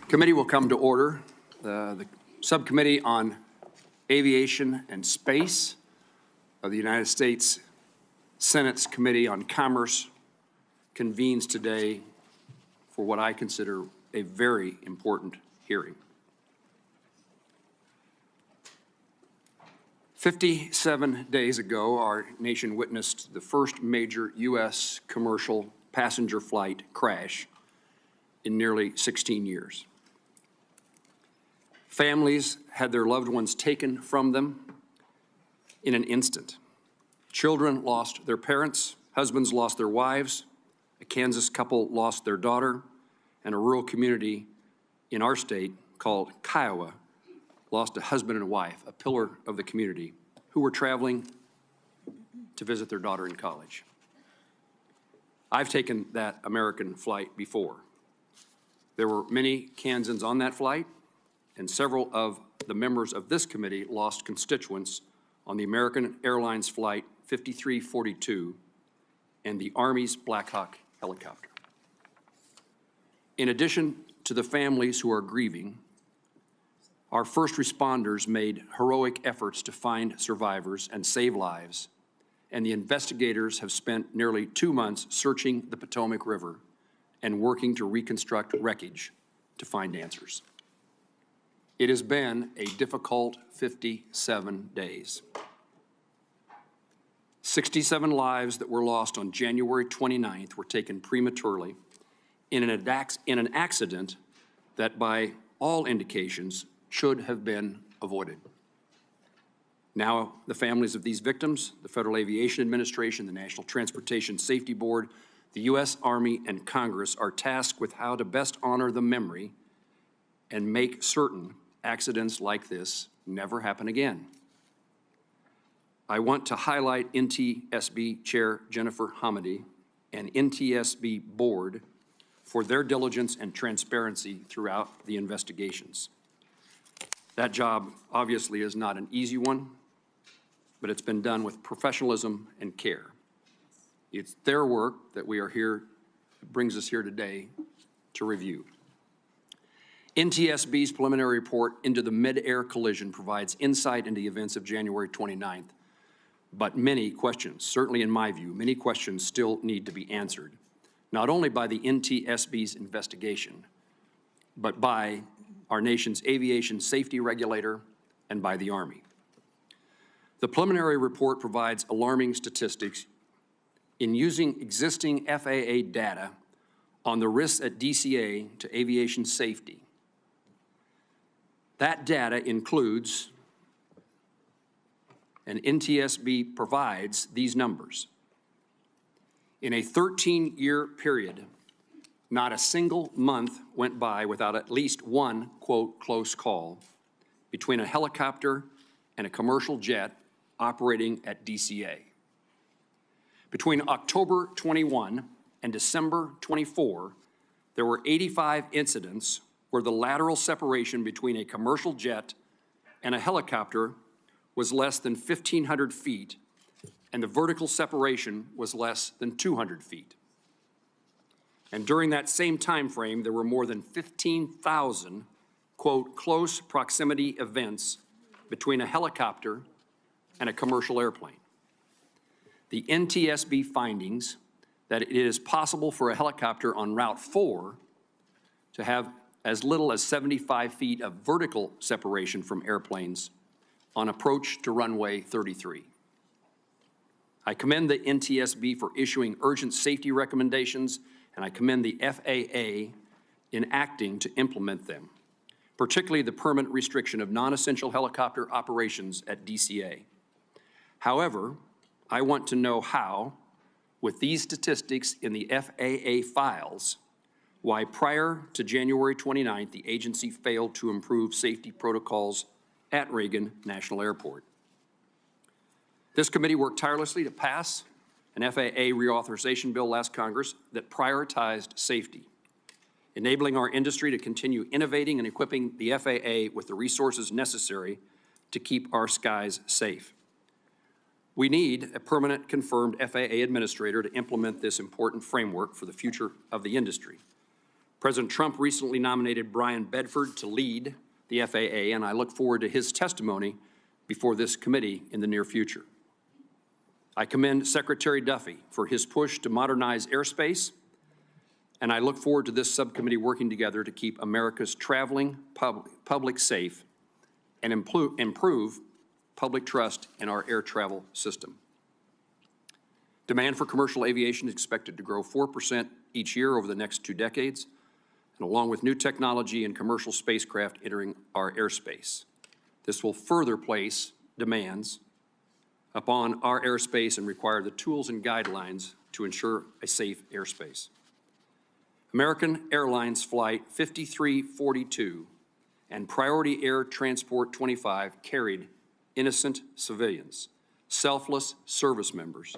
Committee will come to order. The Subcommittee on Aviation and Space of the United States Senate's Committee on Commerce convenes today for what I consider a very important hearing. 57 days ago, our nation witnessed the first major U.S. commercial passenger flight crash in nearly 16 years. Families had their loved ones taken from them in an instant. Children lost their parents, husbands lost their wives, a Kansas couple lost their daughter, and a rural community in our state called Kiowa lost a husband and wife, a pillar of the community, who were traveling to visit their daughter in college. I've taken that American flight before. There were many Kansans on that flight, and several of the members of this committee lost constituents on the American Airlines Flight 5342 and the Army's Black Hawk helicopter. In addition to the families who are grieving, our first responders made heroic efforts to find survivors and save lives, and the investigators have spent nearly 2 months searching the Potomac River and working to reconstruct wreckage to find answers. It has been a difficult 57 days. 67 lives that were lost on January 29th were taken prematurely in an accident that, by all indications, should have been avoided. Now, the families of these victims, the Federal Aviation Administration, the National Transportation Safety Board, the U.S. Army, and Congress are tasked with how to best honor the memory and make certain accidents like this never happen again. I want to highlight NTSB Chair Jennifer Hamady and NTSB Board for their diligence and transparency throughout the investigations. That job obviously is not an easy one, but it's been done with professionalism and care. It's their work that we are here, brings us here today to review. NTSB's preliminary report into the mid-air collision provides insight into the events of January 29th, but many questions, certainly in my view, many questions still need to be answered, not only by the NTSB's investigation, but by our nation's aviation safety regulator and by the Army. The preliminary report provides alarming statistics in using existing FAA data on the risks at DCA to aviation safety. That data includes, and NTSB provides these numbers. In a 13-year period, not a single month went by without at least one, quote, close call between a helicopter and a commercial jet operating at DCA. Between October 21 and December 24, there were 85 incidents where the lateral separation between a commercial jet and a helicopter was less than 1,500 feet, and the vertical separation was less than 200 feet. And during that same time frame, there were more than 15,000, quote, close proximity events between a helicopter and a commercial airplane. The NTSB findings that it is possible for a helicopter on Route 4 to have as little as 75 feet of vertical separation from airplanes on approach to runway 33. I commend the NTSB for issuing urgent safety recommendations, and I commend the FAA in acting to implement them, particularly the permanent restriction of non-essential helicopter operations at DCA. However, I want to know how, with these statistics in the FAA files, why prior to January 29th, the agency failed to improve safety protocols at Reagan National Airport. This committee worked tirelessly to pass an FAA reauthorization bill last Congress that prioritized safety, enabling our industry to continue innovating and equipping the FAA with the resources necessary to keep our skies safe. We need a permanent confirmed FAA administrator to implement this important framework for the future of the industry. President Trump recently nominated Brian Bedford to lead the FAA, and I look forward to his testimony before this committee in the near future. I commend Secretary Duffy for his push to modernize airspace, and I look forward to this subcommittee working together to keep America's traveling public safe and improve public trust in our air travel system. Demand for commercial aviation is expected to grow 4% each year over the next 2 decades, and along with new technology and commercial spacecraft entering our airspace. This will further place demands upon our airspace and require the tools and guidelines to ensure a safe airspace. American Airlines Flight 5342 and Priority Air Transport 25 carried innocent civilians, selfless service members,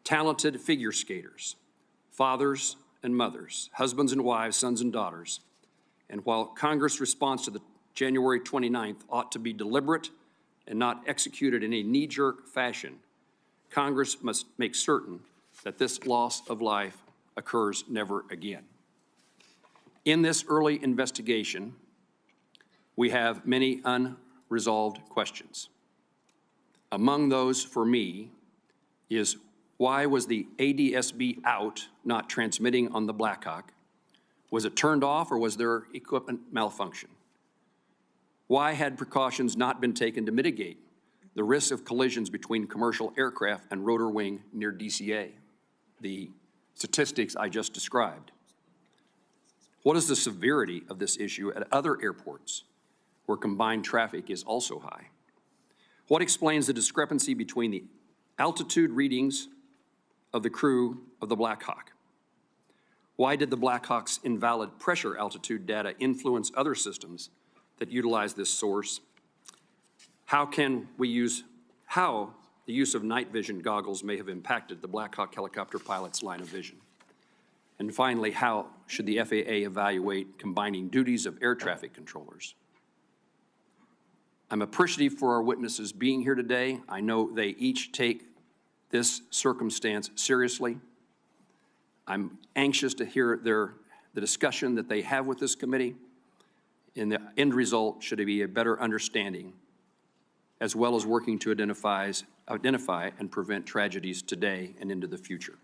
talented figure skaters, fathers and mothers, husbands and wives, sons and daughters. And while Congress' response to the January 29th ought to be deliberate and not executed in a knee-jerk fashion, Congress must make certain that this loss of life occurs never again. In this early investigation, we have many unresolved questions. Among those for me is, why was the ADSB out, not transmitting on the Black Hawk? Was it turned off or was there equipment malfunction? Why had precautions not been taken to mitigate the risk of collisions between commercial aircraft and rotor wing near DCA, the statistics I just described? What is the severity of this issue at other airports where combined traffic is also high? What explains the discrepancy between the altitude readings of the crew of the Black Hawk? Why did the Black Hawk's invalid pressure altitude data influence other systems that utilize this source? How the use of night vision goggles may have impacted the Black Hawk helicopter pilot's line of vision? And finally, how should the FAA evaluate combining duties of air traffic controllers? I'm appreciative for our witnesses being here today. I know they each take this circumstance seriously. I'm anxious to hear the discussion that they have with this committee. And the end result should be a better understanding, as well as working to identify and prevent tragedies today and into the future.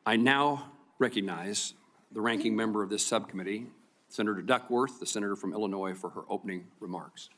I now recognize the ranking member of this subcommittee, Senator Duckworth, the senator from Illinois, for her opening remarks.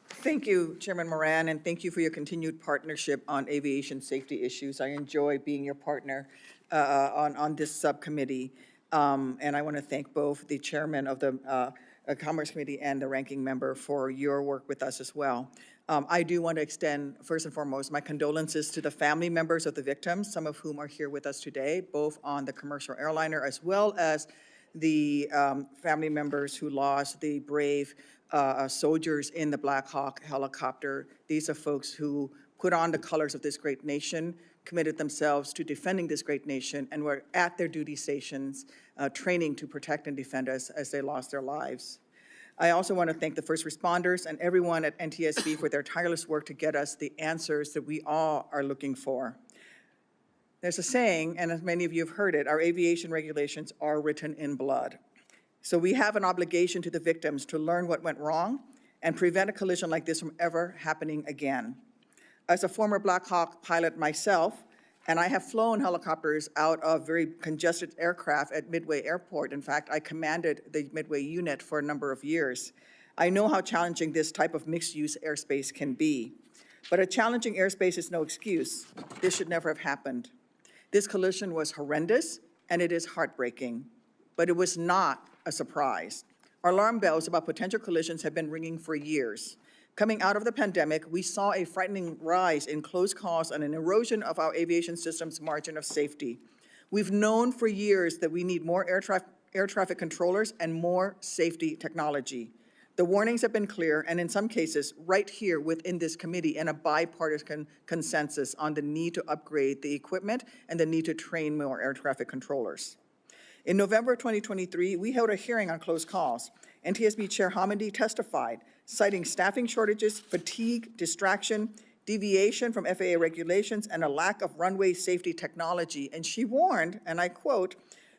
Thank you, Chairman Moran, and thank you for your continued partnership on aviation safety issues. I enjoy being your partner on this subcommittee. And I want to thank both the chairman of the Commerce Committee and the ranking member for your work with us as well. I do want to extend, first and foremost, my condolences to the family members of the victims, some of whom are here with us today, both on the commercial airliner as well as the family members who lost the brave soldiers in the Black Hawk helicopter. These are folks who put on the colors of this great nation, committed themselves to defending this great nation, and were at their duty stations training to protect and defend us as they lost their lives. I also want to thank the first responders and everyone at NTSB for their tireless work to get us the answers that we all are looking for. There's a saying, and as many of you have heard it, our aviation regulations are written in blood. So we have an obligation to the victims to learn what went wrong and prevent a collision like this from ever happening again. As a former Black Hawk pilot myself, and I have flown helicopters out of very congested aircraft at Midway Airport. In fact, I commanded the Midway unit for a number of years. I know how challenging this type of mixed-use airspace can be. But a challenging airspace is no excuse. This should never have happened. This collision was horrendous, and it is heartbreaking. But it was not a surprise. Our alarm bells about potential collisions have been ringing for years. Coming out of the pandemic, we saw a frightening rise in close calls and an erosion of our aviation system's margin of safety. We've known for years that we need more air traffic controllers and more safety technology. The warnings have been clear, and in some cases, right here within this committee, and a bipartisan consensus on the need to upgrade the equipment and the need to train more air traffic controllers. In November 2023, we held a hearing on close calls. NTSB Chair Hamady testified, citing staffing shortages, fatigue, distraction, deviation from FAA regulations, and a lack of runway safety technology. And she warned, and I quote,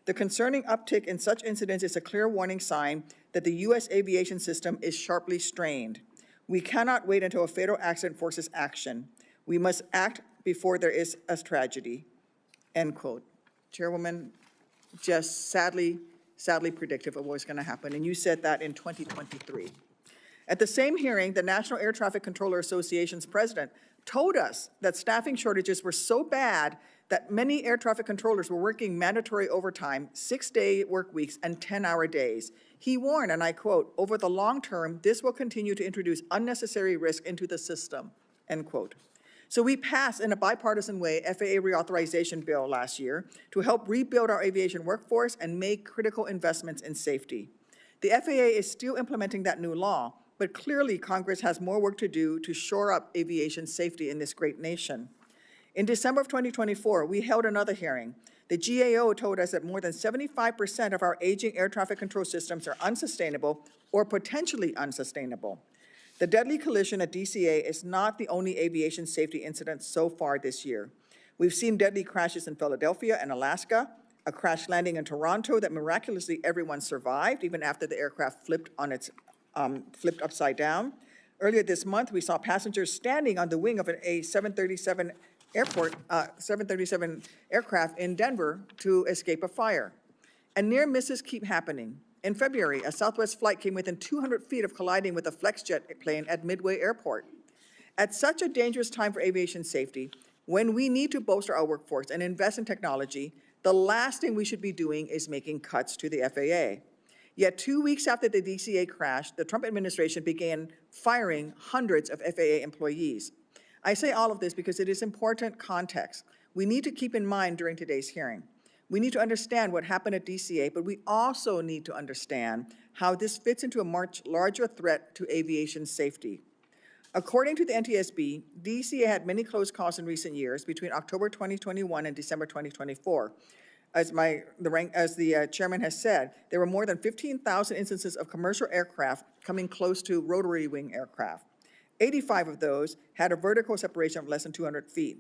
The concerning uptick in such incidents is a clear warning sign that the U.S. aviation system is sharply strained. We cannot wait until a fatal accident forces action. We must act before there is a tragedy." End quote. Chairwoman, just sadly predictive of what's going to happen, and you said that in 2023. At the same hearing, the National Air Traffic Controller Association's president told us that staffing shortages were so bad that many air traffic controllers were working mandatory overtime, 6-day work weeks, and 10-hour days. He warned, and I quote, "Over the long term, this will continue to introduce unnecessary risk into the system," end quote. So we passed in a bipartisan way FAA reauthorization bill last year to help rebuild our aviation workforce and make critical investments in safety. The FAA is still implementing that new law, but clearly Congress has more work to do to shore up aviation safety in this great nation. In December of 2024, we held another hearing. The GAO told us that more than 75% of our aging air traffic control systems are unsustainable or potentially unsustainable. The deadly collision at DCA is not the only aviation safety incident so far this year. We've seen deadly crashes in Philadelphia and Alaska, a crash landing in Toronto that miraculously everyone survived, even after the aircraft flipped upside down. Earlier this month, we saw passengers standing on the wing of a 737 aircraft in Denver to escape a fire. And near misses keep happening. In February, a Southwest flight came within 200 feet of colliding with a FlexJet plane at Midway Airport. At such a dangerous time for aviation safety, when we need to bolster our workforce and invest in technology, the last thing we should be doing is making cuts to the FAA. Yet 2 weeks after the DCA crash, the Trump administration began firing hundreds of FAA employees. I say all of this because it is important context we need to keep in mind during today's hearing. We need to understand what happened at DCA, but we also need to understand how this fits into a much larger threat to aviation safety. According to the NTSB, DCA had many close calls in recent years between October 2021 and December 2024. As the chairman has said, there were more than 15,000 instances of commercial aircraft coming close to rotary wing aircraft. 85 of those had a vertical separation of less than 200 feet.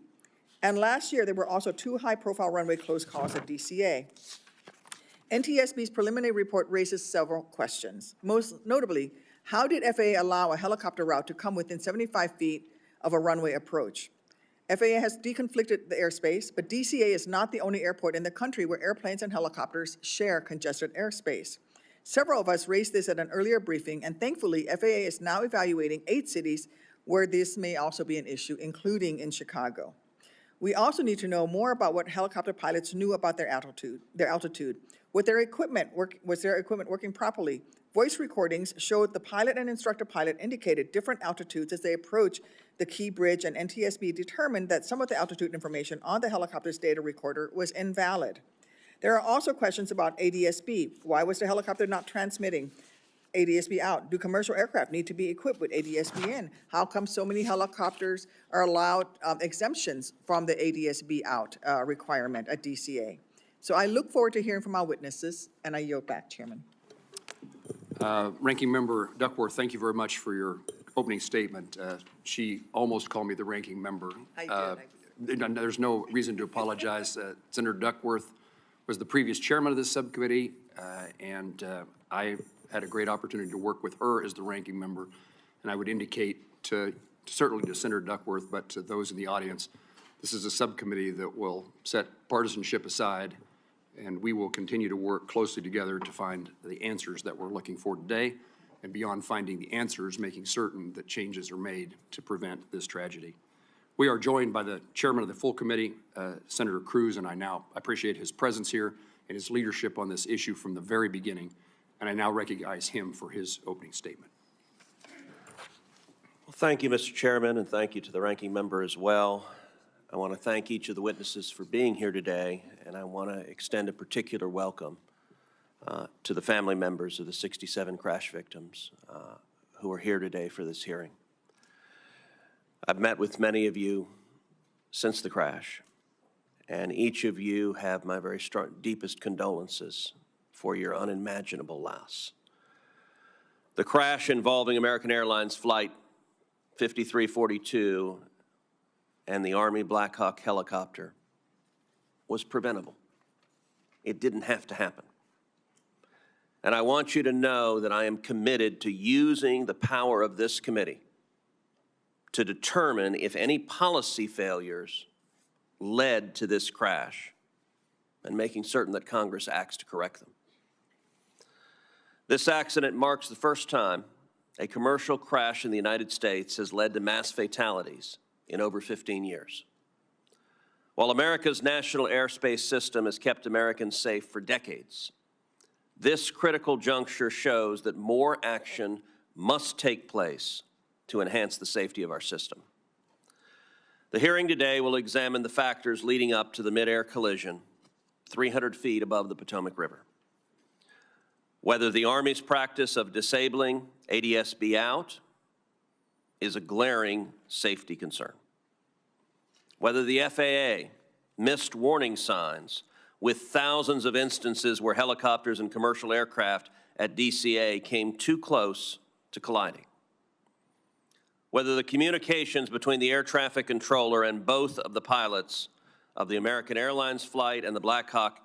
And last year, there were also 2 high-profile runway close calls at DCA. NTSB's preliminary report raises several questions. Most notably, how did FAA allow a helicopter route to come within 75 feet of a runway approach? FAA has deconflicted the airspace, but DCA is not the only airport in the country where airplanes and helicopters share congested airspace. Several of us raised this at an earlier briefing, and thankfully, FAA is now evaluating 8 cities where this may also be an issue, including in Chicago. We also need to know more about what helicopter pilots knew about their altitude. Was their equipment working properly? Voice recordings showed the pilot and instructor pilot indicated different altitudes as they approached the Key Bridge, and NTSB determined that some of the altitude information on the helicopter's data recorder was invalid. There are also questions about ADSB. Why was the helicopter not transmitting ADSB out? Do commercial aircraft need to be equipped with ADSB in? How come so many helicopters are allowed exemptions from the ADSB out requirement at DCA? So I look forward to hearing from our witnesses, and I yield back, Chairman. Ranking Member Duckworth, thank you very much for your opening statement. She almost called me the ranking member. I did. There's no reason to apologize. Senator Duckworth was the previous chairman of this subcommittee, and I had a great opportunity to work with her as the ranking member. And I would indicate certainly to Senator Duckworth, but to those in the audience, this is a subcommittee that will set partisanship aside, and we will continue to work closely together to find the answers that we're looking for today, and beyond finding the answers, making certain that changes are made to prevent this tragedy. We are joined by the chairman of the full committee, Senator Cruz, and I now appreciate his presence here and his leadership on this issue from the very beginning, and I now recognize him for his opening statement. Well, thank you, Mr. Chairman, and thank you to the ranking member as well. I want to thank each of the witnesses for being here today, and I want to extend a particular welcome to the family members of the 67 crash victims who are here today for this hearing. I've met with many of you since the crash, and each of you have my very deepest condolences for your unimaginable loss. The crash involving American Airlines Flight 5342 and the Army Black Hawk helicopter was preventable. It didn't have to happen. And I want you to know that I am committed to using the power of this committee to determine if any policy failures led to this crash and making certain that Congress acts to correct them. This accident marks the first time a commercial crash in the United States has led to mass fatalities in over 15 years. While America's national airspace system has kept Americans safe for decades, this critical juncture shows that more action must take place to enhance the safety of our system. The hearing today will examine the factors leading up to the midair collision 300 feet above the Potomac River. Whether the Army's practice of disabling ADSB out is a glaring safety concern. Whether the FAA missed warning signs with thousands of instances where helicopters and commercial aircraft at DCA came too close to colliding. Whether the communications between the air traffic controller and both of the pilots of the American Airlines flight and the Black Hawk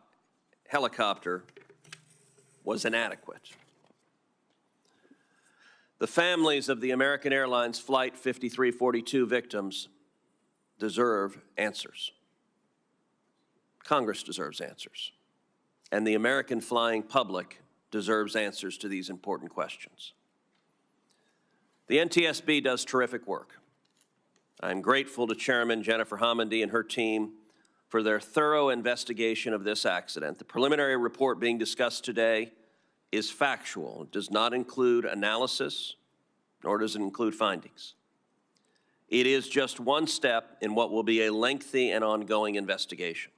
helicopter was inadequate. The families of the American Airlines Flight 5342 victims deserve answers. Congress deserves answers. And the American flying public deserves answers to these important questions. The NTSB does terrific work. I'm grateful to Chairman Jennifer Homendy and her team for their thorough investigation of this accident. The preliminary report being discussed today is factual. It does not include analysis, nor does it include findings. It is just one step in what will be a lengthy and ongoing investigation.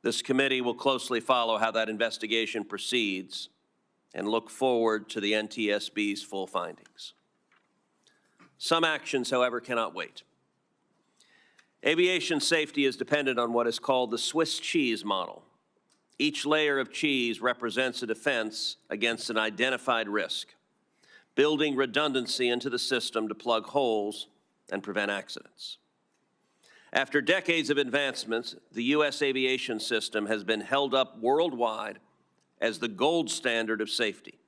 This committee will closely follow how that investigation proceeds and look forward to the NTSB's full findings. Some actions, however, cannot wait. Aviation safety is dependent on what is called the Swiss cheese model. Each layer of cheese represents a defense against an identified risk, building redundancy into the system to plug holes and prevent accidents. After decades of advancements, the U.S. aviation system has been held up worldwide as the gold standard of safety.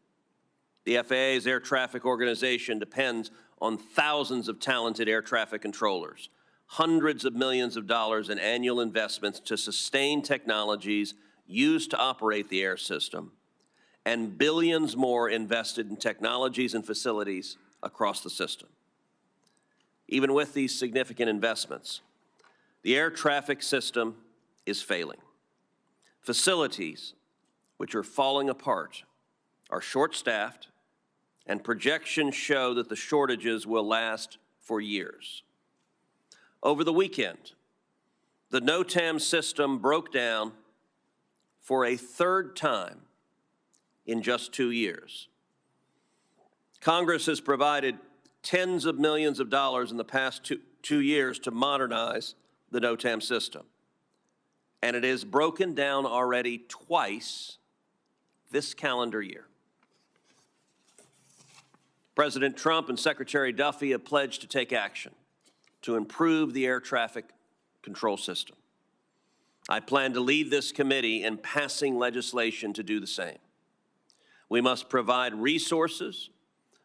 The FAA's air traffic organization depends on thousands of talented air traffic controllers, hundreds of millions of dollars in annual investments to sustain technologies used to operate the air system, and billions more invested in technologies and facilities across the system. Even with these significant investments, the air traffic system is failing. Facilities, which are falling apart, are short-staffed, and projections show that the shortages will last for years. Over the weekend, the NOTAM system broke down for a third time in just 2 years. Congress has provided tens of millions of dollars in the past two years to modernize the NOTAM system, and it is broken down already twice this calendar year. President Trump and Secretary Duffy have pledged to take action to improve the air traffic control system. I plan to lead this committee in passing legislation to do the same. We must provide resources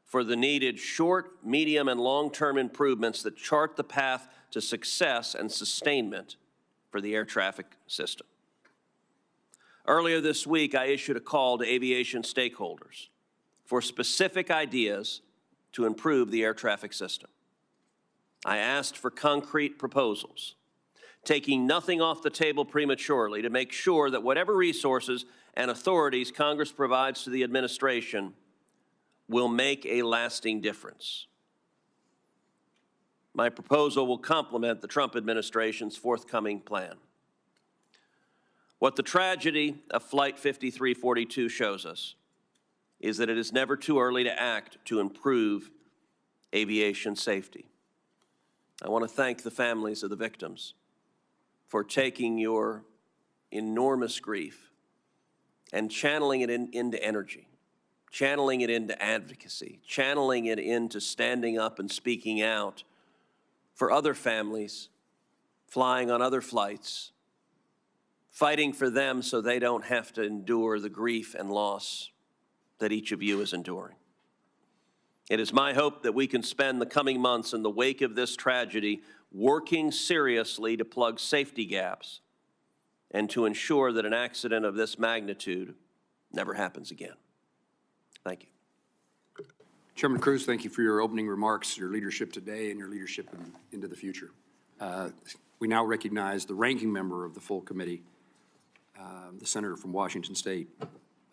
for the needed short, medium, and long-term improvements that chart the path to success and sustainment for the air traffic system. Earlier this week, I issued a call to aviation stakeholders for specific ideas to improve the air traffic system. I asked for concrete proposals, taking nothing off the table prematurely to make sure that whatever resources and authorities Congress provides to the administration will make a lasting difference. My proposal will complement the Trump administration's forthcoming plan. What the tragedy of Flight 5342 shows us is that it is never too early to act to improve aviation safety. I want to thank the families of the victims for taking your enormous grief and channeling it into energy, channeling it into advocacy, channeling it into standing up and speaking out for other families flying on other flights, fighting for them so they don't have to endure the grief and loss that each of you is enduring. It is my hope that we can spend the coming months in the wake of this tragedy working seriously to plug safety gaps and to ensure that an accident of this magnitude never happens again. Thank you. Chairman Cruz, thank you for your opening remarks, your leadership today, and your leadership into the future. We now recognize the ranking member of the full committee, the senator from Washington State,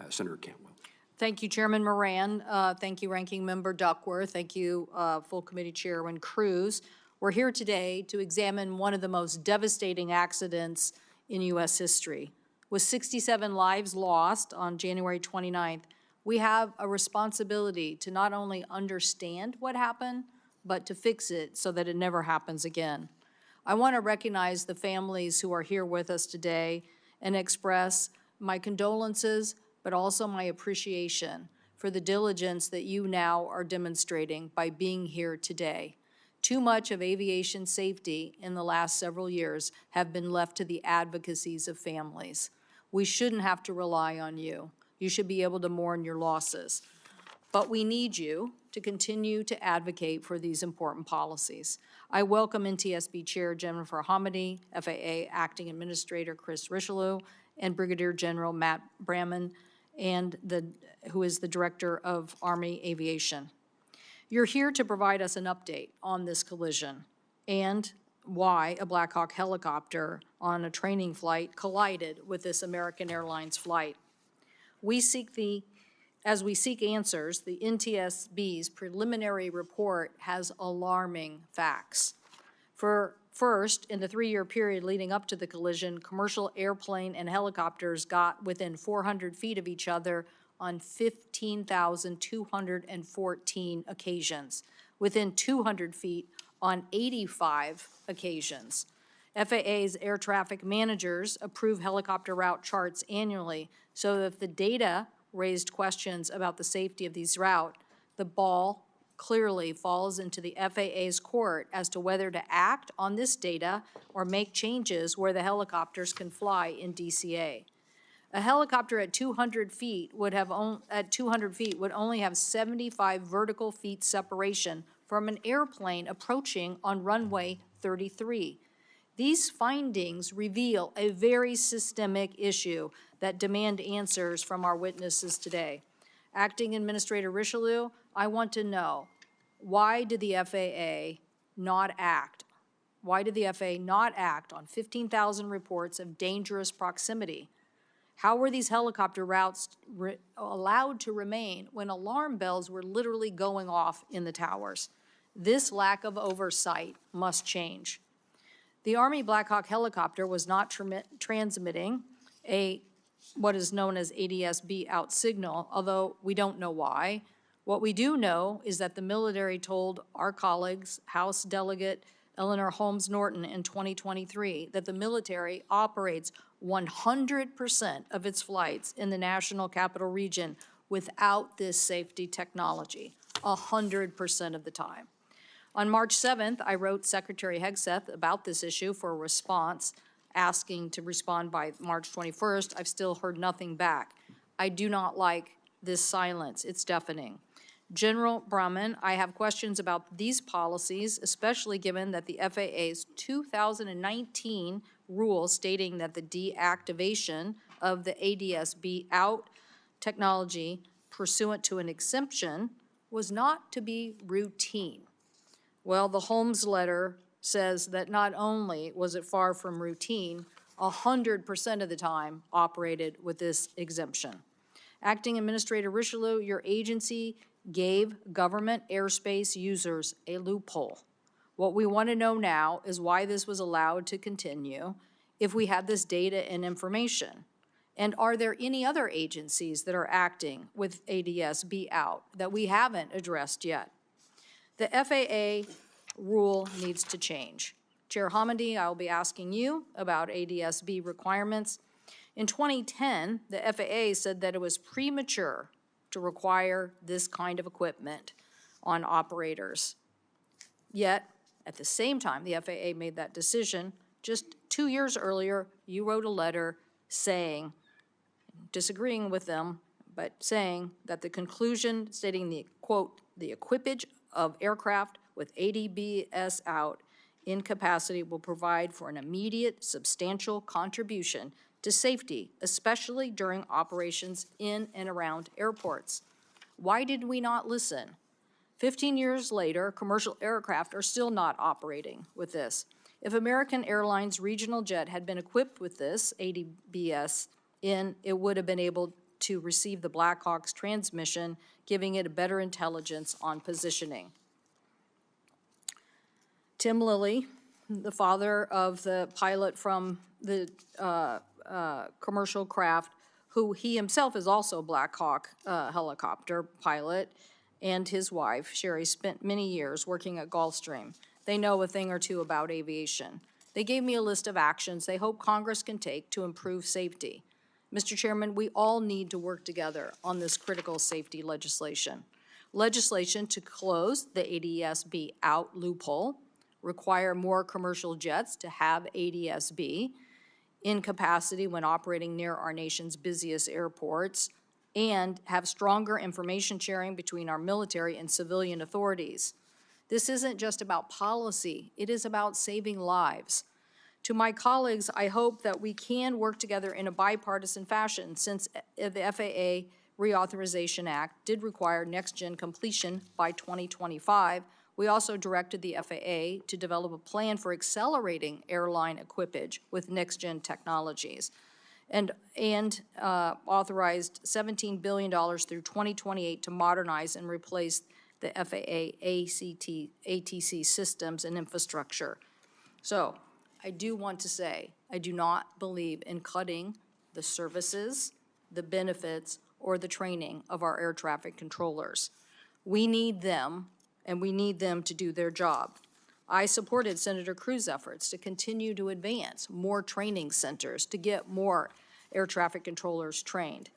Senator Cantwell. Thank you, Chairman Moran. Thank you, Ranking Member Duckworth. Thank you, Full Committee Chairman Cruz. We're here today to examine one of the most devastating accidents in U.S. history. With 67 lives lost on January 29th, we have a responsibility to not only understand what happened, but to fix it so that it never happens again. I want to recognize the families who are here with us today and express my condolences, but also my appreciation for the diligence that you now are demonstrating by being here today. Too much of aviation safety in the last several years have been left to the advocacies of families. We shouldn't have to rely on you. You should be able to mourn your losses. But we need you to continue to advocate for these important policies. I welcome NTSB Chair Jennifer Hamady, FAA Acting Administrator Chris Richelieu, and Brigadier General Matt Bramman, and who is the Director of Army Aviation. You're here to provide us an update on this collision and why a Black Hawk helicopter on a training flight collided with this American Airlines flight. As we seek answers, the NTSB's preliminary report has alarming facts. First, in the 3-year period leading up to the collision, commercial airplane and helicopters got within 400 feet of each other on 15,214 occasions, within 200 feet on 85 occasions. FAA's air traffic managers approve helicopter route charts annually, so that if the data raised questions about the safety of these routes, the ball clearly falls into the FAA's court as to whether to act on this data or make changes where the helicopters can fly in DCA. A helicopter at 200 feet would only have 75 vertical feet separation from an airplane approaching on runway 33. These findings reveal a very systemic issue that demand answers from our witnesses today. Acting Administrator Richelieu, I want to know, why did the FAA not act? Why did the FAA not act on 15,000 reports of dangerous proximity? How were these helicopter routes allowed to remain when alarm bells were literally going off in the towers? This lack of oversight must change. The Army Black Hawk helicopter was not transmitting what is known as ADS-B out signal, although we don't know why. What we do know is that the military told our colleagues, House Delegate Eleanor Holmes Norton in 2023, that the military operates 100% of its flights in the National Capital Region without this safety technology, 100% of the time. On March 7th, I wrote Secretary Hegseth about this issue for a response, asking to respond by March 21st. I've still heard nothing back. I do not like this silence. It's deafening. General Bramman, I have questions about these policies, especially given that the FAA's 2019 rule stating that the deactivation of the ADS-B out technology pursuant to an exemption was not to be routine. Well, the Holmes letter says that not only was it far from routine, 100% of the time operated with this exemption. Acting Administrator Richelieu, your agency gave government airspace users a loophole. What we want to know now is why this was allowed to continue if we had this data and information. And are there any other agencies that are acting with ADS-B out that we haven't addressed yet? The FAA rule needs to change. Chair Hamady, I will be asking you about ADS-B requirements. In 2010, the FAA said that it was premature to require this kind of equipment on operators. Yet, at the same time the FAA made that decision, just 2 years earlier, you wrote a letter saying, disagreeing with them, but saying that the conclusion stating the, quote, the equipage of aircraft with ADBS out in capacity will provide for an immediate substantial contribution to safety, especially during operations in and around airports. Why did we not listen? 15 years later, commercial aircraft are still not operating with this. If American Airlines regional jet had been equipped with this ADBS in, it would have been able to receive the Black Hawk's transmission, giving it a better intelligence on positioning. Tim Lilly, the father of the pilot from the commercial craft, who he himself is also a Black Hawk helicopter pilot, and his wife, Sherry, spent many years working at Gulfstream. They know a thing or two about aviation. They gave me a list of actions they hope Congress can take to improve safety. Mr. Chairman, we all need to work together on this critical safety legislation. Legislation to close the ADSB out loophole, require more commercial jets to have ADSB in capacity when operating near our nation's busiest airports, and have stronger information sharing between our military and civilian authorities. This isn't just about policy, it is about saving lives. To my colleagues, I hope that we can work together in a bipartisan fashion, since the FAA Reauthorization Act did require next-gen completion by 2025. We also directed the FAA to develop a plan for accelerating airline equipage with next-gen technologies, and authorized $17 billion through 2028 to modernize and replace the FAA ATC systems and infrastructure. So I do want to say, I do not believe in cutting the services, the benefits, or the training of our air traffic controllers. We need them, and we need them to do their job. I supported Senator Cruz's efforts to continue to advance more training centers to get more air traffic controllers trained.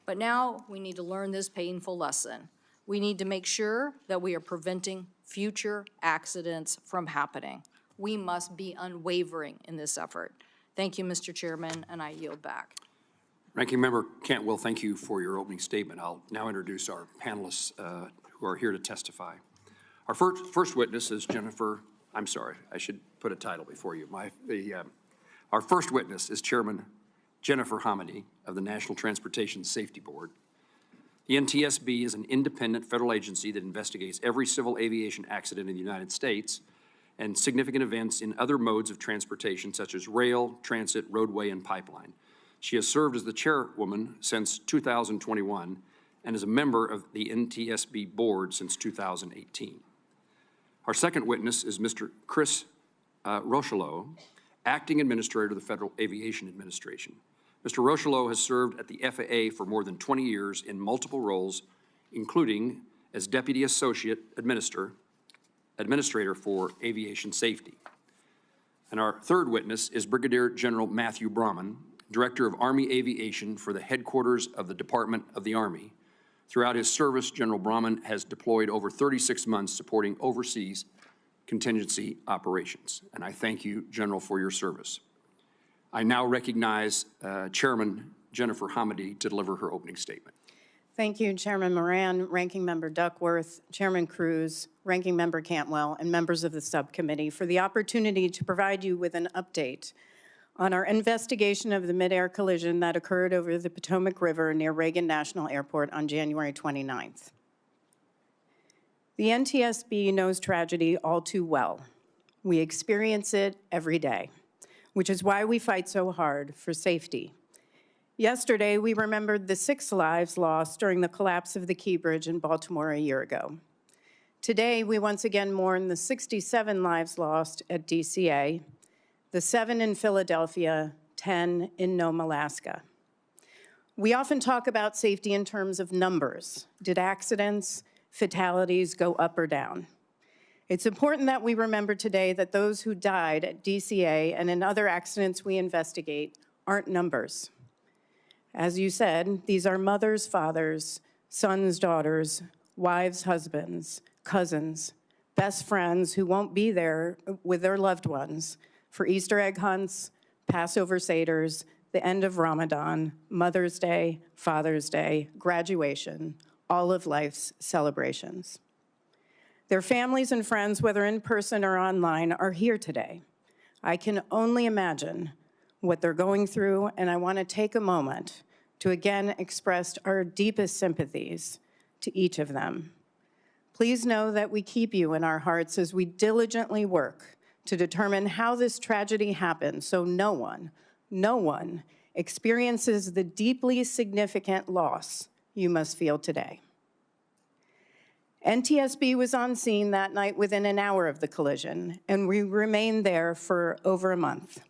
But now we need to learn this painful lesson. We need to make sure that we are preventing future accidents from happening. We must be unwavering in this effort. Thank you, Mr. Chairman, and I yield back. Ranking Member Cantwell, thank you for your opening statement. I'll now introduce our panelists who are here to testify. Our first witness is Jennifer, I'm sorry, I should put a title before you. Our first witness is Chairman Jennifer Hamady of the National Transportation Safety Board. The NTSB is an independent federal agency that investigates every civil aviation accident in the United States and significant events in other modes of transportation such as rail, transit, roadway, and pipeline. She has served as the chairwoman since 2021 and is a member of the NTSB board since 2018. Our second witness is Mr. Chris Rochelot, Acting Administrator of the Federal Aviation Administration. Mr. Rochelot has served at the FAA for more than 20 years in multiple roles, including as Deputy Associate Administrator for Aviation Safety. And our third witness is Brigadier General Matthew Brahman, Director of Army Aviation for the headquarters of the Department of the Army. Throughout his service, General Brahman has deployed over 36 months supporting overseas contingency operations. And I thank you, General, for your service. I now recognize Chairman Jennifer Hamady to deliver her opening statement. Thank you, Chairman Moran, Ranking Member Duckworth, Chairman Cruz, Ranking Member Cantwell, and members of the subcommittee for the opportunity to provide you with an update on our investigation of the midair collision that occurred over the Potomac River near Reagan National Airport on January 29th. The NTSB knows tragedy all too well. We experience it every day, which is why we fight so hard for safety. Yesterday, we remembered the 6 lives lost during the collapse of the Key Bridge in Baltimore a year ago. Today, we once again mourn the 67 lives lost at DCA, the 7 in Philadelphia, 10 in Nome, Alaska. We often talk about safety in terms of numbers. Did accidents, fatalities go up or down? It's important that we remember today that those who died at DCA and in other accidents we investigate aren't numbers. As you said, these are mothers, fathers, sons, daughters, wives, husbands, cousins, best friends who won't be there with their loved ones for Easter egg hunts, Passover seders, the end of Ramadan, Mother's Day, Father's Day, graduation, all of life's celebrations. Their families and friends, whether in person or online, are here today. I can only imagine what they're going through, and I want to take a moment to again express our deepest sympathies to each of them. Please know that we keep you in our hearts as we diligently work to determine how this tragedy happened so no one experiences the deeply significant loss you must feel today. NTSB was on scene that night within an hour of the collision, and we remained there for over a month.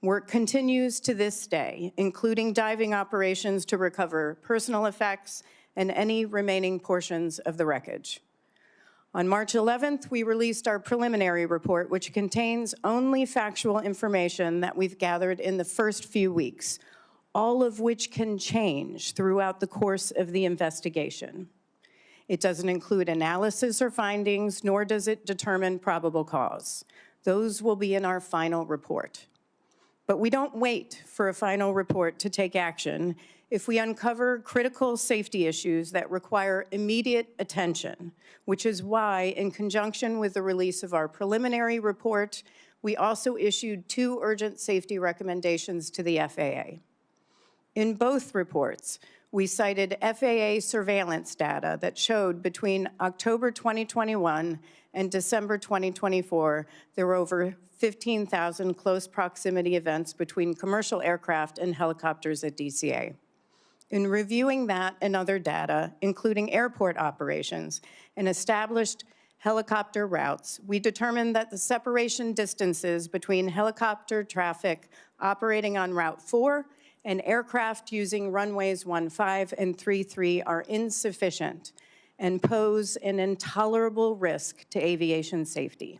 Work continues to this day, including diving operations to recover personal effects and any remaining portions of the wreckage. On March 11th, we released our preliminary report, which contains only factual information that we've gathered in the first few weeks, all of which can change throughout the course of the investigation. It doesn't include analysis or findings, nor does it determine probable cause. Those will be in our final report. But we don't wait for a final report to take action if we uncover critical safety issues that require immediate attention, which is why, in conjunction with the release of our preliminary report, we also issued 2 urgent safety recommendations to the FAA. In both reports, we cited FAA surveillance data that showed between October 2021 and December 2024, there were over 15,000 close proximity events between commercial aircraft and helicopters at DCA. In reviewing that and other data, including airport operations and established helicopter routes, we determined that the separation distances between helicopter traffic operating on Route 4 and aircraft using runways 15 and 33 are insufficient and pose an intolerable risk to aviation safety.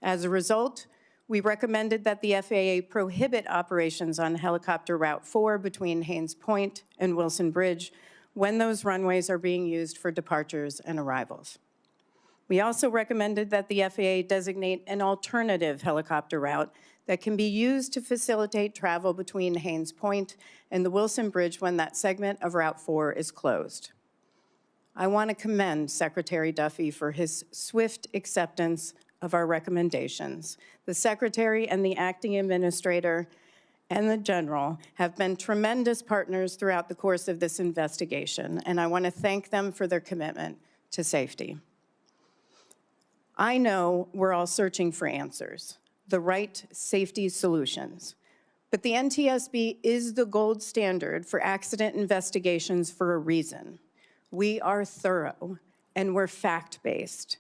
As a result, we recommended that the FAA prohibit operations on helicopter Route 4 between Haines Point and Wilson Bridge when those runways are being used for departures and arrivals. We also recommended that the FAA designate an alternative helicopter route that can be used to facilitate travel between Haines Point and the Wilson Bridge when that segment of Route 4 is closed. I want to commend Secretary Duffy for his swift acceptance of our recommendations. The Secretary and the Acting Administrator and the General have been tremendous partners throughout the course of this investigation, and I want to thank them for their commitment to safety. I know we're all searching for answers, the right safety solutions, but the NTSB is the gold standard for accident investigations for a reason. We are thorough, and we're fact-based.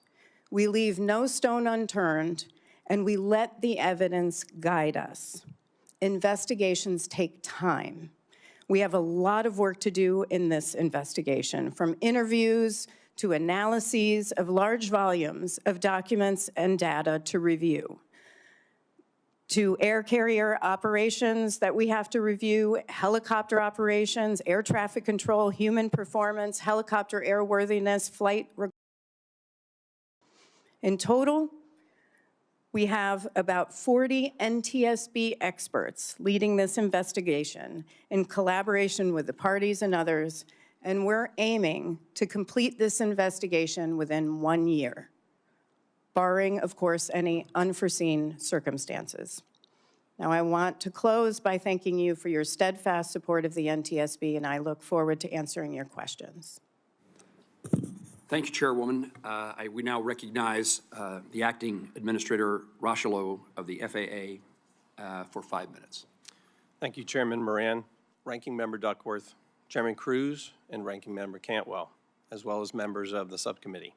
We leave no stone unturned, and we let the evidence guide us. Investigations take time. We have a lot of work to do in this investigation, from interviews to analyses of large volumes of documents and data to review, to air carrier operations that we have to review, helicopter operations, air traffic control, human performance, helicopter airworthiness, flight. In total, we have about 40 NTSB experts leading this investigation in collaboration with the parties and others, and we're aiming to complete this investigation within 1 year, barring, of course, any unforeseen circumstances. Now, I want to close by thanking you for your steadfast support of the NTSB, and I look forward to answering your questions. Thank you, Chairwoman. We now recognize the Acting Administrator Rocheleau of the FAA for 5 minutes. Thank you, Chairman Moran, Ranking Member Duckworth, Chairman Cruz, and Ranking Member Cantwell, as well as members of the subcommittee.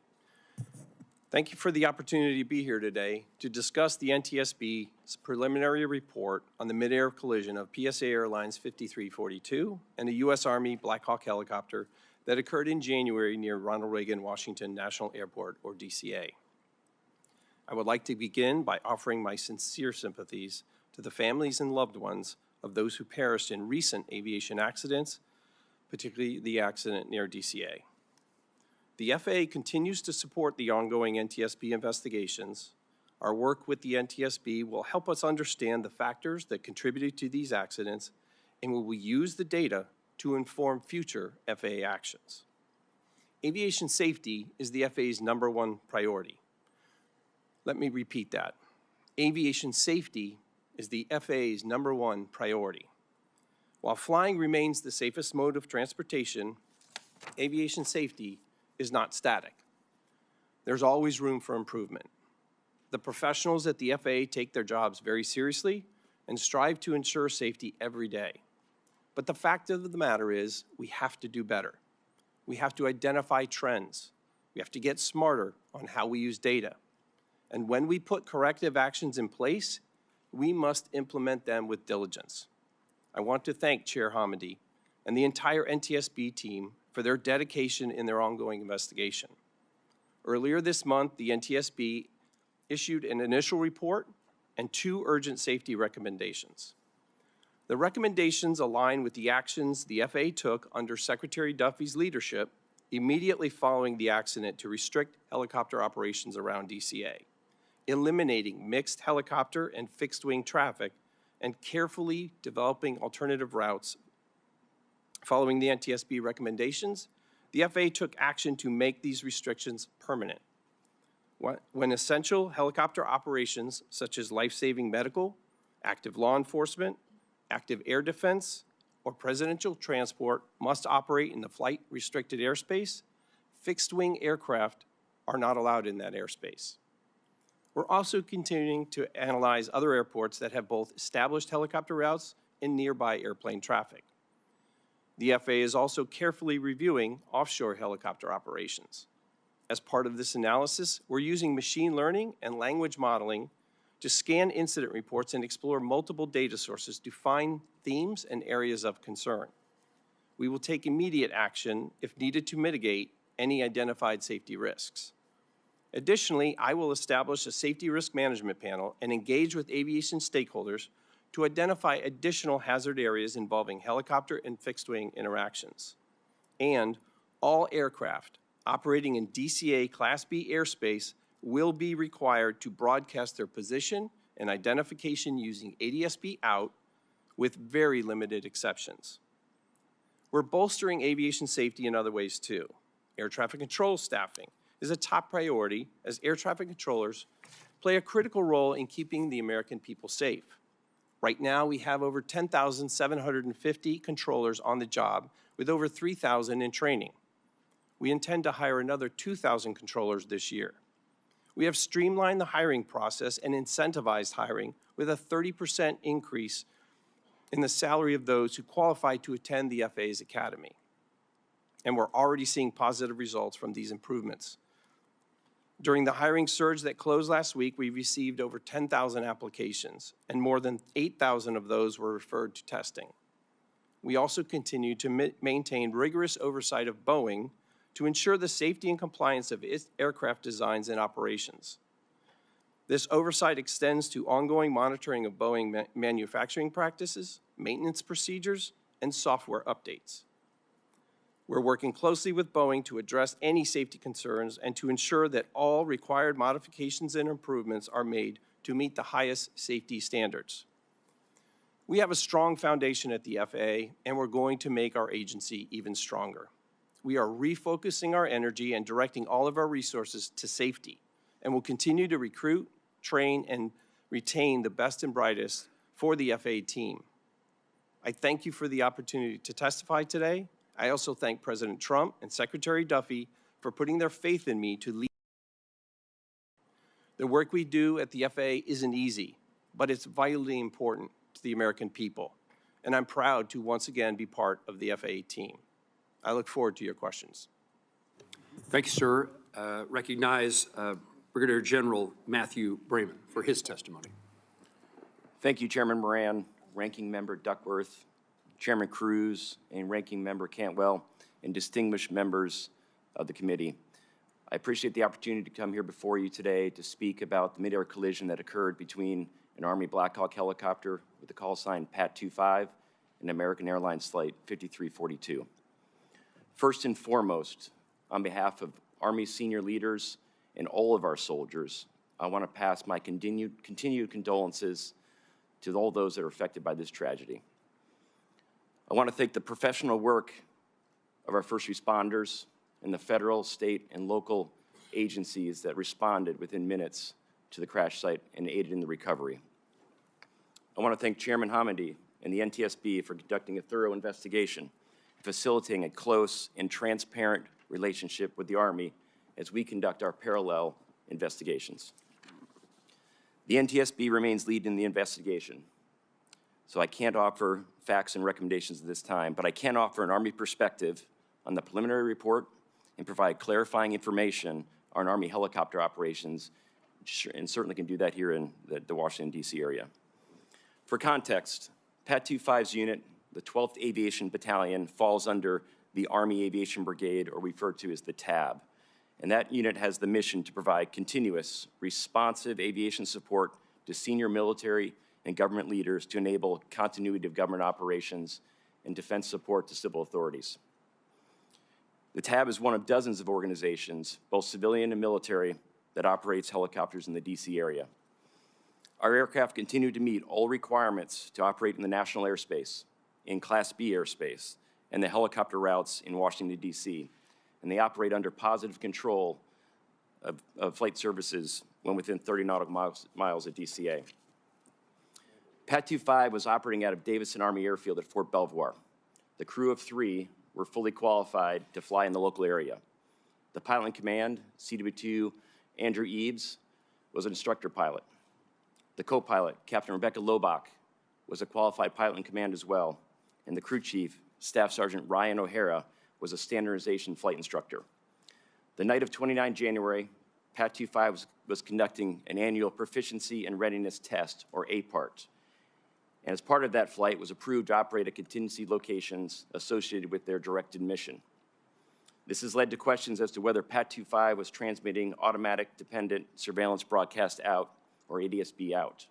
Thank you for the opportunity to be here today to discuss the NTSB's preliminary report on the midair collision of PSA Airlines 5342 and the U.S. Army Black Hawk helicopter that occurred in January near Ronald Reagan Washington National Airport, or DCA. I would like to begin by offering my sincere sympathies to the families and loved ones of those who perished in recent aviation accidents, particularly the accident near DCA. The FAA continues to support the ongoing NTSB investigations. Our work with the NTSB will help us understand the factors that contributed to these accidents and we will use the data to inform future FAA actions. Aviation safety is the FAA's #1 priority. Let me repeat that. Aviation safety is the FAA's #1 priority. While flying remains the safest mode of transportation, aviation safety is not static. There's always room for improvement. The professionals at the FAA take their jobs very seriously and strive to ensure safety every day. But the fact of the matter is, we have to do better. We have to identify trends. We have to get smarter on how we use data. And when we put corrective actions in place, we must implement them with diligence. I want to thank Chair Hamady and the entire NTSB team for their dedication in their ongoing investigation. Earlier this month, the NTSB issued an initial report and 2 urgent safety recommendations. The recommendations align with the actions the FAA took under Secretary Duffy's leadership immediately following the accident to restrict helicopter operations around DCA, eliminating mixed helicopter and fixed-wing traffic, and carefully developing alternative routes. Following the NTSB recommendations, the FAA took action to make these restrictions permanent. When essential helicopter operations, such as life-saving medical, active law enforcement, active air defense, or presidential transport must operate in the flight-restricted airspace, fixed-wing aircraft are not allowed in that airspace. We're also continuing to analyze other airports that have both established helicopter routes and nearby airplane traffic. The FAA is also carefully reviewing offshore helicopter operations. As part of this analysis, we're using machine learning and language modeling to scan incident reports and explore multiple data sources to find themes and areas of concern. We will take immediate action if needed to mitigate any identified safety risks. Additionally, I will establish a safety risk management panel and engage with aviation stakeholders to identify additional hazard areas involving helicopter and fixed-wing interactions. And all aircraft operating in DCA Class B airspace will be required to broadcast their position and identification using ADS-B out, with very limited exceptions. We're bolstering aviation safety in other ways too. Air traffic control staffing is a top priority, as air traffic controllers play a critical role in keeping the American people safe. Right now, we have over 10,750 controllers on the job, with over 3,000 in training. We intend to hire another 2,000 controllers this year. We have streamlined the hiring process and incentivized hiring with a 30% increase in the salary of those who qualify to attend the FAA's Academy. And we're already seeing positive results from these improvements. During the hiring surge that closed last week, we received over 10,000 applications, and more than 8,000 of those were referred to testing. We also continue to maintain rigorous oversight of Boeing to ensure the safety and compliance of its aircraft designs and operations. This oversight extends to ongoing monitoring of Boeing manufacturing practices, maintenance procedures, and software updates. We're working closely with Boeing to address any safety concerns and to ensure that all required modifications and improvements are made to meet the highest safety standards. We have a strong foundation at the FAA, and we're going to make our agency even stronger. We are refocusing our energy and directing all of our resources to safety, and will continue to recruit, train, and retain the best and brightest for the FAA team. I thank you for the opportunity to testify today. I also thank President Trump and Secretary Duffy for putting their faith in me to lead. The work we do at the FAA isn't easy, but it's vitally important to the American people, and I'm proud to once again be part of the FAA team. I look forward to your questions. Thank you, sir. Recognize Brigadier General Matthew Brayman for his testimony. Thank you, Chairman Moran, Ranking Member Duckworth, Chairman Cruz, and Ranking Member Cantwell, and distinguished members of the committee. I appreciate the opportunity to come here before you today to speak about the midair collision that occurred between an Army Black Hawk helicopter with the call sign PAT-25 and American Airlines Flight 5342. First and foremost, on behalf of Army senior leaders and all of our soldiers, I want to pass my continued condolences to all those that are affected by this tragedy. I want to thank the professional work of our first responders and the federal, state, and local agencies that responded within minutes to the crash site and aided in the recovery. I want to thank Chairman Hamady and the NTSB for conducting a thorough investigation, facilitating a close and transparent relationship with the Army as we conduct our parallel investigations. The NTSB remains lead in the investigation, so I can't offer facts and recommendations at this time, but I can offer an Army perspective on the preliminary report and provide clarifying information on Army helicopter operations, and certainly can do that here in the Washington, D.C. area. For context, PAT 25's unit, the 12th Aviation Battalion, falls under the Army Aviation Brigade, or referred to as the TAB. And that unit has the mission to provide continuous, responsive aviation support to senior military and government leaders to enable continuity of government operations and defense support to civil authorities. The TAB is one of dozens of organizations, both civilian and military, that operates helicopters in the D.C. area. Our aircraft continue to meet all requirements to operate in the national airspace, in Class B airspace, and the helicopter routes in Washington, D.C., and they operate under positive control of flight services when within 30 nautical miles of DCA. PAT 25 was operating out of Davison Army Airfield at Fort Belvoir. The crew of 3 were fully qualified to fly in the local area. The pilot in command, CW2 Andrew Eaves, was an instructor pilot. The co-pilot, Captain Rebecca Lobach, was a qualified pilot in command as well, and the crew chief, Staff Sergeant Ryan O'Hara, was a standardization flight instructor. The night of 29 January, PAT 25 was conducting an annual proficiency and readiness test, or APART. And as part of that flight, was approved to operate at contingency locations associated with their directed mission. This has led to questions as to whether PAT 25 was transmitting automatic dependent surveillance broadcast out, or ADSB out.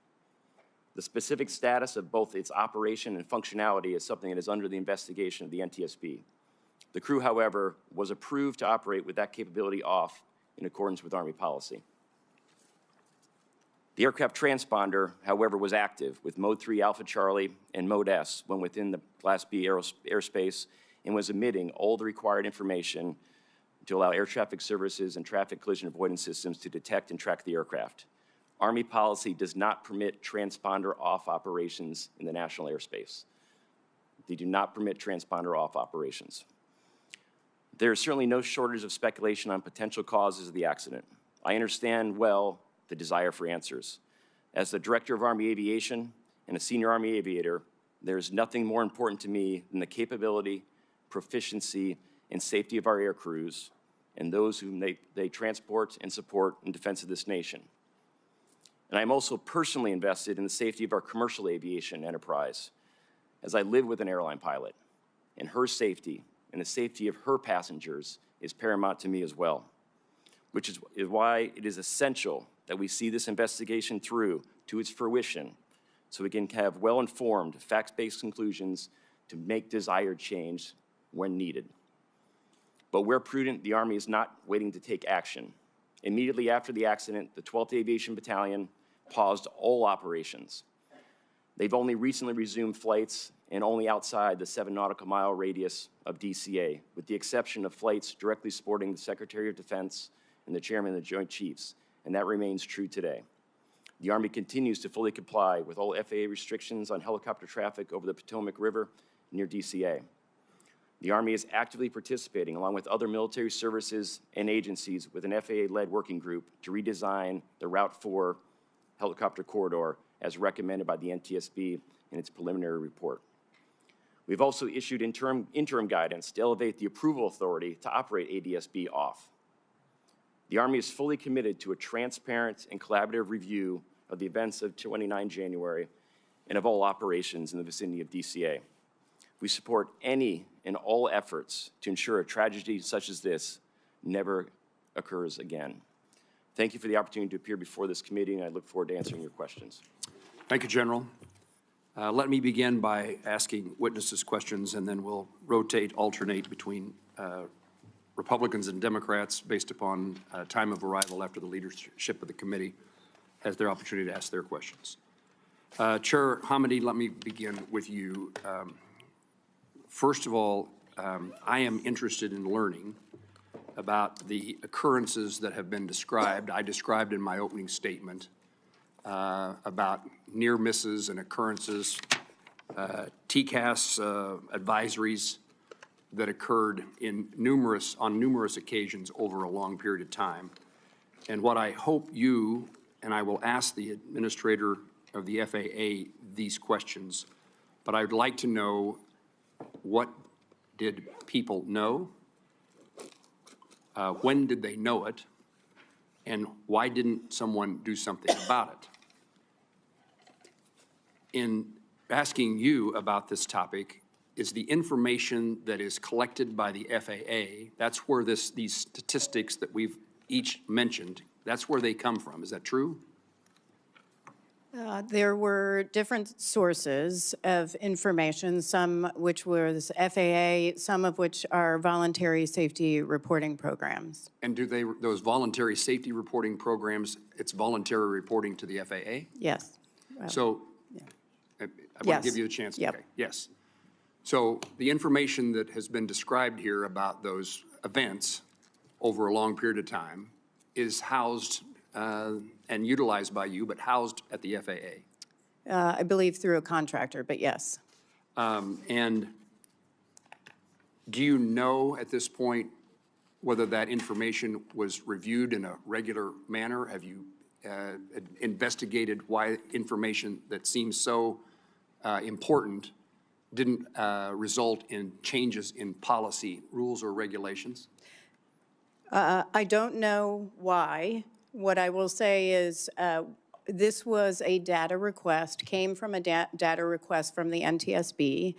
The specific status of both its operation and functionality is something that is under the investigation of the NTSB. The crew, however, was approved to operate with that capability off in accordance with Army policy. The aircraft transponder, however, was active with Mode 3 Alpha Charlie and Mode S when within the Class B airspace and was emitting all the required information to allow air traffic services and traffic collision avoidance systems to detect and track the aircraft. Army policy does not permit transponder off operations in the national airspace. They do not permit transponder off operations. There is certainly no shortage of speculation on potential causes of the accident. I understand well the desire for answers. As the Director of Army Aviation and a senior Army aviator, there is nothing more important to me than the capability, proficiency, and safety of our air crews and those whom they transport and support in defense of this nation. And I'm also personally invested in the safety of our commercial aviation enterprise, as I live with an airline pilot, and her safety and the safety of her passengers is paramount to me as well, which is why it is essential that we see this investigation through to its fruition so we can have well-informed, fact-based conclusions to make desired change when needed. But where prudent, the Army is not waiting to take action. Immediately after the accident, the 12th Aviation Battalion paused all operations. They've only recently resumed flights and only outside the 7 nautical mile radius of DCA, with the exception of flights directly supporting the Secretary of Defense and the Chairman of the Joint Chiefs, and that remains true today. The Army continues to fully comply with all FAA restrictions on helicopter traffic over the Potomac River near DCA. The Army is actively participating, along with other military services and agencies, with an FAA-led working group to redesign the Route 4 helicopter corridor as recommended by the NTSB in its preliminary report. We've also issued interim guidance to elevate the approval authority to operate ADSB off. The Army is fully committed to a transparent and collaborative review of the events of 29 January and of all operations in the vicinity of DCA. We support any and all efforts to ensure a tragedy such as this never occurs again. Thank you for the opportunity to appear before this committee, and I look forward to answering your questions. Thank you, General. Let me begin by asking witnesses questions, and then we'll alternate between Republicans and Democrats based upon time of arrival after the leadership of the committee has their opportunity to ask their questions. Chair Hamady, let me begin with you. First of all, I am interested in learning about the occurrences that have been described. I described in my opening statement about near misses and occurrences, TCAS advisories that occurred on numerous occasions over a long period of time. And what I hope you, and I will ask the administrator of the FAA these questions, but I would like to know, what did people know? When did they know it? And why didn't someone do something about it? In asking you about this topic, is the information that is collected by the FAA, that's where these statistics that we've each mentioned, that's where they come from. Is that true? There were different sources of information, some which was FAA, some of which are voluntary safety reporting programs. And do those voluntary safety reporting programs, it's voluntary reporting to the FAA? Yes. So, I want Yes. to give you a chance. Yep. Okay, yes. So the information that has been described here about those events over a long period of time is housed and utilized by you, but housed at the FAA. I believe through a contractor, but yes. And do you know at this point whether that information was reviewed in a regular manner? Have you investigated why information that seems so important didn't result in changes in policy, rules, or regulations? I don't know why. What I will say is this was a data request, came from a data request from the NTSB.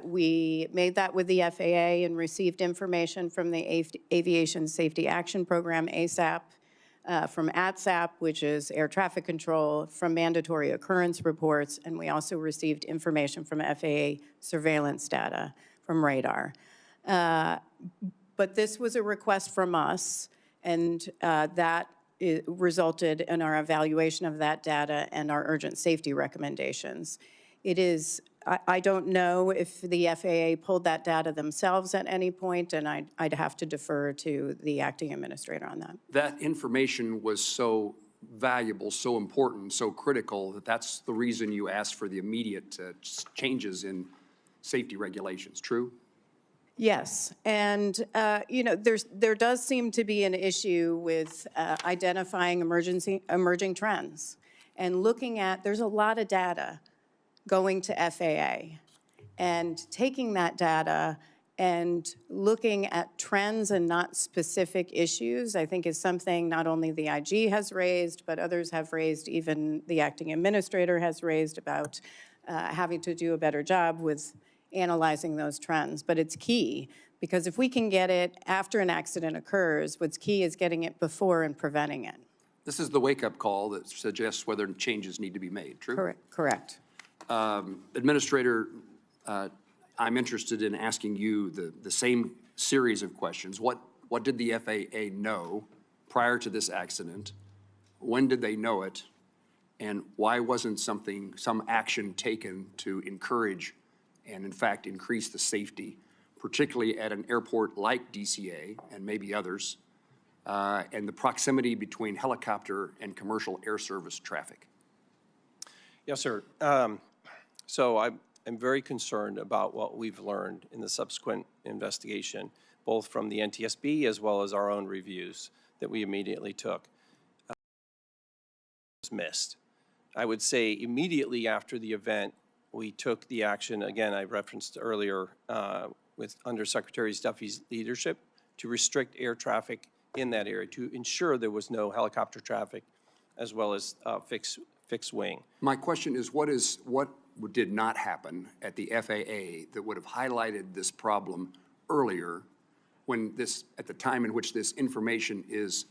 We made that with the FAA and received information from the Aviation Safety Action Program, ASAP, from ATSAP, which is air traffic control, from mandatory occurrence reports, and we also received information from FAA surveillance data from radar. But this was a request from us, and that resulted in our evaluation of that data and our urgent safety recommendations. It is, I don't know if the FAA pulled that data themselves at any point, and I'd have to defer to the acting administrator on that. That information was so valuable, so important, so critical, that that's the reason you asked for the immediate changes in safety regulations, true? Yes, and there does seem to be an issue with identifying emerging trends and looking at, there's a lot of data going to FAA, and taking that data and looking at trends and not specific issues, I think is something not only the IG has raised, but others have raised, even the acting administrator has raised about having to do a better job with analyzing those trends. But it's key, because if we can get it after an accident occurs, what's key is getting it before and preventing it. This is the wake-up call that suggests whether changes need to be made, true? Correct. Administrator, I'm interested in asking you the same series of questions. What did the FAA know prior to this accident? When did they know it? And why wasn't some action taken to encourage and in fact increase the safety, particularly at an airport like DCA and maybe others, and the proximity between helicopter and commercial air service traffic? Yes, sir. So I'm very concerned about what we've learned in the subsequent investigation, both from the NTSB as well as our own reviews that we immediately took. Was missed. I would say immediately after the event, we took the action, again, I referenced earlier, with Undersecretary Duffy's leadership, to restrict air traffic in that area, to ensure there was no helicopter traffic, as well as fixed wing. My question is, what did not happen at the FAA that would have highlighted this problem earlier, at the time in which this information is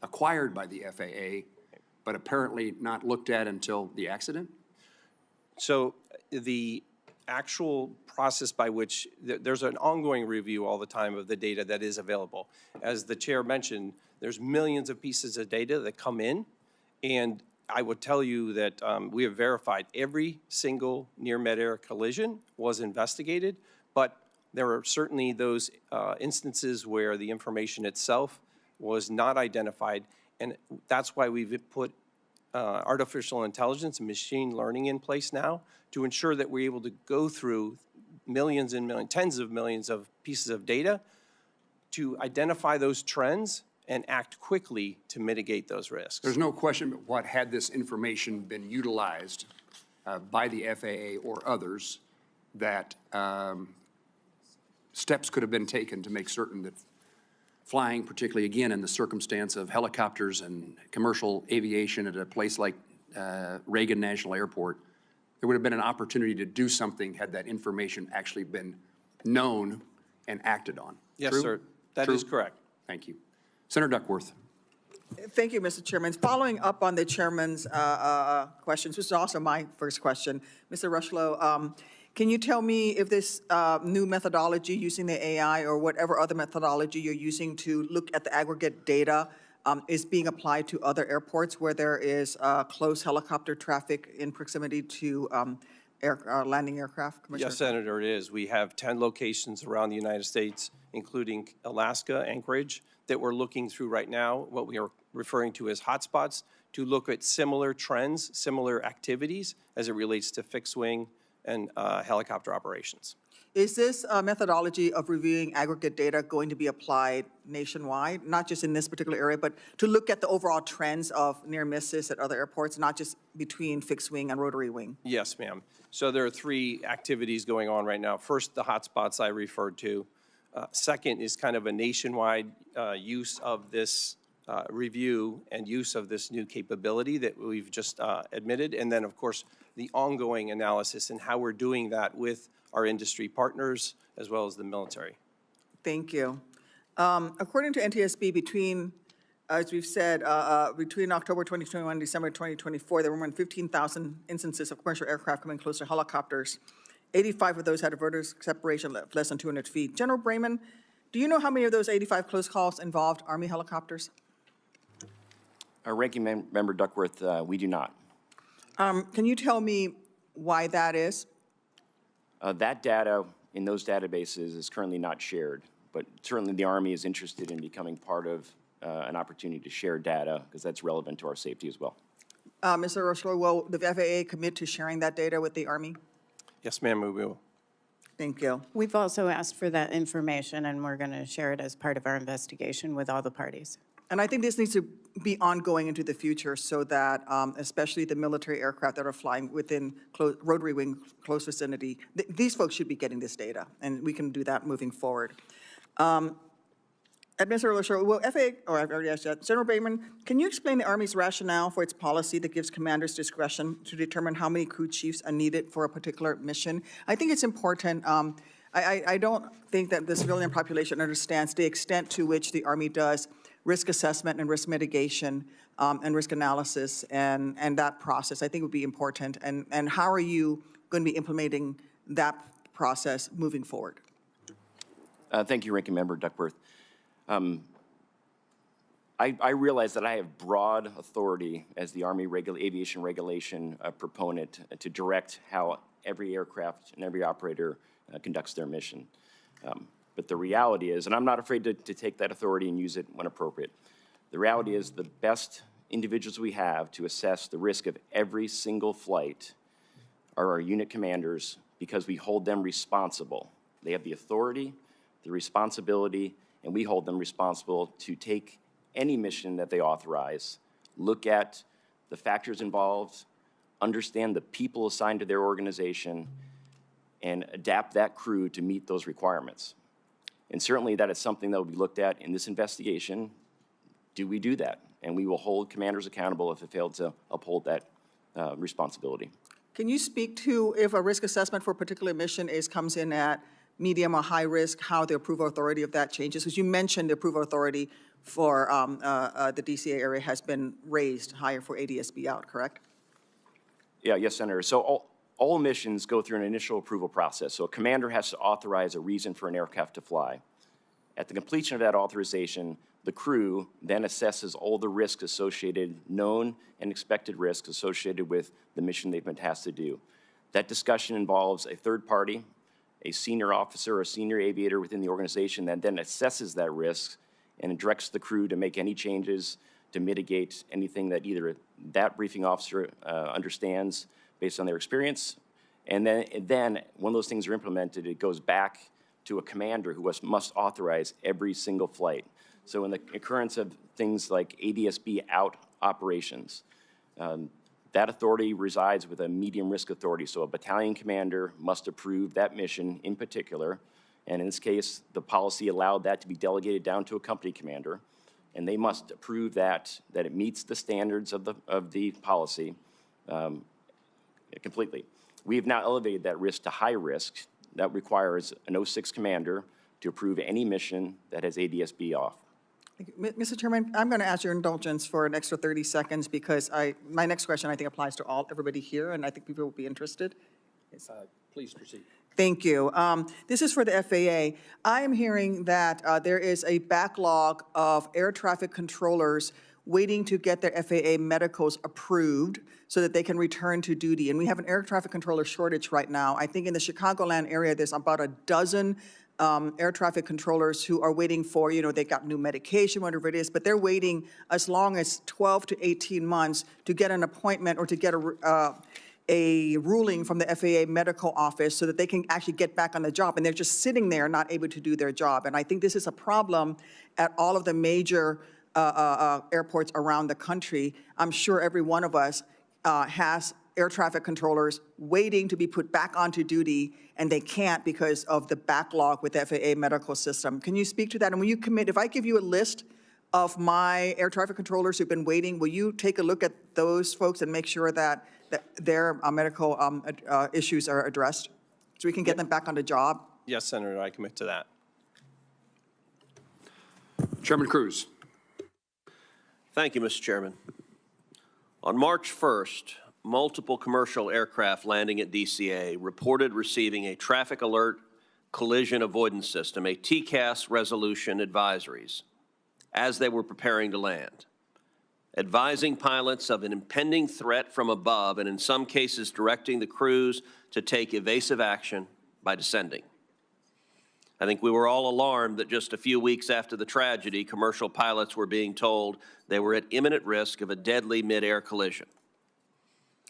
acquired by the FAA, but apparently not looked at until the accident? So the actual process by which, there's an ongoing review all the time of the data that is available. As the chair mentioned, there's millions of pieces of data that come in, and I would tell you that we have verified every single near midair collision was investigated, but there are certainly those instances where the information itself was not identified, and that's why we've put artificial intelligence and machine learning in place now to ensure that we're able to go through millions and millions, tens of millions of pieces of data to identify those trends and act quickly to mitigate those risks. There's no question but what, had this information been utilized by the FAA or others, that steps could have been taken to make certain that flying, particularly again in the circumstance of helicopters and commercial aviation at a place like Reagan National Airport, there would have been an opportunity to do something had that information actually been known and acted on. Yes, True? sir. That True? is correct. Thank you. Senator Duckworth. Thank you, Mr. Chairman. Following up on the chairman's questions, which is also my first question, Mr. Rushlow, can you tell me if this new methodology using the AI or whatever other methodology you're using to look at the aggregate data is being applied to other airports where there is close helicopter traffic in proximity to landing aircraft? Commissioner? Yes, Senator, it is. We have 10 locations around the United States, including Alaska, Anchorage, that we're looking through right now, what we are referring to as hotspots, to look at similar trends, similar activities as it relates to fixed wing and helicopter operations. Is this methodology of reviewing aggregate data going to be applied nationwide, not just in this particular area, but to look at the overall trends of near misses at other airports, not just between fixed wing and rotary wing? Yes, ma'am. So there are 3 activities going on right now. First, the hotspots I referred to. Second is kind of a nationwide use of this review and use of this new capability that we've just admitted. And then, of course, the ongoing analysis and how we're doing that with our industry partners as well as the military. Thank you. According to NTSB, between, as we've said, between October 2021 and December 2024, there were more than 15,000 instances of commercial aircraft coming close to helicopters. 85 of those had a vertical separation of less than 200 feet. General Brayman, do you know how many of those 85 close calls involved Army helicopters? Ranking Member Duckworth, we do not. Can you tell me why that is? That data in those databases is currently not shared, but certainly the Army is interested in becoming part of an opportunity to share data because that's relevant to our safety as well. Mr. Rushlow, will the FAA commit to sharing that data with the Army? Yes, ma'am, we will. Thank you. We've also asked for that information, and we're going to share it as part of our investigation with all the parties. And I think this needs to be ongoing into the future so that especially the military aircraft that are flying within rotary wing close vicinity, these folks should be getting this data, and we can do that moving forward. Administrator Rushlow, will FAA, or I've already asked that, General Brayman, can you explain the Army's rationale for its policy that gives commanders discretion to determine how many crew chiefs are needed for a particular mission? I think it's important. I don't think that the civilian population understands the extent to which the Army does risk assessment and risk mitigation and risk analysis and that process. I think would be important. And how are you going to be implementing that process moving forward? Thank you, Ranking Member Duckworth. I realize that I have broad authority as the Army aviation regulation proponent to direct how every aircraft and every operator conducts their mission. But the reality is, and I'm not afraid to take that authority and use it when appropriate, the reality is the best individuals we have to assess the risk of every single flight are our unit commanders because we hold them responsible. They have the authority, the responsibility, and we hold them responsible to take any mission that they authorize, look at the factors involved, understand the people assigned to their organization, and adapt that crew to meet those requirements. And certainly that is something that will be looked at in this investigation. Do we do that? And we will hold commanders accountable if they fail to uphold that responsibility. Can you speak to if a risk assessment for a particular mission comes in at medium or high risk, how the approval authority of that changes? Because you mentioned the approval authority for the DCA area has been raised higher for ADSB out, correct? Yeah, yes, Senator. So all missions go through an initial approval process. So a commander has to authorize a reason for an aircraft to fly. At the completion of that authorization, the crew then assesses all the risks associated, known and expected risks associated with the mission they've been tasked to do. That discussion involves a third party, a senior officer or senior aviator within the organization that then assesses that risk and directs the crew to make any changes to mitigate anything that either that briefing officer understands based on their experience. And then when those things are implemented, it goes back to a commander who must authorize every single flight. So in the occurrence of things like ADSB out operations, that authority resides with a medium risk authority. So a battalion commander must approve that mission in particular. And in this case, the policy allowed that to be delegated down to a company commander. And they must approve that it meets the standards of the policy completely. We have now elevated that risk to high risk. That requires an 06 commander to approve any mission that has ADSB off. Mr. Chairman, I'm going to ask your indulgence for an extra 30 seconds because my next question I think applies to everybody here, and I think people will be interested. Please proceed. Thank you. This is for the FAA. I am hearing that there is a backlog of air traffic controllers waiting to get their FAA medicals approved so that they can return to duty. And we have an air traffic controller shortage right now. I think in the Chicagoland area, there's about a dozen air traffic controllers who are waiting for, they got new medication, whatever it is, but they're waiting as long as 12 to 18 months to get an appointment or to get a ruling from the FAA medical office so that they can actually get back on the job. And they're just sitting there not able to do their job. And I think this is a problem at all of the major airports around the country. I'm sure every one of us has air traffic controllers waiting to be put back onto duty, and they can't because of the backlog with the FAA medical system. Can you speak to that? And will you commit, if I give you a list of my air traffic controllers who've been waiting, will you take a look at those folks and make sure that their medical issues are addressed so we can get them back on the job? Yes, Senator, I commit to that. Chairman Cruz. Thank you, Mr. Chairman. On March 1st, multiple commercial aircraft landing at DCA reported receiving a traffic alert collision avoidance system, a TCAS resolution advisories, as they were preparing to land, advising pilots of an impending threat from above and in some cases directing the crews to take evasive action by descending. I think we were all alarmed that just a few weeks after the tragedy, commercial pilots were being told they were at imminent risk of a deadly mid-air collision.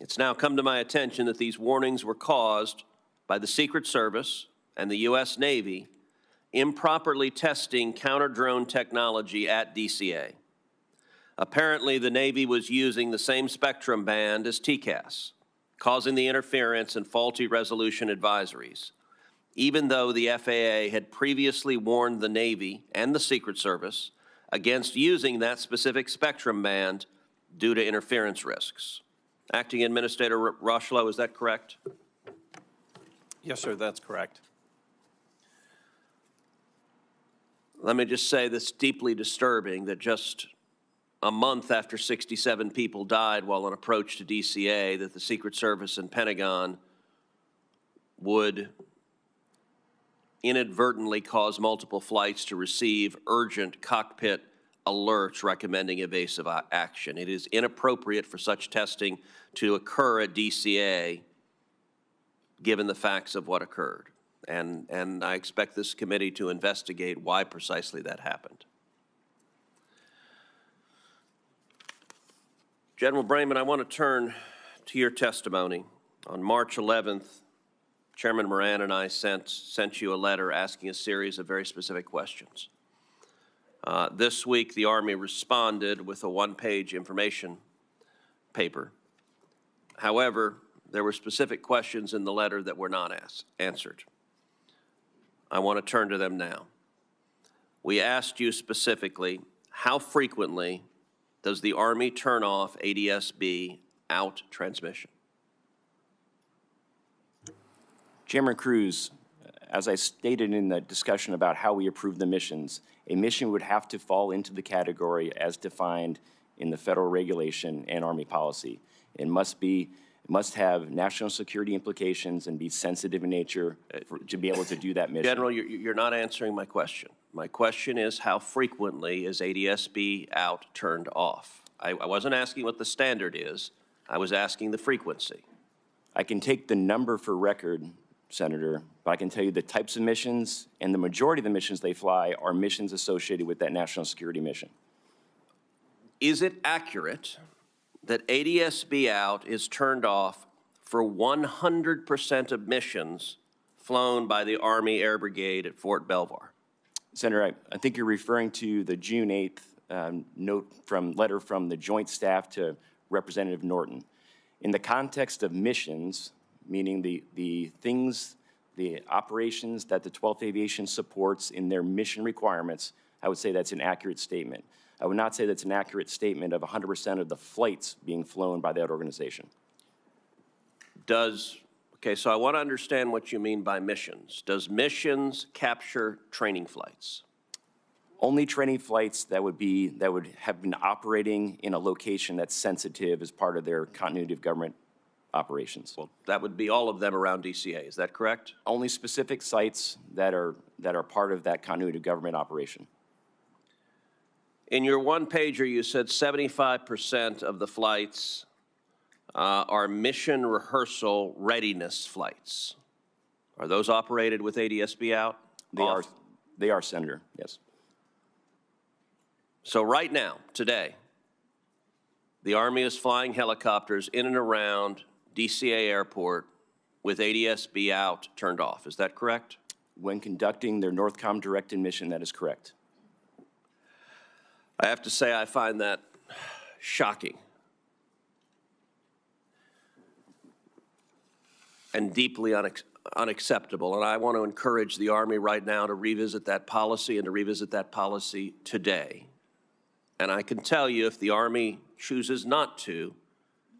It's now come to my attention that these warnings were caused by the Secret Service and the U.S. Navy improperly testing counter-drone technology at DCA. Apparently, the Navy was using the same spectrum band as TCAS, causing the interference and faulty resolution advisories, even though the FAA had previously warned the Navy and the Secret Service against using that specific spectrum band due to interference risks. Acting Administrator Rocheleau, is that correct? Yes, sir, that's correct. Let me just say this deeply disturbing that just a month after 67 people died while on approach to DCA, that the Secret Service and Pentagon would inadvertently cause multiple flights to receive urgent cockpit alerts recommending evasive action. It is inappropriate for such testing to occur at DCA given the facts of what occurred. And I expect this committee to investigate why precisely that happened. General Brayman, I want to turn to your testimony. On March 11th, Chairman Moran and I sent you a letter asking a series of very specific questions. This week, the Army responded with a one-page information paper. However, there were specific questions in the letter that were not answered. I want to turn to them now. We asked you specifically, how frequently does the Army turn off ADSB out transmission? Chairman Cruz, as I stated in the discussion about how we approve the missions, a mission would have to fall into the category as defined in the federal regulation and Army policy. It must be It must have national security implications and be sensitive in nature to be able to do that mission. General, you're not answering my question. My question is, how frequently is ADSB out turned off? I wasn't asking what the standard is. I was asking the frequency. I can take the number for record, Senator, but I can tell you the types of missions, and the majority of the missions they fly are missions associated with that national security mission. Is it accurate that ADSB out is turned off for 100% of missions flown by the Army Air Brigade at Fort Belvoir? Senator, I think you're referring to the June 8th letter from the Joint Staff to Representative Norton. In the context of missions, meaning the things, the operations that the 12th Aviation supports in their mission requirements, I would say that's an accurate statement. I would not say that's an accurate statement of 100% of the flights being flown by that organization. Okay, so I want to understand what you mean by missions. Does missions capture training flights? Only training flights that would have been operating in a location that's sensitive as part of their continuity of government operations. Well, that would be all of them around DCA, is that correct? Only specific sites that are part of that continuity of government operation. In your one-pager, you said 75% of the flights are mission rehearsal readiness flights. Are those operated with ADSB out? They are, Senator, yes. So right now, today, the Army is flying helicopters in and around DCA Airport with ADSB out turned off. Is that correct? When conducting their NORTHCOM directed mission, that is correct. I have to say I find that shocking and deeply unacceptable. And I want to encourage the Army right now to revisit that policy and to revisit that policy today. And I can tell you, if the Army chooses not to,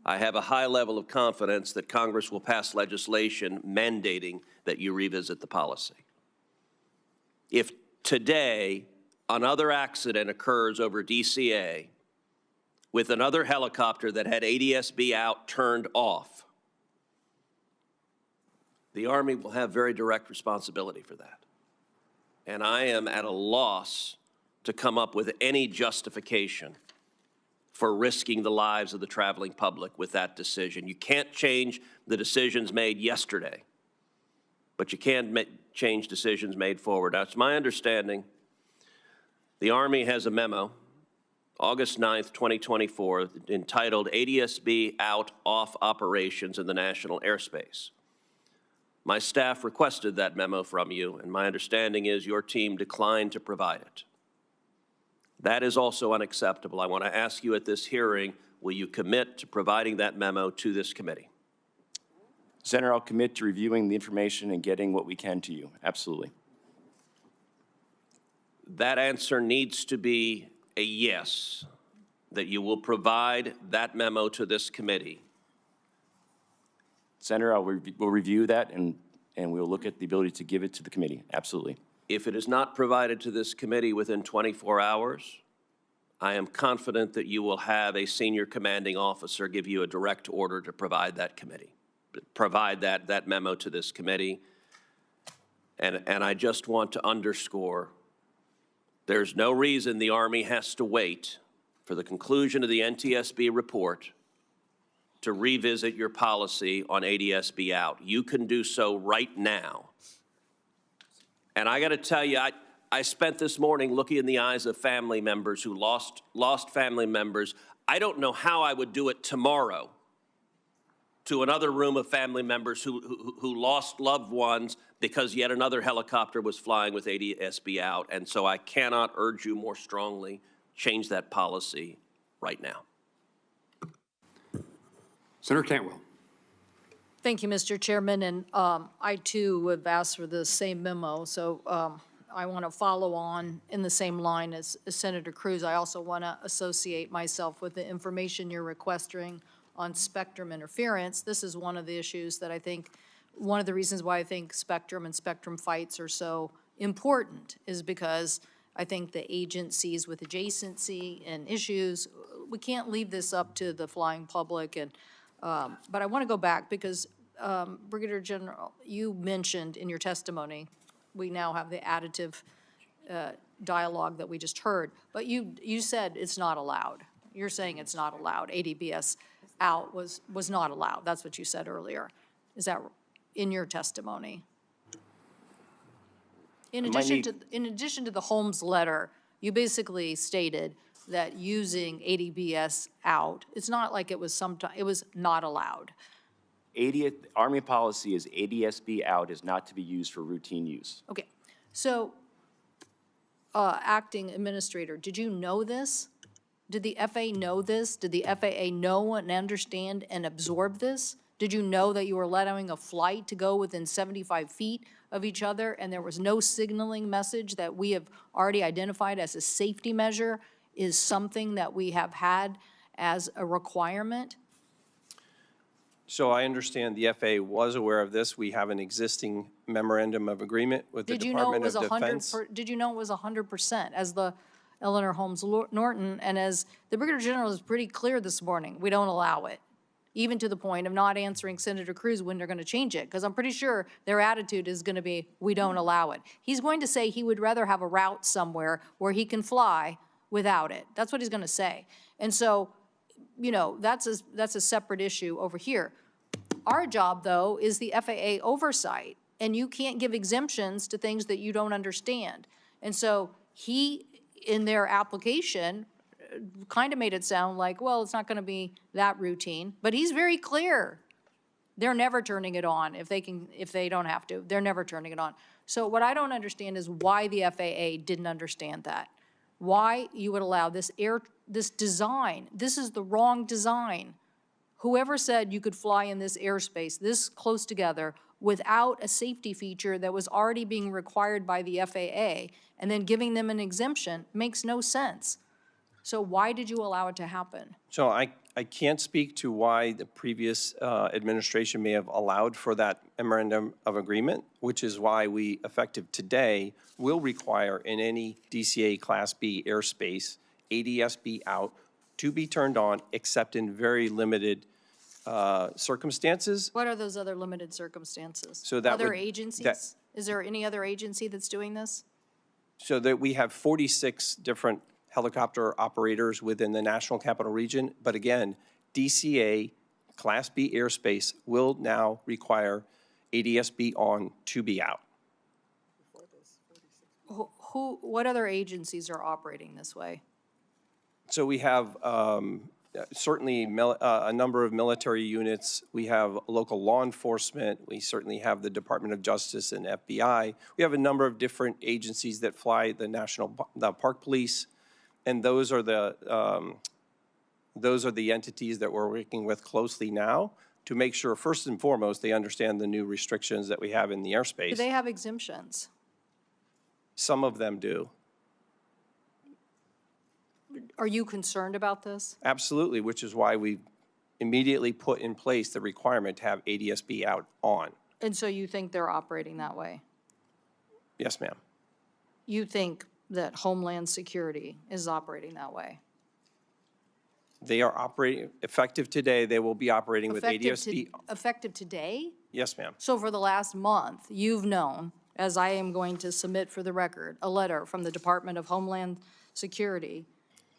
I have a high level of confidence that Congress will pass legislation mandating that you revisit the policy. If today another accident occurs over DCA with another helicopter that had ADSB out turned off, the Army will have very direct responsibility for that. And I am at a loss to come up with any justification for risking the lives of the traveling public with that decision. You can't change the decisions made yesterday, but you can change decisions made forward. Now, it's my understanding the Army has a memo, August 9th, 2024, entitled ADSB Out Off Operations in the National Airspace. My staff requested that memo from you, and my understanding is your team declined to provide it. That is also unacceptable. I want to ask you at this hearing, will you commit to providing that memo to this committee? Senator, I'll commit to reviewing the information and getting what we can to you. Absolutely. That answer needs to be a yes, that you will provide that memo to this committee. Senator, we'll review that and we'll look at the ability to give it to the committee. Absolutely. If it is not provided to this committee within 24 hours, I am confident that you will have a senior commanding officer give you a direct order to provide that that memo to this committee. And I just want to underscore, there's no reason the Army has to wait for the conclusion of the NTSB report to revisit your policy on ADSB out. You can do so right now. And I got to tell you, I spent this morning looking in the eyes of family members who lost family members. I don't know how I would do it tomorrow to another room of family members who lost loved ones because yet another helicopter was flying with ADSB out. And so I cannot urge you more strongly, change that policy right now. Senator Cantwell. Thank you, Mr. Chairman, and I too have asked for the same memo, so I want to follow on in the same line as Senator Cruz. I also want to associate myself with the information you're requesting on spectrum interference. This is one of the issues that I think, one of the reasons why I think spectrum and spectrum fights are so important is because I think the agencies with adjacency and issues, we can't leave this up to the flying public and But I want to go back because Brigadier General, you mentioned in your testimony, we now have the additive dialogue that we just heard, but you said it's not allowed. You're saying it's not allowed. ADBS out was not allowed. That's what you said earlier. Is that in your testimony? In addition to the Holmes letter, you basically stated that using ADBS out, it's not like it was it was not allowed. Army policy is ADSB out is not to be used for routine use. Okay, so, acting administrator, did you know this? Did the FAA know this? Did the FAA know and understand and absorb this? Did you know that you were allowing a flight to go within 75 feet of each other and there was no signaling message that we have already identified as a safety measure is something that we have had as a requirement? So I understand the FAA was aware of this. We have an existing memorandum of agreement with the Did you know it Department was of Defense. Did you know it was 100% as the Eleanor Holmes Norton and as the Brigadier General is pretty clear this morning, we don't allow it, even to the point of not answering Senator Cruz when they're going to change it, because I'm pretty sure their attitude is going to be, we don't allow it. He's going to say he would rather have a route somewhere where he can fly without it. That's what he's going to say. And so, you know, that's a separate issue over here. Our job, though, is the FAA oversight, and you can't give exemptions to things that you don't understand. And so he, in their application, kind of made it sound like, well, it's not going to be that routine, but he's very clear. They're never turning it on if they don't have to. They're never turning it on. So what I don't understand is why the FAA didn't understand that. Why you would allow this design. This is the wrong design. Whoever said you could fly in this airspace this close together without a safety feature that was already being required by the FAA and then giving them an exemption makes no sense. So why did you allow it to happen? So I can't speak to why the previous administration may have allowed for that memorandum of agreement, which is why we, effective today, will require in any DCA Class B airspace, ADSB out to be turned on, except in very limited circumstances. What are those other limited circumstances? So that other would- agencies? Is there any other agency that's doing this? So that we have 46 different helicopter operators within the National Capital Region. But again, DCA Class B airspace will now require ADSB on to be out. What other agencies are operating this way? So we have certainly a number of military units. We have local law enforcement. We certainly have the Department of Justice and FBI. We have a number of different agencies that fly the Park Police, and those are the entities that we're working with closely now to make sure, first and foremost, they understand the new restrictions that we have in the airspace. Do they have exemptions? Some of them do. Are you concerned about this? Absolutely, which is why we immediately put in place the requirement to have ADSB out on. And so you think they're operating that way? Yes, ma'am. You think that Homeland Security is operating that way? They are operating, effective today, they will be operating with ADSB. Effective today? Yes, ma'am. So for the last month, you've known, as I am going to submit for the record, a letter from the Department of Homeland Security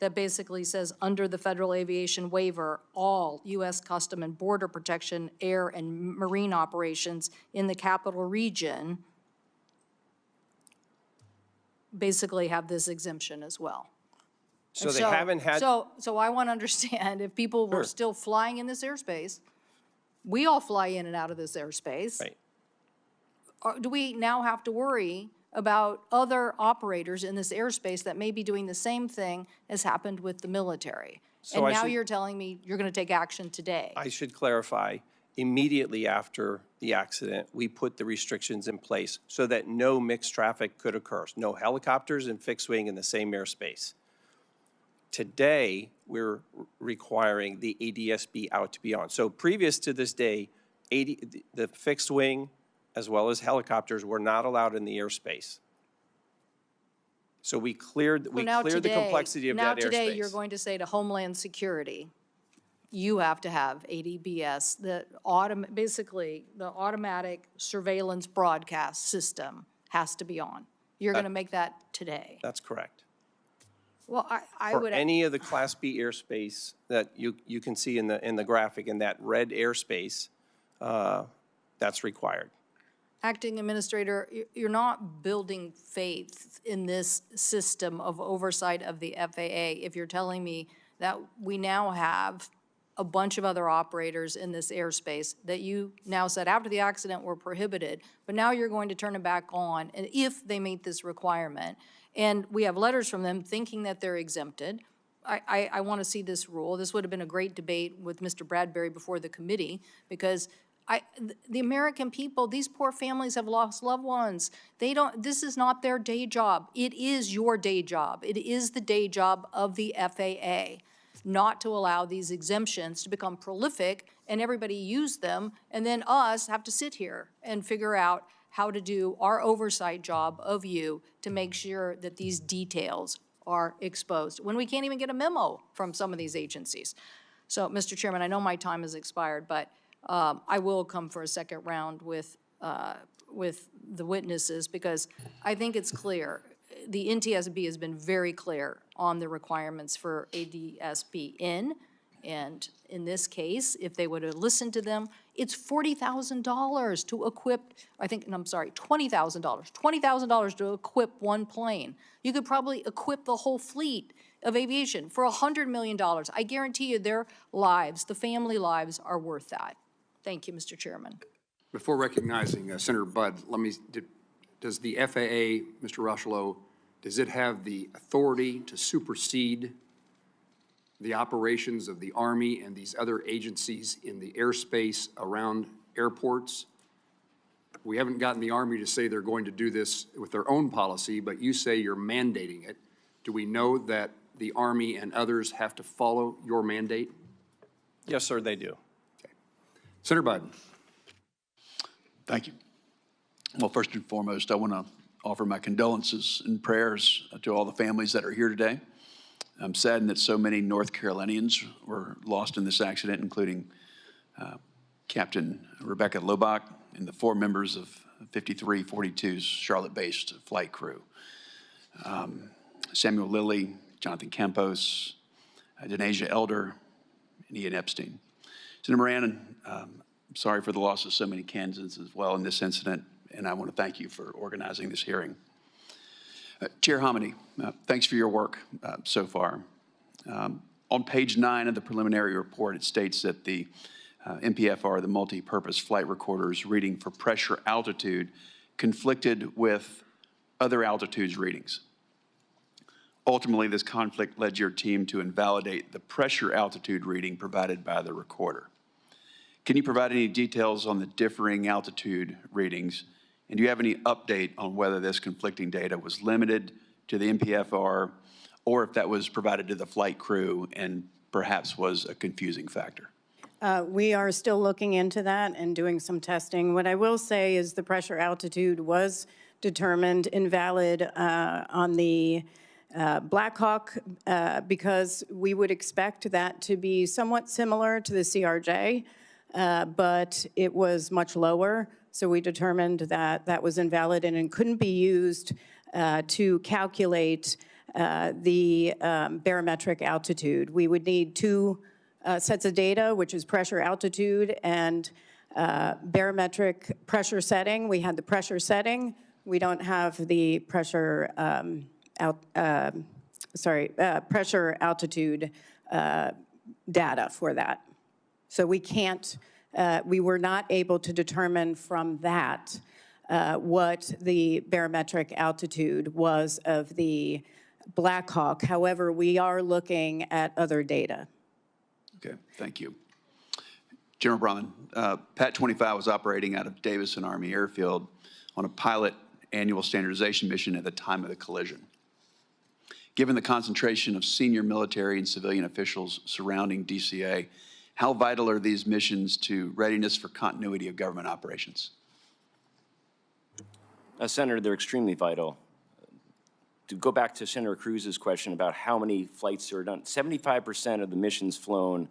that basically says, under the Federal Aviation Waiver, all U.S. Custom and Border Protection, air and marine operations in the capital region basically have this exemption as well. So And they haven't had. So I want to understand, if people were Sure. still flying in this airspace, we all fly in and out of this airspace. Right. Do we now have to worry about other operators in this airspace that may be doing the same thing as happened with the military? So And I now should- you're telling me you're going to take action today. I should clarify, immediately after the accident, we put the restrictions in place so that no mixed traffic could occur. No helicopters and fixed wing in the same airspace. Today, we're requiring the ADSB out to be on. So previous to this day, the fixed wing as well as helicopters were not allowed in the airspace. So we cleared the complexity of that airspace. Now today, you're going to say to Homeland Security, you have to have ADBS, basically, the automatic surveillance broadcast system has to be on. You're going to make that today. That's correct. Well, I For would. any of the Class B airspace that you can see in the graphic, in that red airspace, that's required. Acting Administrator, you're not building faith in this system of oversight of the FAA if you're telling me that we now have a bunch of other operators in this airspace that you now said after the accident were prohibited, but now you're going to turn them back on, and if they meet this requirement. And we have letters from them thinking that they're exempted. I want to see this rule. This would have been a great debate with Mr. Bradbury before the committee, because the American people, these poor families have lost loved ones. This is not their day job. It is your day job. It is the day job of the FAA not to allow these exemptions to become prolific and everybody use them, and then us have to sit here and figure out how to do our oversight job of you to make sure that these details are exposed, when we can't even get a memo from some of these agencies. So, Mr. Chairman, I know my time has expired, but I will come for a second round with the witnesses, because I think it's clear. The NTSB has been very clear on the requirements for ADSB in, and in this case, if they would have listened to them, it's $40,000 to equip, $20,000 to equip one plane. You could probably equip the whole fleet of aviation for $100 million. I guarantee you their lives, the family lives, are worth that. Thank you, Mr. Chairman. Before recognizing Senator Budd, does the FAA, Mr. Rushlow, does it have the authority to supersede the operations of the Army and these other agencies in the airspace around airports? We haven't gotten the Army to say they're going to do this with their own policy, but you say you're mandating it. Do we know that the Army and others have to follow your mandate? Yes, sir, they do. Okay. Senator Budd. Thank you. Well, first and foremost, I want to offer my condolences and prayers to all the families that are here today. I'm saddened that so many North Carolinians were lost in this accident, including Captain Rebecca Lobach and the 4 members of 5342's Charlotte-based flight crew. Samuel Lilly, Jonathan Campos, Denasia Elder, and Ian Epstein. Senator Moran, I'm sorry for the loss of so many Kansans as well in this incident, and I want to thank you for organizing this hearing. Chair Hominy, thanks for your work so far. On page 9 of the preliminary report, it states that the MPFR, the multi-purpose flight recorder's reading for pressure altitude conflicted with other altitudes readings. Ultimately, this conflict led your team to invalidate the pressure altitude reading provided by the recorder. Can you provide any details on the differing altitude readings? And do you have any update on whether this conflicting data was limited to the MPFR or if that was provided to the flight crew and perhaps was a confusing factor? We are still looking into that and doing some testing. What I will say is the pressure altitude was determined invalid on the Black Hawk because we would expect that to be somewhat similar to the CRJ, but it was much lower. So we determined that that was invalid and it couldn't be used to calculate the barometric altitude. We would need 2 sets of data, which is pressure altitude and barometric pressure setting. We had the pressure setting. We don't have the pressure pressure altitude data for that. So we can't, we were not able to determine from that what the barometric altitude was of the Black Hawk. However, we are looking at other data. Okay, thank you. General Brahman, PAT 25 was operating out of Davison Army Airfield on a pilot annual standardization mission at the time of the collision. Given the concentration of senior military and civilian officials surrounding DCA, how vital are these missions to readiness for continuity of government operations? Senator, they're extremely vital. To go back to Senator Cruz's question about how many flights are done, 75% of the missions flown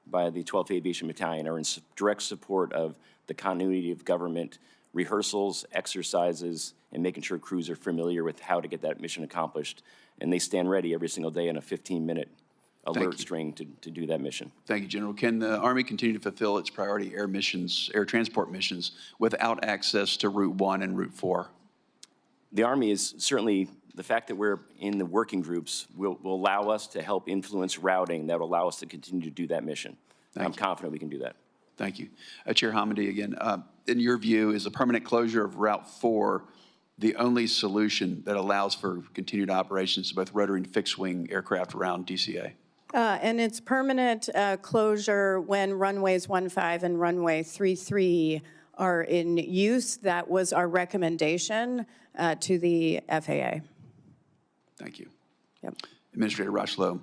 by the 12th Aviation Battalion are in direct support of the continuity of government rehearsals, exercises, and making sure crews are familiar with how to get that mission accomplished. And they stand ready every single day in a 15-minute alert string to do that mission. Thank you, General. Can the Army continue to fulfill its priority air missions, air transport missions, without access to Route 1 and Route 4? The Army is certainly, the fact that we're in the working groups will allow us to help influence routing that will allow us to continue to do that mission. I'm confident we can do that. Thank you. Chair Hamady again. In your view, is the permanent closure of Route 4 the only solution that allows for continued operations of both rotary and fixed-wing aircraft around DCA? And it's permanent closure when runways 15 and runway 33 are in use. That was our recommendation to the FAA. Thank you. Yep. Administrator Rocheleau,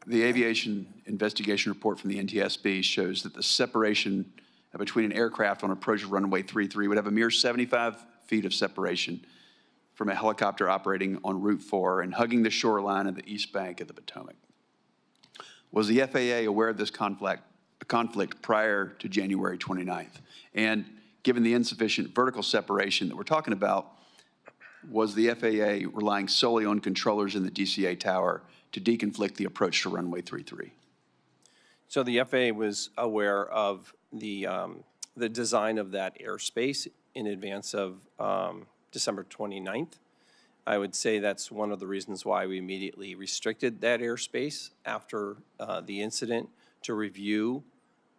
the aviation investigation report from the NTSB shows that the separation between an aircraft on approach of runway 33 would have a mere 75 feet of separation from a helicopter operating on Route 4 and hugging the shoreline of the east bank of the Potomac. Was the FAA aware of this conflict prior to January 29th? And given the insufficient vertical separation that we're talking about, was the FAA relying solely on controllers in the DCA tower to deconflict the approach to runway 33? So the FAA was aware of the design of that airspace in advance of December 29th. I would say that's one of the reasons why we immediately restricted that airspace after the incident to review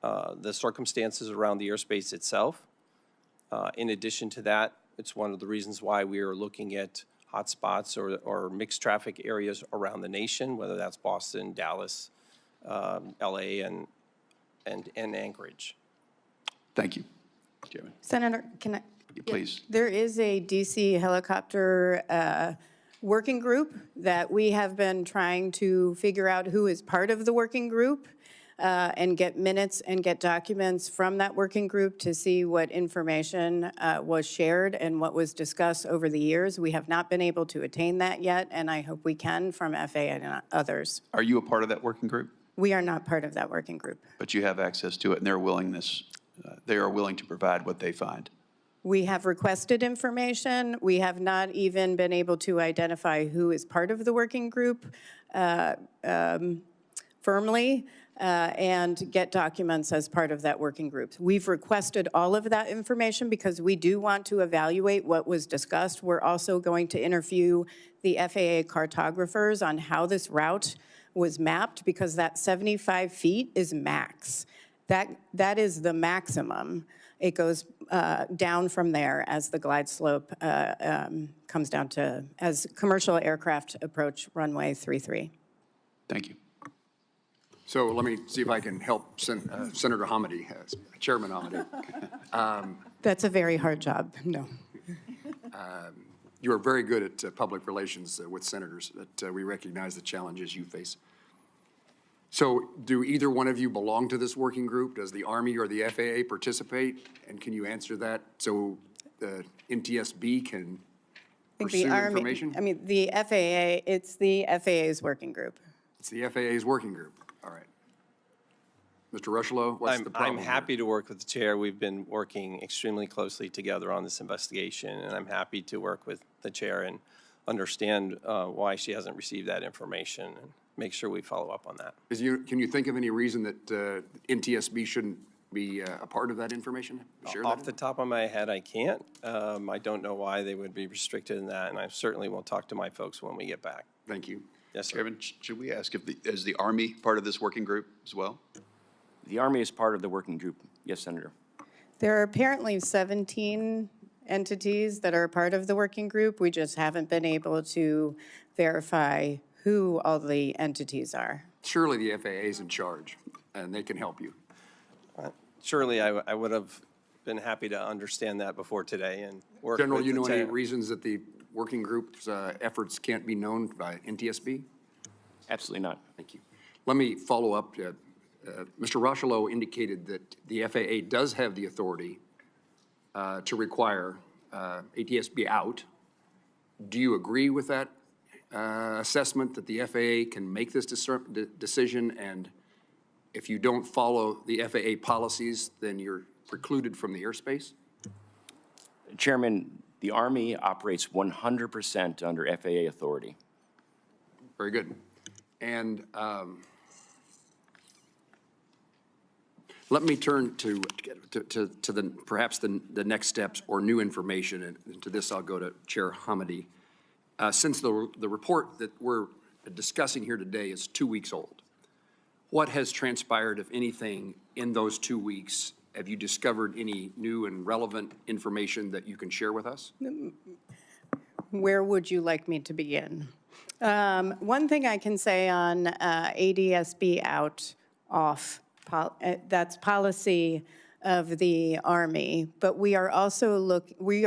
the circumstances around the airspace itself. In addition to that, it's one of the reasons why we are looking at hotspots or mixed traffic areas around the nation, whether that's Boston, Dallas, LA, and Anchorage. Thank you, Chairman. Senator, can I? Please. There is a DC helicopter working group that we have been trying to figure out who is part of the working group and get minutes and get documents from that working group to see what information was shared and what was discussed over the years. We have not been able to attain that yet, and I hope we can from FAA and others. Are you a part of that working group? We are not part of that working group. But you have access to it, and they are willing to provide what they find. We have requested information. We have not even been able to identify who is part of the working group firmly and get documents as part of that working group. We've requested all of that information because we do want to evaluate what was discussed. We're also going to interview the FAA cartographers on how this route was mapped because that 75 feet is max. That is the maximum. It goes down from there as the glide slope comes down to, as commercial aircraft approach runway 33. Thank you. So let me see if I can help Senator Hamady, Chairman Hamady. That's a very hard job, no. You are very good at public relations with senators, that we recognize the challenges you face. So do either one of you belong to this working group? Does the Army or the FAA participate? And can you answer that so the NTSB can pursue information? I mean, the FAA, it's the FAA's working group. It's the FAA's working group. All right. Mr. Rocheleau, what's the problem? I'm happy to work with the chair. We've been working extremely closely together on this investigation, and I'm happy to work with the chair and understand why she hasn't received that information and make sure we follow up on that. Can you think of any reason that NTSB shouldn't be a part of that information? Off the top of my head, I can't. I don't know why they would be restricted in that, and I certainly will talk to my folks when we get back. Thank you. Yes, sir. Chairman, should we ask is the Army part of this working group as well? The Army is part of the working group. Yes, Senator. There are apparently 17 entities that are part of the working group. We just haven't been able to verify who all the entities are. Surely the FAA is in charge, and they can help you. Surely I would have been happy to understand that before today and work General, with you the know any chair. reasons that the working group's efforts can't be known by NTSB? Absolutely not. Thank you. Let me follow up. Mr. Rocheleau indicated that the FAA does have the authority to require ATSB out. Do you agree with that assessment that the FAA can make this decision and if you don't follow the FAA policies, then you're precluded from the airspace? Chairman, the Army operates 100% under FAA authority. Very good. And let me turn to the perhaps the next steps or new information, and to this I'll go to Chair Hamady. Since the report that we're discussing here today is 2 weeks old, what has transpired, if anything, in those 2 weeks? Have you discovered any new and relevant information that you can share with us? Where would you like me to begin? One thing I can say on ADSB out, off, that's policy of the Army, but we are also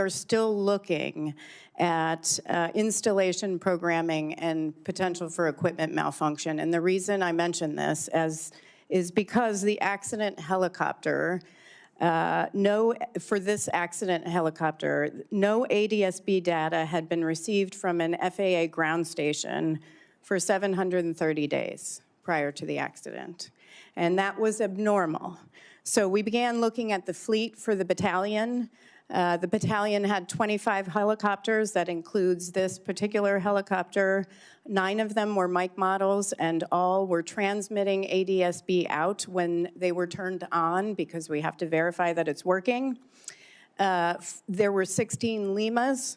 still looking at installation programming and potential for equipment malfunction. And the reason I mention this is because the accident helicopter, for this accident helicopter, no ADSB data had been received from an FAA ground station for 730 days prior to the accident. And that was abnormal. So we began looking at the fleet for the battalion. The battalion had 25 helicopters. That includes this particular helicopter. 9 of them were Mike models, and all were transmitting ADSB out when they were turned on, because we have to verify that it's working. There were 16 Limas,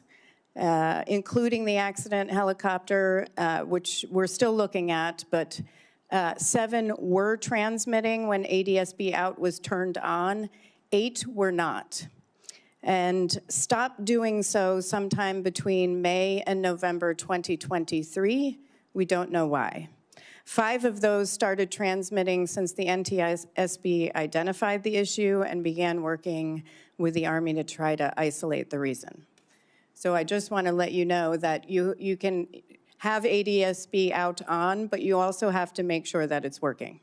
including the accident helicopter, which we're still looking at, but 7 were transmitting when ADSB out was turned on. 8 were not, and stopped doing so sometime between May and November 2023. We don't know why. 5 of those started transmitting since the NTSB identified the issue and began working with the Army to try to isolate the reason. So I just want to let you know that you can have ADSB out on, but you also have to make sure that it's working.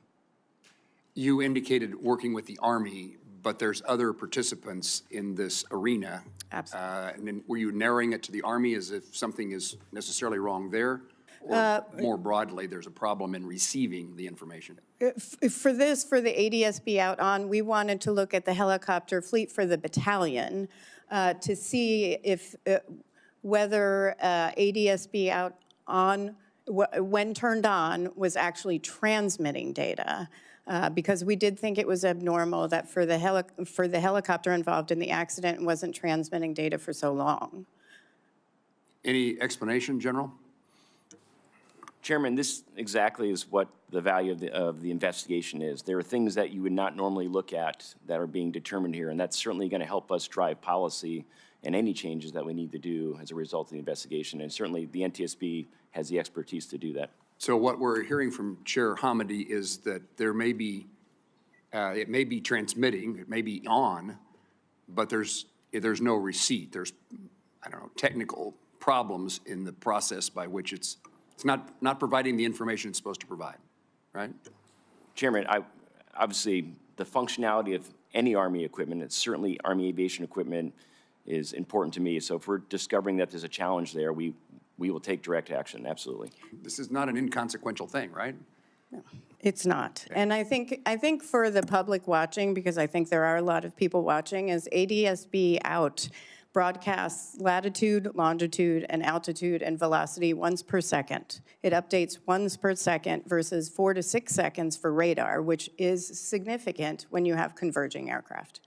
You indicated working with the Army, but there's other participants in this arena. Absolutely. And then were you narrowing it to the Army as if something is necessarily wrong there? Or more broadly, there's a problem in receiving the information? For the ADSB out on, we wanted to look at the helicopter fleet for the battalion to see if whether ADSB out on, when turned on, was actually transmitting data. Because we did think it was abnormal that for the helicopter involved in the accident, it wasn't transmitting data for so long. Any explanation, General? Chairman, this exactly is what the value of the investigation is. There are things that you would not normally look at that are being determined here, and that's certainly going to help us drive policy and any changes that we need to do as a result of the investigation. And certainly the NTSB has the expertise to do that. So what we're hearing from Chair Hamady is that there may be, it may be transmitting, it may be on, but there's no receipt. There's, I don't know, technical problems in the process by which it's not providing the information it's supposed to provide, right? Chairman, obviously the functionality of any Army equipment, it's certainly Army aviation equipment, is important to me. So if we're discovering that there's a challenge there, we will take direct action, absolutely. This is not an inconsequential thing, right? No, it's not. And I think for the public watching, because I think there are a lot of people watching, is ADSB out broadcasts latitude, longitude, and altitude and velocity once per second. It updates once per second versus 4 to 6 seconds for radar, which is significant when you have converging aircraft.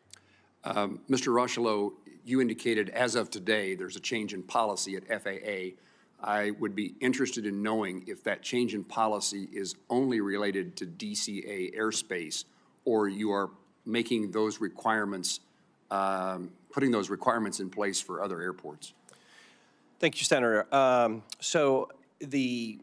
Mr. Rochelow, you indicated as of today there's a change in policy at FAA. I would be interested in knowing if that change in policy is only related to DCA airspace, or you are making those requirements, putting those requirements in place for other airports. Thank you, Senator. So the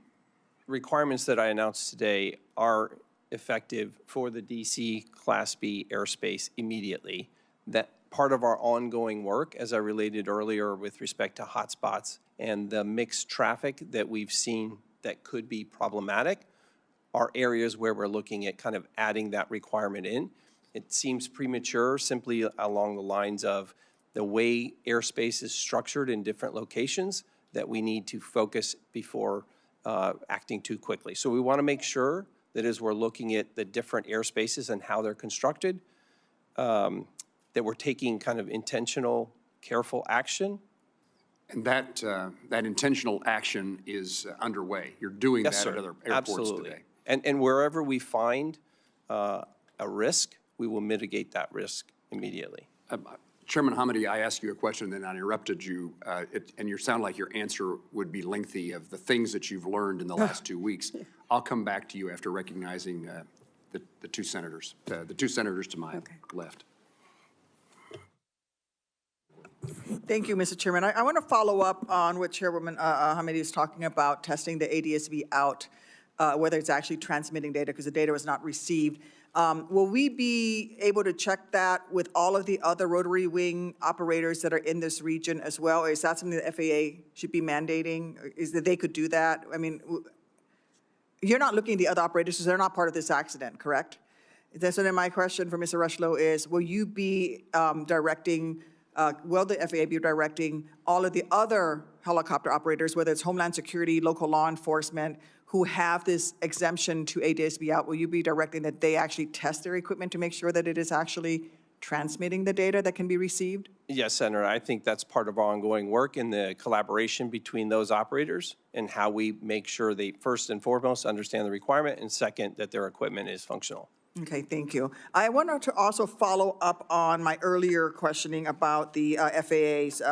requirements that I announced today are effective for the DC Class B airspace immediately. That part of our ongoing work, as I related earlier with respect to hotspots and the mixed traffic that we've seen that could be problematic, are areas where we're looking at kind of adding that requirement in. It seems premature simply along the lines of the way airspace is structured in different locations that we need to focus before acting too quickly. So we want to make sure That is, we're looking at the different airspaces and how they're constructed, that we're taking kind of intentional, careful action. And that intentional action is underway. You're doing Yes, that sir. at other airports Absolutely. today. And wherever we find a risk, we will mitigate that risk immediately. Chairman Hamady, I asked you a question, then I interrupted you, and you sound like your answer would be lengthy of the things that you've learned in the last 2 weeks. I'll come back to you after recognizing the two senators to my left. Thank you, Mr. Chairman. I want to follow up on what Chairwoman Hamady is talking about, testing the ADSB out, whether it's actually transmitting data, because the data was not received. Will we be able to check that with all of the other rotary wing operators that are in this region as well? Or is that something the FAA should be mandating? Is that they could do that? I mean, you're not looking at the other operators because they're not part of this accident, correct? So then my question for Mr. Rushlow is, will you be directing, will the FAA be directing all of the other helicopter operators, whether it's Homeland Security, local law enforcement, who have this exemption to ADSB out, will you be directing that they actually test their equipment to make sure that it is actually transmitting the data that can be received? Yes, Senator, I think that's part of our ongoing work in the collaboration between those operators and how we make sure they, first and foremost, understand the requirement, and second, that their equipment is functional. Okay, thank you. I wanted to also follow up on my earlier questioning about the FAA's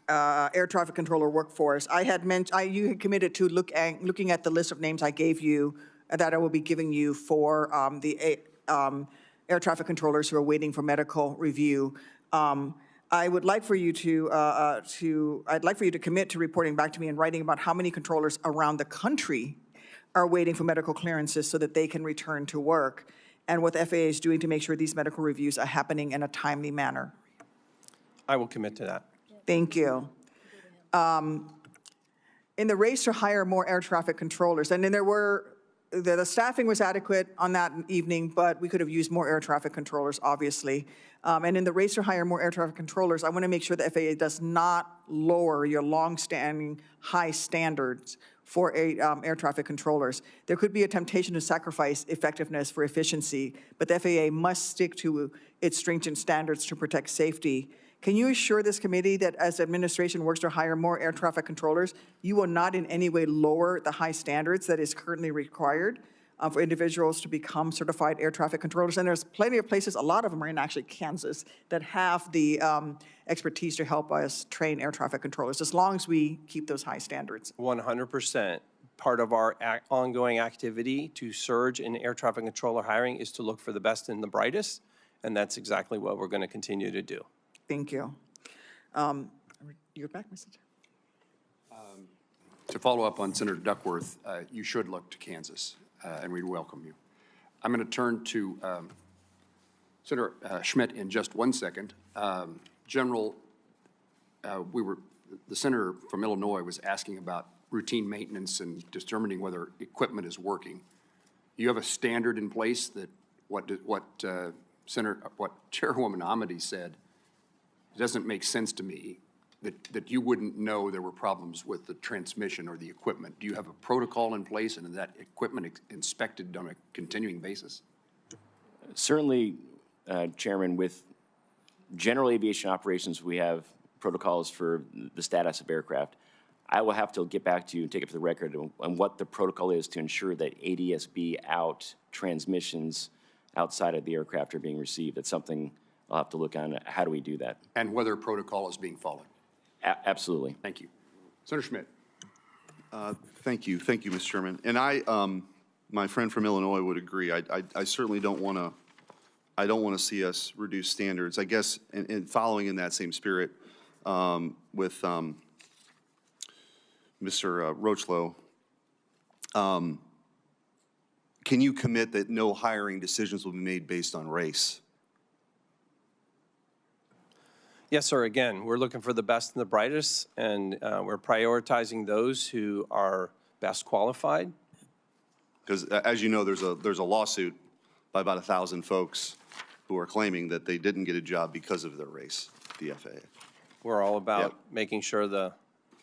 air traffic controller workforce. I had mentioned, you had committed to looking at the list of names I gave you, that I will be giving you for the air traffic controllers who are waiting for medical review. I would like for you I'd like for you to commit to reporting back to me in writing about how many controllers around the country are waiting for medical clearances so that they can return to work, and what the FAA is doing to make sure these medical reviews are happening in a timely manner. I will commit to that. Thank you. In the race to hire more air traffic controllers, and then the staffing was adequate on that evening, but we could have used more air traffic controllers, obviously. And in the race to hire more air traffic controllers, I want to make sure the FAA does not lower your longstanding high standards for air traffic controllers. There could be a temptation to sacrifice effectiveness for efficiency, but the FAA must stick to its stringent standards to protect safety. Can you assure this committee that as the administration works to hire more air traffic controllers, you will not in any way lower the high standards that is currently required for individuals to become certified air traffic controllers? And there's plenty of places, a lot of them are in actually Kansas, that have the expertise to help us train air traffic controllers, as long as we keep those high standards. 100%. Part of our ongoing activity to surge in air traffic controller hiring is to look for the best and the brightest, and that's exactly what we're going to continue to do. Thank you. You're back, Mr. Chair. To follow up on Senator Duckworth, you should look to Kansas, and we'd welcome you. I'm going to turn to Senator Schmidt in just 1 second. General, the senator from Illinois was asking about routine maintenance and determining whether equipment is working. You have a standard in place that what Chairwoman Hamady said. It doesn't make sense to me that you wouldn't know there were problems with the transmission or the equipment. Do you have a protocol in place and that equipment inspected on a continuing basis? Certainly, Chairman, with general aviation operations, we have protocols for the status of aircraft. I will have to get back to you and take it for the record on what the protocol is to ensure that ADSB out transmissions outside of the aircraft are being received. That's something I'll have to look on. How do we do that? And whether protocol is being followed? Absolutely. Thank you. Senator Schmidt. Thank you, Mr. Chairman. And my friend from Illinois would agree. I certainly don't want to see us reduce standards. I guess, and following in that same spirit, with Mr. Rochlow, can you commit that no hiring decisions will be made based on race? Yes, sir. Again, we're looking for the best and the brightest, and we're prioritizing those who are best qualified. Because as you know, there's a lawsuit by about 1,000 folks who are claiming that they didn't get a job because of their race, the FAA. We're all about making sure the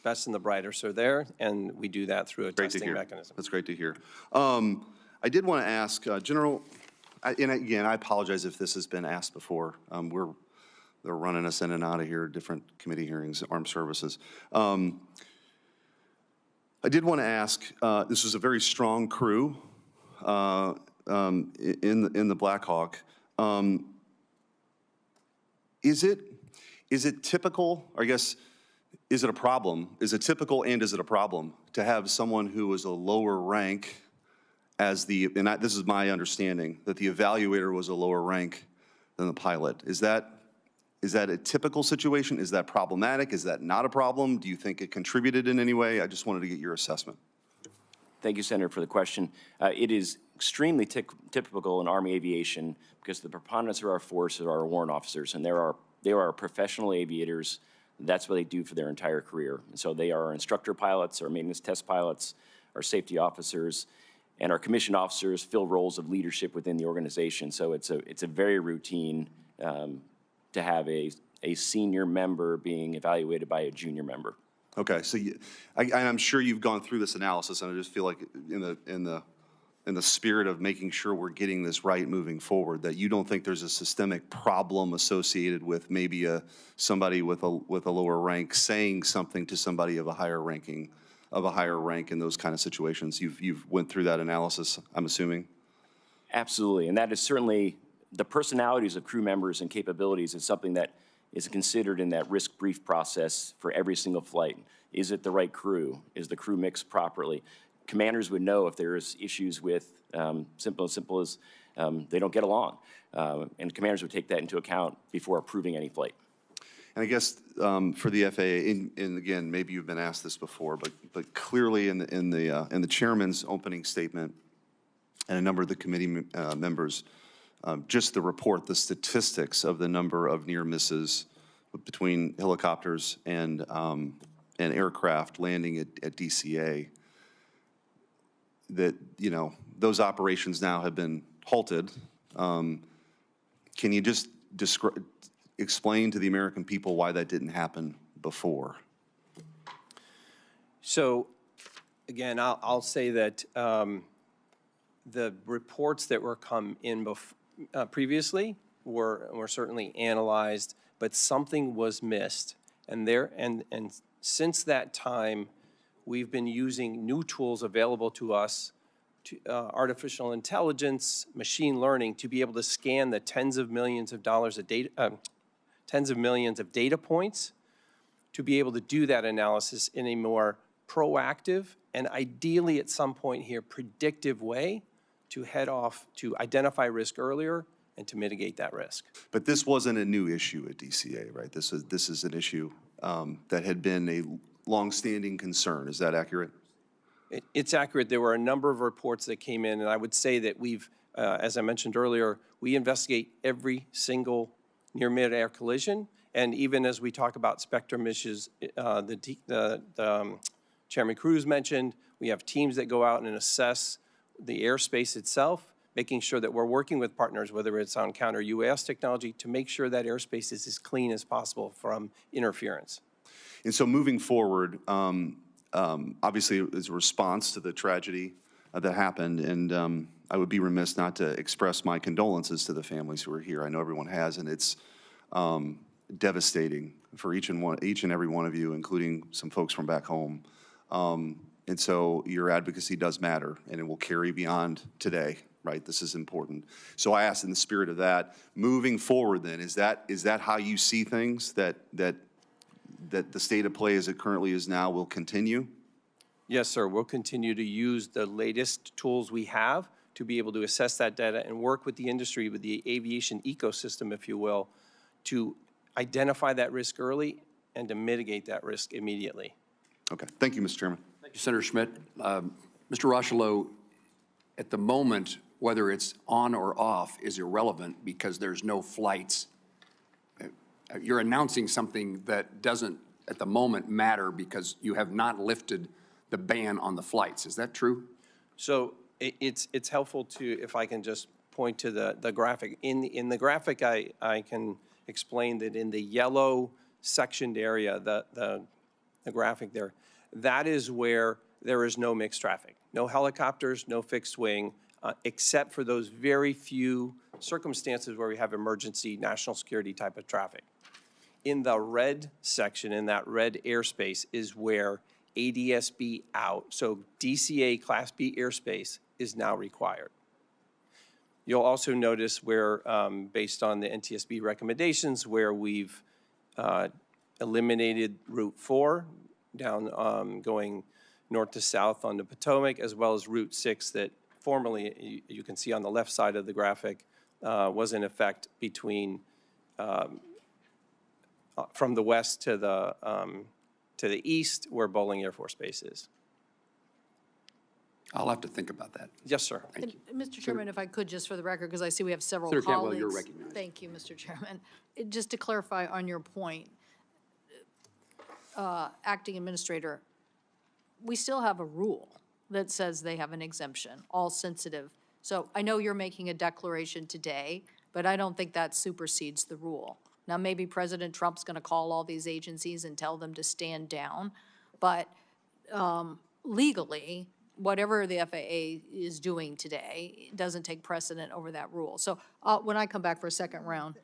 best and the brightest are there, and we do that through a Great to testing hear. mechanism. That's great to hear. I did want to ask, General, and again, I apologize if this has been asked before. They're running us in and out of here, different committee hearings, armed services. I did want to ask, this was a very strong crew in the Black Hawk. Is it typical, or I guess, is it a problem? Is it typical and is it a problem to have someone who was a lower rank as this is my understanding, that the evaluator was a lower rank than the pilot? Is that a typical situation? Is that problematic? Is that not a problem? Do you think it contributed in any way? I just wanted to get your assessment. Thank you, Senator, for the question. It is extremely typical in Army aviation because the preponderance of our force are our warrant officers, and they are professional aviators. That's what they do for their entire career. And so they are our instructor pilots, our maintenance test pilots, our safety officers, and our commissioned officers fill roles of leadership within the organization. So it's a very routine to have a senior member being evaluated by a junior member. Okay, so I'm sure you've gone through this analysis, and I just feel like in the spirit of making sure we're getting this right moving forward, that you don't think there's a systemic problem associated with maybe somebody with a lower rank saying something to somebody of a higher rank in those kind of situations. You've went through that analysis, I'm assuming? Absolutely, and that is certainly the personalities of crew members and capabilities is something that is considered in that risk brief process for every single flight. Is it the right crew? Is the crew mixed properly? Commanders would know if there's issues with simple as they don't get along. And commanders would take that into account before approving any flight. And I guess for the FAA, and again, maybe you've been asked this before, but clearly in the chairman's opening statement and a number of the committee members, just the report, the statistics of the number of near misses between helicopters and aircraft landing at DCA, that, those operations now have been halted. Can you just explain to the American people why that didn't happen before? So, again, I'll say that the reports that were come in previously were certainly analyzed, but something was missed. And since that time, we've been using new tools available to us, artificial intelligence, machine learning, to be able to scan the tens of millions of data points, to be able to do that analysis in a more proactive and ideally at some point here predictive way to to identify risk earlier and to mitigate that risk. But this wasn't a new issue at DCA, right? This is an issue that had been a longstanding concern. Is that accurate? It's accurate. There were a number of reports that came in, and I would say that we've, as I mentioned earlier, we investigate every single near mid-air collision, and even as we talk about spectrum issues, Chairman Cruz mentioned, we have teams that go out and assess the airspace itself, making sure that we're working with partners, whether it's on counter-UAS technology, to make sure that airspace is as clean as possible from interference. And so moving forward, obviously as a response to the tragedy that happened, and I would be remiss not to express my condolences to the families who are here. I know everyone has, and it's devastating for each and every one of you, including some folks from back home. And so your advocacy does matter, and it will carry beyond today, right? This is important. So I ask in the spirit of that, moving forward then, is that how you see things, that the state of play as it currently is now will continue? Yes, sir. We'll continue to use the latest tools we have to be able to assess that data and work with the industry, with the aviation ecosystem, if you will, to identify that risk early and to mitigate that risk immediately. Okay. Thank you, Mr. Chairman. Thank you, Senator Schmidt. Mr. Rocheleau, at the moment, whether it's on or off is irrelevant because there's no flights. You're announcing something that doesn't, at the moment, matter because you have not lifted the ban on the flights. Is that true? So it's helpful to, if I can just point to the graphic. In the graphic, I can explain that in the yellow sectioned area, the the graphic there, that is where there is no mixed traffic. No helicopters, no fixed wing, except for those very few circumstances where we have emergency national security type of traffic. In the red section, in that red airspace, is where ADSB out, so DCA Class B airspace is now required. You'll also notice where, based on the NTSB recommendations, where we've eliminated Route 4 down going north to south on the Potomac, as well as Route 6 that formerly, you can see on the left side of the graphic, was in effect between from the west to the east where Bowling Air Force Base is. I'll have to think about that. Yes, sir. Thank you. Mr. Chairman, if I could, just for the record, because I see we have several Senator colleagues. Cantwell, you're recognized. Thank you, Mr. Chairman. Just to clarify on your point, Acting Administrator, we still have a rule that says they have an exemption, all sensitive. So I know you're making a declaration today, but I don't think that supersedes the rule. Now, maybe President Trump's going to call all these agencies and tell them to stand down, but legally, whatever the FAA is doing today doesn't take precedent over that rule. So when I come back for a second round,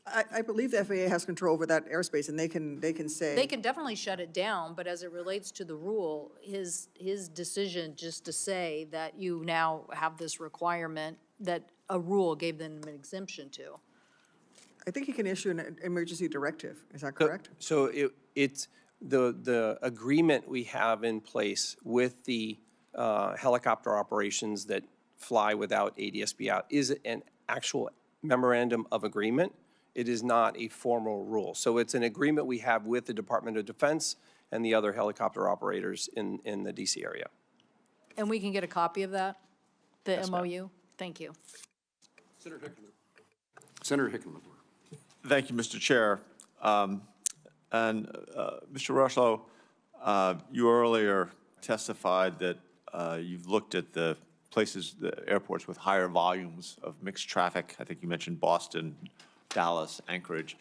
I believe the FAA has control over that airspace, and they can say. they can definitely shut it down, but as it relates to the rule, his decision just to say that you now have this requirement that a rule gave them an exemption to. I think he can issue an emergency directive. Is that correct? So it's the agreement we have in place with the helicopter operations that fly without ADSB out is an actual memorandum of agreement. It is not a formal rule. So it's an agreement we have with the Department of Defense and the other helicopter operators in the DC area. And we can get a copy of that, the MOU? Thank you. Senator Hickenlooper. Senator Hickenlooper. Thank you, Mr. Chair. Mr. Rushlow, you earlier testified that you've looked at the places, the airports with higher volumes of mixed traffic. I think you mentioned Boston, Dallas, Anchorage.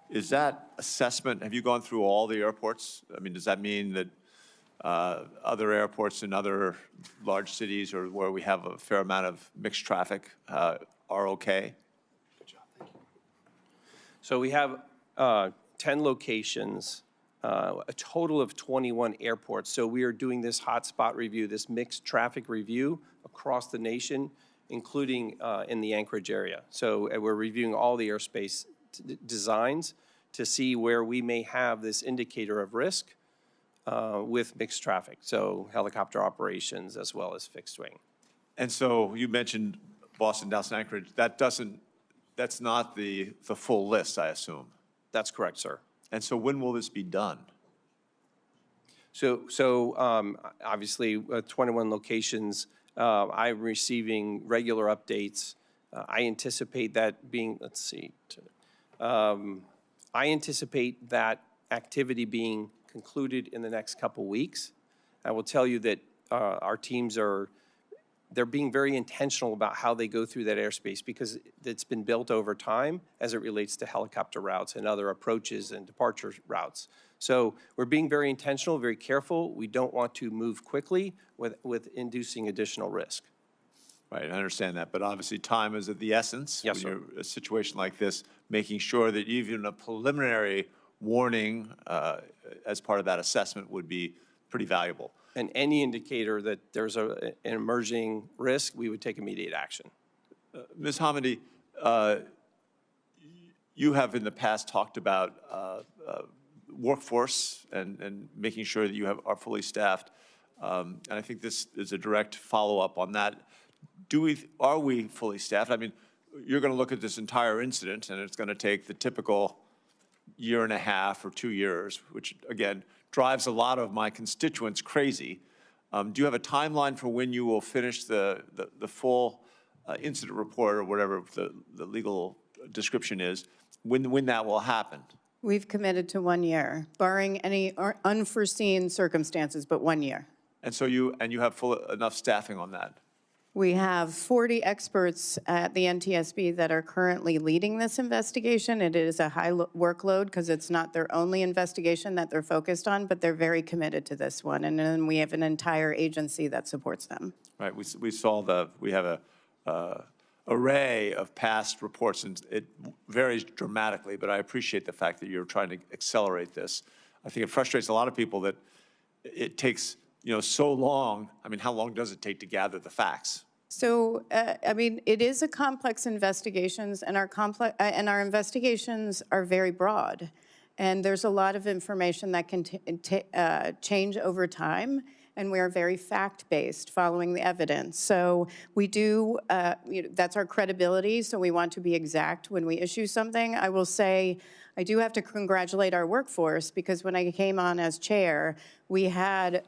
Is that assessment, have you gone through all the airports? I mean, does that mean that other airports in other large cities or where we have a fair amount of mixed traffic are okay? Good job, thank you. So we have 10 locations, a total of 21 airports. So we are doing this hotspot review, this mixed traffic review across the nation, including in the Anchorage area. So we're reviewing all the airspace designs to see where we may have this indicator of risk with mixed traffic, so helicopter operations as well as fixed wing. And so you mentioned Boston, Dallas, and Anchorage. That's not the full list, I assume. That's correct, sir. And so when will this be done? So obviously, 21 locations, I'm receiving regular updates. I anticipate that being, I anticipate that activity being concluded in the next couple weeks. I will tell you that our teams they're being very intentional about how they go through that airspace because it's been built over time as it relates to helicopter routes and other approaches and departure routes. So we're being very intentional, very careful. We don't want to move quickly with inducing additional risk. Right, I understand that, but obviously time is of the essence. Yes, sir. When you're in a situation like this, making sure that even a preliminary warning as part of that assessment would be pretty valuable. And any indicator that there's an emerging risk, we would take immediate action. Ms. Hamady, you have in the past talked about workforce and making sure that you are fully staffed. And I think this is a direct follow-up on that. Are we fully staffed? I mean, you're going to look at this entire incident, and it's going to take the typical year and a half or 2 years, which, again, drives a lot of my constituents crazy. Do you have a timeline for when you will finish the full incident report or whatever the legal description is, when that will happen? We've committed to 1 year, barring any unforeseen circumstances, but 1 year. And so you have enough staffing on that? We have 40 experts at the NTSB that are currently leading this investigation. It is a high workload because it's not their only investigation that they're focused on, but they're very committed to this one. And then we have an entire agency that supports them. Right, we have a array of past reports, and it varies dramatically, but I appreciate the fact that you're trying to accelerate this. I think it frustrates a lot of people that it takes, so long. I mean, how long does it take to gather the facts? So, I mean, it is a complex investigations, and our investigations are very broad. And there's a lot of information that can change over time, and we are very fact-based, following the evidence. So we do, that's our credibility, so we want to be exact when we issue something. I will say, I do have to congratulate our workforce, because when I came on as chair, we had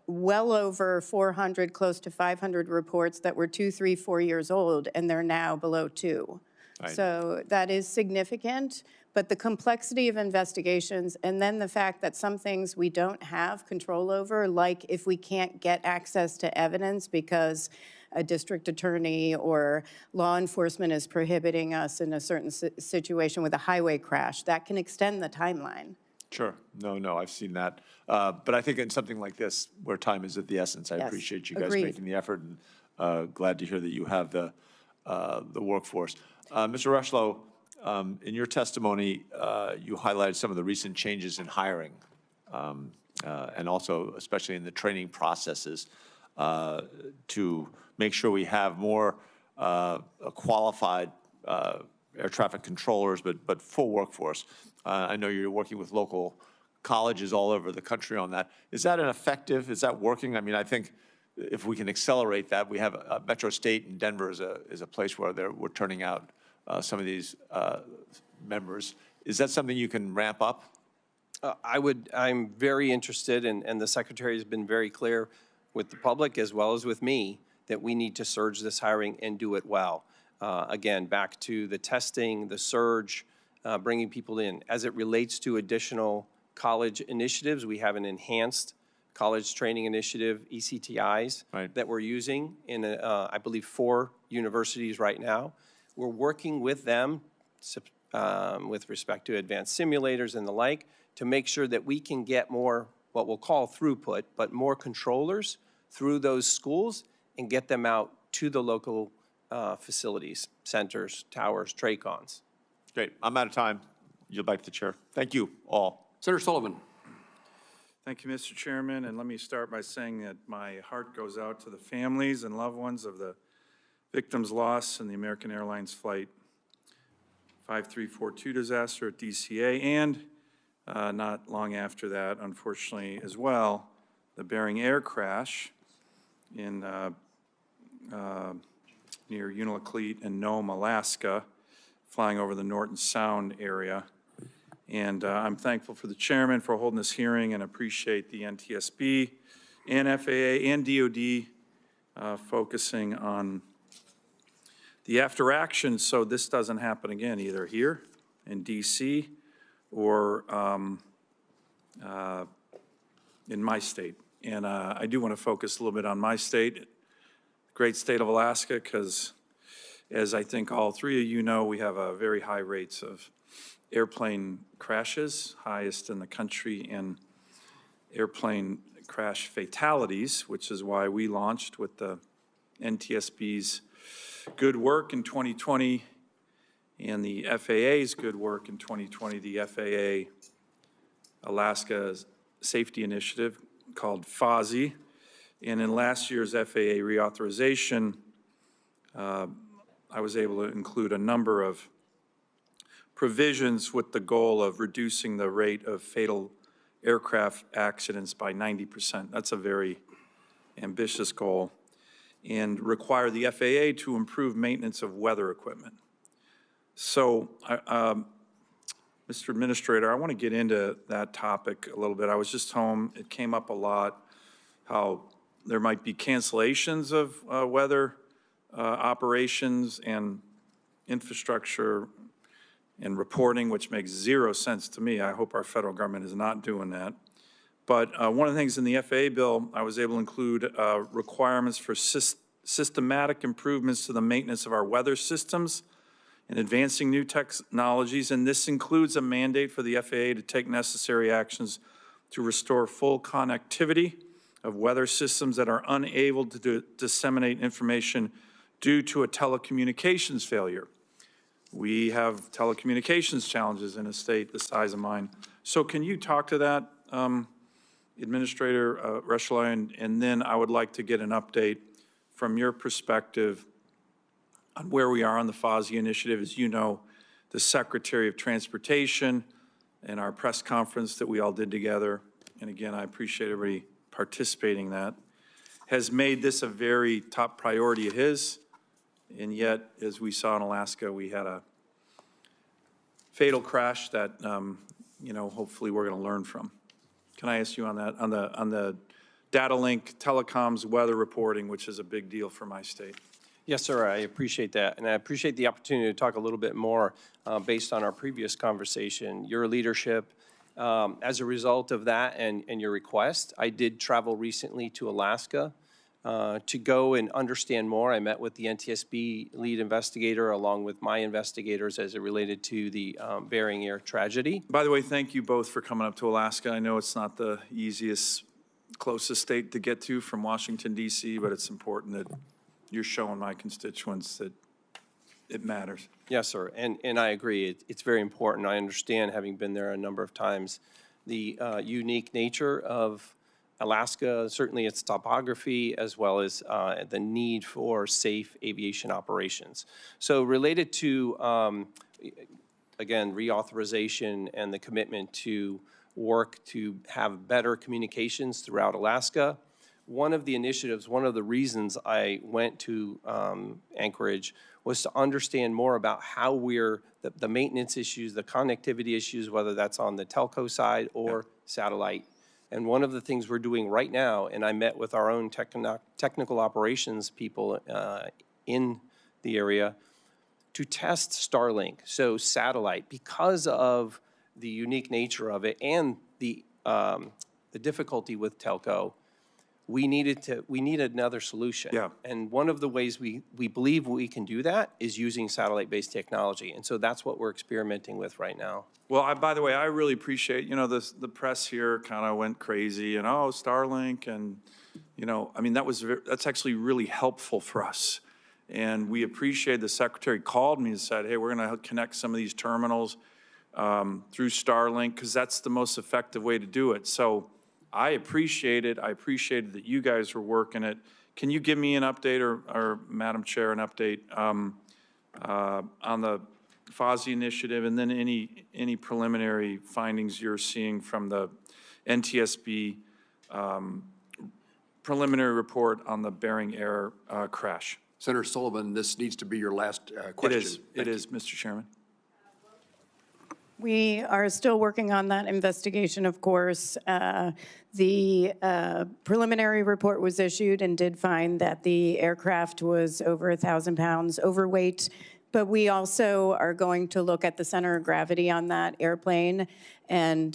well over 400, close to 500 reports that were 2, 3, 4 years old, and they're now below 2. Right. So that is significant, but the complexity of investigations, and then the fact that some things we don't have control over, like if we can't get access to evidence because a district attorney or law enforcement is prohibiting us in a certain situation with a highway crash, that can extend the timeline. Sure. No, I've seen that. But I think in something like this, where time is of the essence, I Yes, appreciate you guys agreed. making the effort, and glad to hear that you have the workforce. Mr. Rushlow, in your testimony, you highlighted some of the recent changes in hiring, and also especially in the training processes to make sure we have more qualified air traffic controllers, but full workforce. I know you're working with local colleges all over the country on that. Is that is that working? I mean, I think if we can accelerate that, we have Metro State in Denver is a place where we're turning out some of these members. Is that something you can ramp up? I'm very interested, and the Secretary has been very clear with the public as well as with me that we need to surge this hiring and do it well. Again, back to the testing, the surge, bringing people in. As it relates to additional college initiatives, we have an enhanced college training initiative, ECTIs, Right. that we're using in, I believe, 4 universities right now. We're working with them with respect to advanced simulators and the like to make sure that we can get more, what we'll call throughput, but more controllers through those schools and get them out to the local facilities, centers, towers, TRACONs. Great. I'm out of time. Yield back to the chair. Thank you all. Senator Sullivan. Thank you, Mr. Chairman, and let me start by saying that my heart goes out to the families and loved ones of the victims lost in the American Airlines Flight 5342 disaster at DCA, and not long after that, unfortunately, as well, the Bering Air crash in near Unalakleet and Nome, Alaska, flying over the Norton Sound area. And I'm thankful for the chairman for holding this hearing and appreciate the NTSB and FAA and DOD focusing on the after action so this doesn't happen again, either here in DC or in my state. And I do want to focus a little bit on my state, great state of Alaska, because as I think all three of you know, we have very high rates of airplane crashes, highest in the country, and airplane crash fatalities, which is why we launched with the NTSB's good work in 2020 and the FAA's good work in 2020, the FAA Alaska Safety Initiative called FOSI. And in last year's FAA reauthorization, I was able to include a number of provisions with the goal of reducing the rate of fatal aircraft accidents by 90%. That's a very ambitious goal. And require the FAA to improve maintenance of weather equipment. So, Mr. Administrator, I want to get into that topic a little bit. I was just home. It came up a lot, how there might be cancellations of weather operations and infrastructure and reporting, which makes zero sense to me. I hope our federal government is not doing that. But one of the things in the FAA bill, I was able to include requirements for systematic improvements to the maintenance of our weather systems and advancing new technologies, and this includes a mandate for the FAA to take necessary actions to restore full connectivity of weather systems that are unable to disseminate information due to a telecommunications failure. We have telecommunications challenges in a state the size of mine. So can you talk to that, Administrator Rechelay? And then I would like to get an update from your perspective on where we are on the FOSI initiative. As you know, the Secretary of Transportation and our press conference that we all did together, and again, I appreciate everybody participating in that, has made this a very top priority of his. And yet, as we saw in Alaska, we had a fatal crash that, you know, hopefully we're going to learn from. Can I ask you on that, on the data link, telecoms, weather reporting, which is a big deal for my state? Yes, sir, I appreciate that. And I appreciate the opportunity to talk a little bit more based on our previous conversation. Your leadership, as a result of that and your request, I did travel recently to Alaska to go and understand more. I met with the NTSB lead investigator along with my investigators as it related to the Bering Air tragedy. By the way, thank you both for coming up to Alaska. I know it's not the easiest, closest state to get to from Washington, D.C., but it's important that you're showing my constituents that it matters. Yes, sir, and I agree. It's very important. I understand, having been there a number of times, the unique nature of Alaska, certainly its topography, as well as the need for safe aviation operations. So related to, again, reauthorization and the commitment to work to have better communications throughout Alaska, one of the initiatives, one of the reasons I went to Anchorage was to understand more about how we're, the maintenance issues, the connectivity issues, whether that's on the telco side or satellite. And one of the things we're doing right now, and I met with our own technical operations people in the area to test Starlink, so satellite, because of the unique nature of it and the difficulty with telco. We needed another solution. Yeah. And one of the ways we believe we can do that is using satellite-based technology. And so that's what we're experimenting with right now. Well, by the way, I really appreciate, you know, the press here kind of went crazy and, oh, Starlink, and, you know, I mean, that's actually really helpful for us. And we appreciate the Secretary called me and said, hey, we're going to connect some of these terminals through Starlink because that's the most effective way to do it. So I appreciate it. I appreciated that you guys were working it. Can you give me an update, or Madam Chair, an update on the FOSI initiative, and then any preliminary findings you're seeing from the NTSB preliminary report on the Bering Air crash? Senator Sullivan, this needs to be your last question. It is, Mr. Chairman. We are still working on that investigation, of course. The preliminary report was issued and did find that the aircraft was over 1,000 pounds overweight, but we also are going to look at the center of gravity on that airplane and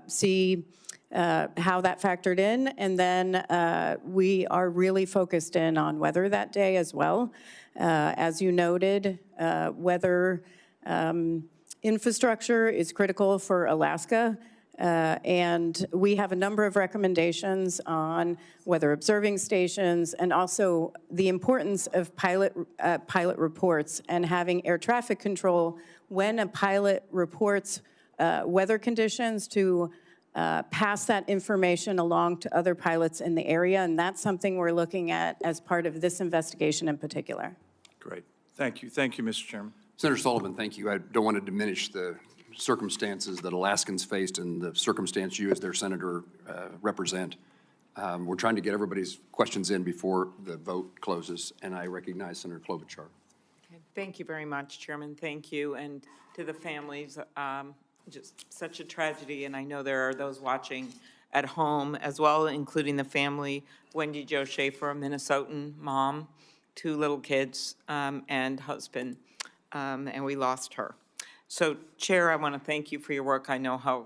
see how that factored in. And then we are really focused in on weather that day as well. As you noted, weather infrastructure is critical for Alaska, and we have a number of recommendations on weather observing stations and also the importance of pilot reports and having air traffic control when a pilot reports weather conditions to pass that information along to other pilots in the area, and that's something we're looking at as part of this investigation in particular. Great. Thank you. Thank you, Mr. Chairman. Senator Sullivan, thank you. I don't want to diminish the circumstances that Alaskans faced and the circumstance you as their senator represent. We're trying to get everybody's questions in before the vote closes, and I recognize Senator Klobuchar. Okay. Thank you very much, Chairman. Thank you. And to the families, just such a tragedy, and I know there are those watching at home as well, including the family, Wendy Jo Schaefer, a Minnesotan mom, 2 little kids, and husband. And we lost her. So, Chair, I want to thank you for your work. I know how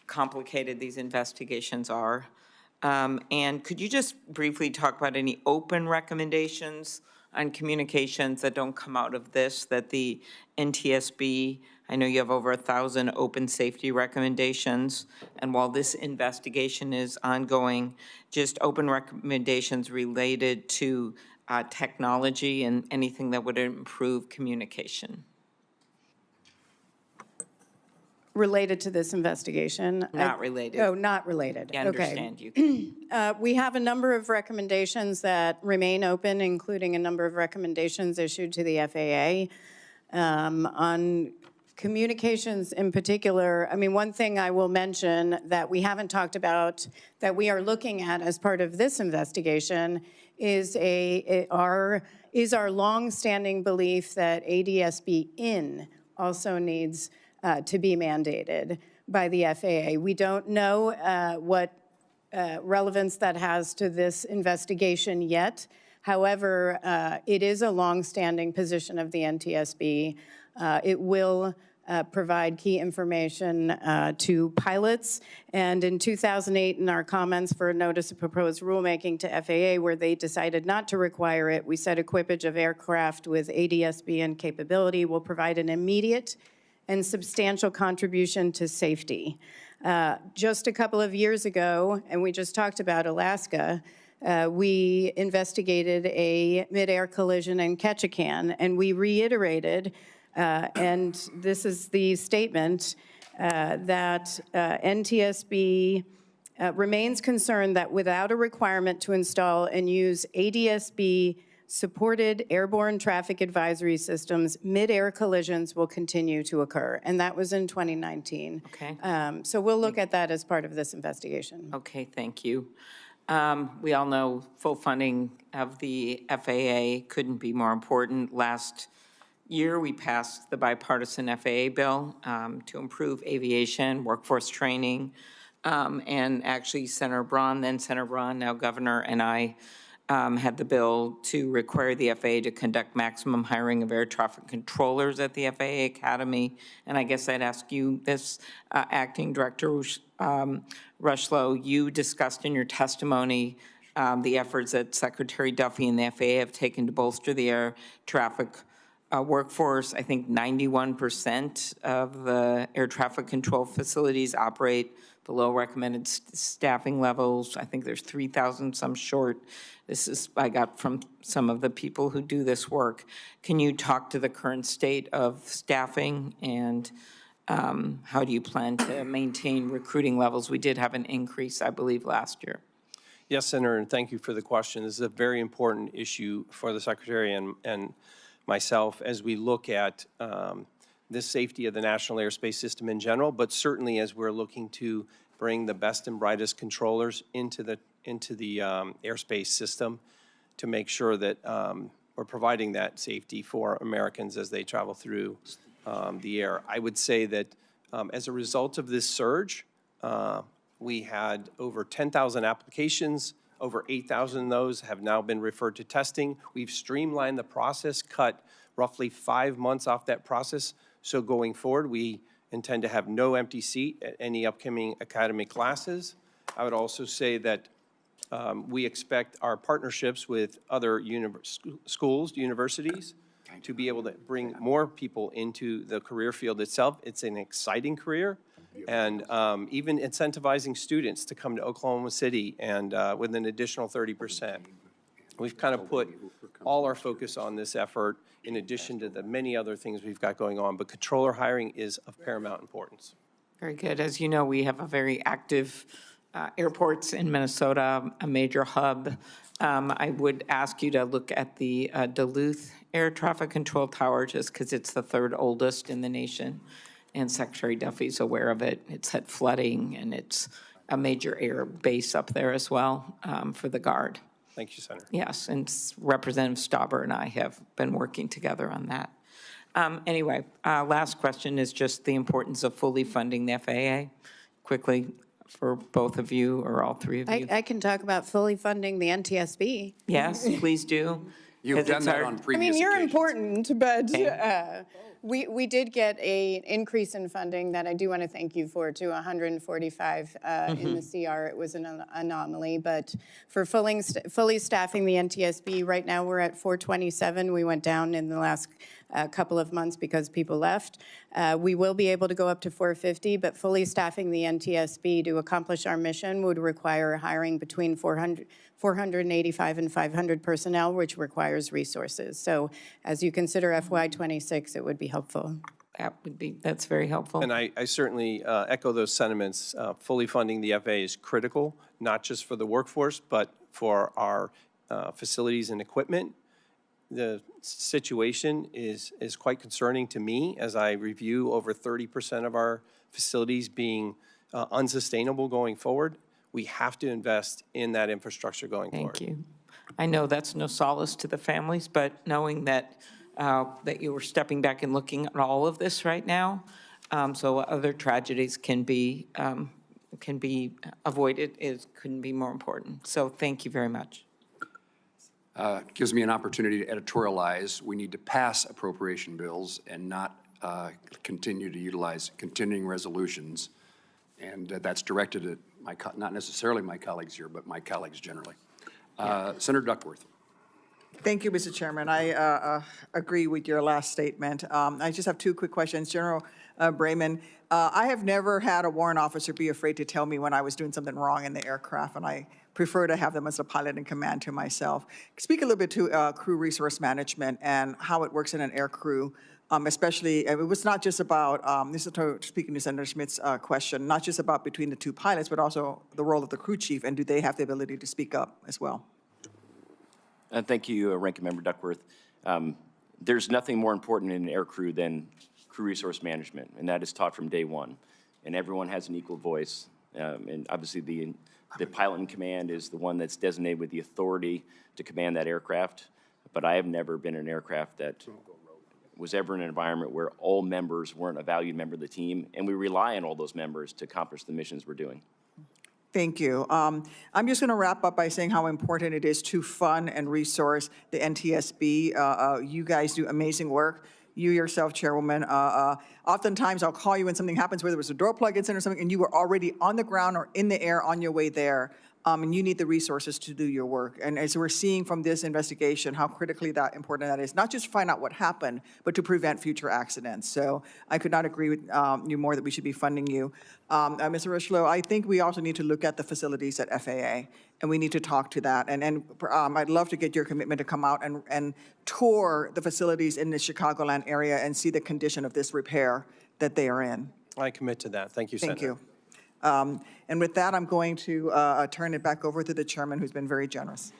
complicated these investigations are. And could you just briefly talk about any open recommendations on communications that don't come out of this, that the NTSB, I know you have over 1,000 open safety recommendations, and while this investigation is ongoing, just open recommendations related to technology and anything that would improve communication? Related to this investigation? Not related. Oh, not related. I Okay. understand you. We have a number of recommendations that remain open, including a number of recommendations issued to the FAA. On communications in particular, I mean, one thing I will mention that we haven't talked about that we are looking at as part of this investigation is our longstanding belief that ADSB in also needs to be mandated by the FAA. We don't know what relevance that has to this investigation yet. However, it is a longstanding position of the NTSB. It will provide key information to pilots. And in 2008, in our comments for a notice of proposed rulemaking to FAA, where they decided not to require it, we said equipage of aircraft with ADSB and capability will provide an immediate and substantial contribution to safety. Just a couple of years ago, and we just talked about Alaska, we investigated a midair collision in Ketchikan, and we reiterated, and this is the statement, that NTSB remains concerned that without a requirement to install and use ADSB supported airborne traffic advisory systems, mid-air collisions will continue to occur. And that was in 2019. Okay. So we'll look at that as part of this investigation. Okay, thank you. We all know full funding of the FAA couldn't be more important. Last year, we passed the bipartisan FAA bill to improve aviation, workforce training, and actually Senator Braun, then Senator Braun, now Governor, and I had the bill to require the FAA to conduct maximum hiring of air traffic controllers at the FAA Academy. And I guess I'd ask you this, Acting Director Rushlow, you discussed in your testimony the efforts that Secretary Duffy and the FAA have taken to bolster the air traffic workforce. I think 91% of the air traffic control facilities operate below recommended staffing levels. I think there's 3,000, some short. This is, I got from some of the people who do this work. Can you talk to the current state of staffing and how do you plan to maintain recruiting levels? We did have an increase, I believe, last year. Yes, Senator, and thank you for the question. This is a very important issue for the Secretary and myself as we look at the safety of the national airspace system in general, but certainly as we're looking to bring the best and brightest controllers into the airspace system to make sure that we're providing that safety for Americans as they travel through the air. I would say that as a result of this surge, we had over 10,000 applications. Over 8,000 of those have now been referred to testing. We've streamlined the process, cut roughly 5 months off that process. So going forward, we intend to have no empty seat at any upcoming academy classes. I would also say that we expect our partnerships with other schools, universities, to be able to bring more people into the career field itself. It's an exciting career, and even incentivizing students to come to Oklahoma City and with an additional 30%. We've kind of put all our focus on this effort in addition to the many other things we've got going on, but controller hiring is of paramount importance. Very good. As you know, we have a very active airports in Minnesota, a major hub. I would ask you to look at the Duluth Air Traffic Control Tower, just because it's the third oldest in the nation, and Secretary Duffy's aware of it. It's had flooding, and it's a major air base up there as well for the Guard. Thank you, Senator. Yes, and Representative Stauber and I have been working together on that. Anyway, last question is just the importance of fully funding the FAA. Quickly, for both of you or all three of you. I can talk about fully funding the NTSB. Yes, please do. You've done that on previous occasions. I mean, you're important, but We did get an increase in funding that I do want to thank you for, to 145 in the CR. It was an anomaly, but for fully staffing the NTSB, right now we're at 427. We went down in the last couple of months because people left. We will be able to go up to 450, but fully staffing the NTSB to accomplish our mission would require hiring between 485 and 500 personnel, which requires resources. So as you consider FY26, it would be helpful. That's very helpful. And I certainly echo those sentiments. Fully funding the FAA is critical, not just for the workforce, but for our facilities and equipment. The situation is quite concerning to me as I review over 30% of our facilities being unsustainable going forward. We have to invest in that infrastructure going forward. Thank you. I know that's no solace to the families, but knowing that that you were stepping back and looking at all of this right now, so other tragedies can be avoided, couldn't be more important. So thank you very much. Gives me an opportunity to editorialize. We need to pass appropriation bills and not continue to utilize continuing resolutions. And that's directed at not necessarily my colleagues here, but my colleagues generally. Senator Duckworth. Thank you, Mr. Chairman. I agree with your last statement. I just have two quick questions. General Brayman, I have never had a warrant officer be afraid to tell me when I was doing something wrong in the aircraft, and I prefer to have them as a pilot in command to myself. Speak a little bit to crew resource management and how it works in an air crew, especially, it was not just about, this is speaking to Senator Schmidt's question, not just about between the two pilots, but also the role of the crew chief, and do they have the ability to speak up as well? Thank you, Ranking Member Duckworth. There's nothing more important in an air crew than crew resource management, and that is taught from day one. And everyone has an equal voice. And obviously, the pilot in command is the one that's designated with the authority to command that aircraft. But I have never been in an aircraft that was ever in an environment where all members weren't a valued member of the team, and we rely on all those members to accomplish the missions we're doing. Thank you. I'm just going to wrap up by saying how important it is to fund and resource the NTSB. You guys do amazing work. You yourself, Chairwoman, oftentimes I'll call you when something happens, whether it was a door plug incident or something, and you were already on the ground or in the air on your way there. And you need the resources to do your work. And as we're seeing from this investigation, how critically important that is, not just to find out what happened, but to prevent future accidents. So I could not agree with you more that we should be funding you. Mr. Rushlow, I think we also need to look at the facilities at FAA, and we need to talk to that. And I'd love to get your commitment to come out and tour the facilities in the Chicagoland area and see the condition of this repair that they are in. I commit to that. Thank you, Senator. Thank you. And with that, I'm going to turn it back over to the chairman, who's been very generous.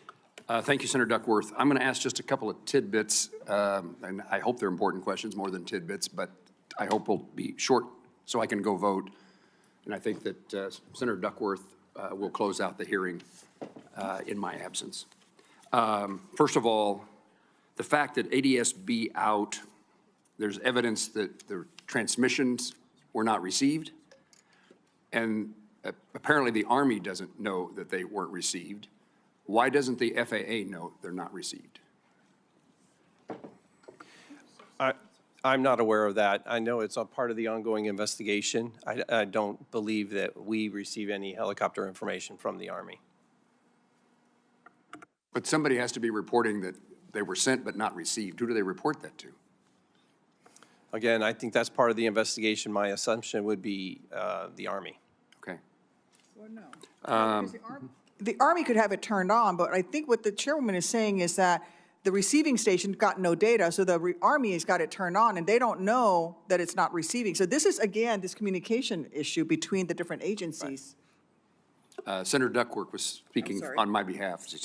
Thank you, Senator Duckworth. I'm going to ask just a couple of tidbits, and I hope they're important questions more than tidbits, but I hope we'll be short so I can go vote. And I think that Senator Duckworth will close out the hearing in my absence. First of all, the fact that ADSB out, there's evidence that the transmissions were not received. And apparently the Army doesn't know that they weren't received. Why doesn't the FAA know they're not received? I'm not aware of that. I know it's a part of the ongoing investigation. I don't believe that we receive any helicopter information from the Army. But somebody has to be reporting that they were sent but not received. Who do they report that to? Again, I think that's part of the investigation. My assumption would be the Army. Okay. Well, no. The Army could have it turned on, but I think what the chairwoman is saying is that the receiving station got no data, so the Army has got it turned on, and they don't know that it's not receiving. So this is, again, this communication issue between the different agencies. Right. Senator Duckworth was speaking on my behalf. She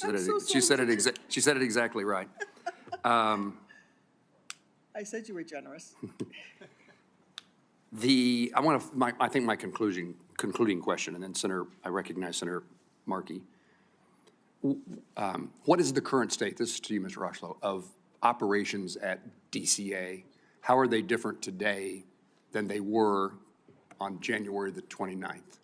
said it exactly right. I said you were generous. I think my concluding question, and then I recognize Senator Markey. What is the current state, this is to you, Mr. Rushlow, of operations at DCA? How are they different today than they were on January the 29th?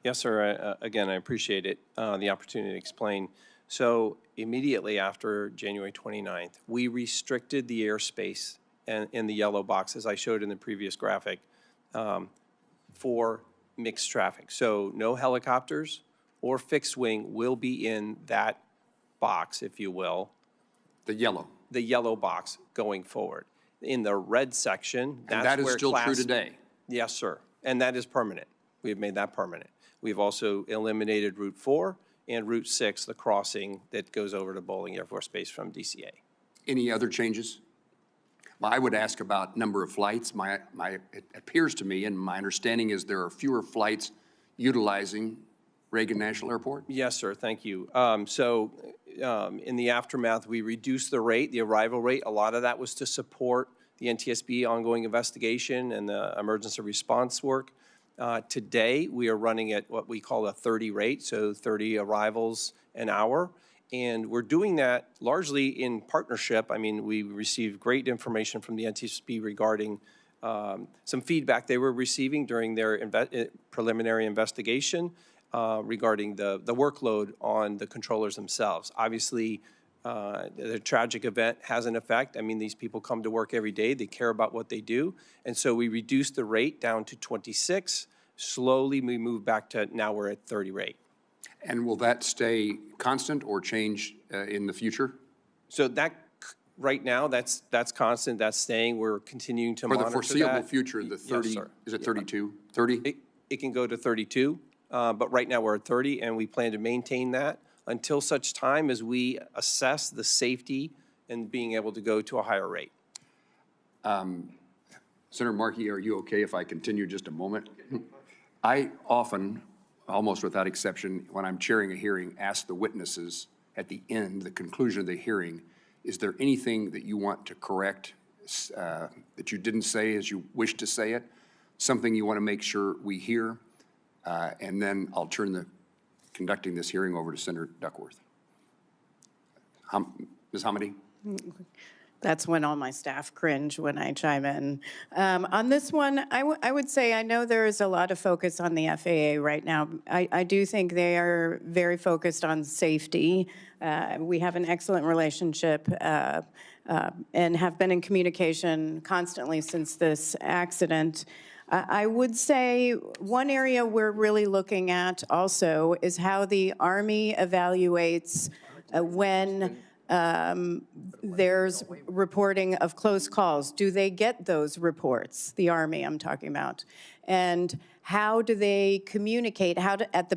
Yes, sir. Again, I appreciate it, the opportunity to explain. So immediately after January 29th, we restricted the airspace and in the yellow box, as I showed in the previous graphic, for mixed traffic. So no helicopters or fixed wing will be in that box, if you will, The yellow box going forward. In the red section, And that's that is where still true class- today. Yes, sir. And that is permanent. We've made that permanent. We've also eliminated Route 4 and Route 6, the crossing that goes over to Bowling Air Force Base from DCA. Any other changes? Well, I would ask about number of flights. It appears to me, and my understanding is there are fewer flights utilizing Reagan National Airport? Yes, sir, thank you. In the aftermath, we reduced the rate, the arrival rate. A lot of that was to support the NTSB ongoing investigation and the emergency response work. Today, we are running at what we call a 30 rate, so 30 arrivals an hour. And we're doing that largely in partnership. I mean, we received great information from the NTSB regarding some feedback they were receiving during their preliminary investigation regarding the workload on the controllers themselves. Obviously, the tragic event has an effect. I mean, these people come to work every day. They care about what they do. And so we reduced the rate down to 26. Slowly, we move back to now we're at 30 rate. And will that stay constant or change in the future? So that, right now, that's constant, that's staying. We're continuing to For monitor the that. foreseeable future, the 30, sir. is it 32? 30? It can go to 32, but right now we're at 30, and we plan to maintain that until such time as we assess the safety and being able to go to a higher rate. Senator Markey, are you okay if I continue just a moment? I often, almost without exception, when I'm chairing a hearing, ask the witnesses at the end, the conclusion of the hearing, is there anything that you want to correct that you didn't say as you wish to say it? Something you want to make sure we hear? And then I'll turn the conducting this hearing over to Senator Duckworth. Ms. Hamady? That's when all my staff cringe when I chime in. On this one, I would say I know there is a lot of focus on the FAA right now. I do think they are very focused on safety. We have an excellent relationship and have been in communication constantly since this accident. I would say one area we're really looking at also is how the Army evaluates when there's reporting of close calls. Do they get those reports, the Army I'm talking about? And how do they communicate, at the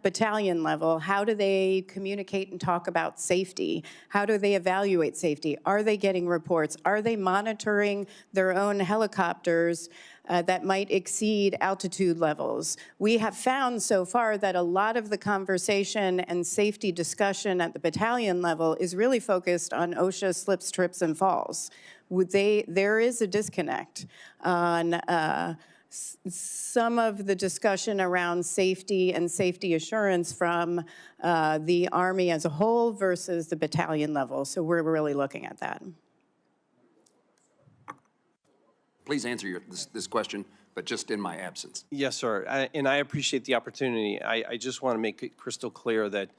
battalion level, how do they communicate and talk about safety? How do they evaluate safety? Are they getting reports? Are they monitoring their own helicopters that might exceed altitude levels? We have found so far that a lot of the conversation and safety discussion at the battalion level is really focused on OSHA slips, trips, and falls. There is a disconnect on some of the discussion around safety and safety assurance from the Army as a whole versus the battalion level. So we're really looking at that. Please answer this question, but just in my absence. Yes, sir, and I appreciate the opportunity. I just want to make it crystal clear that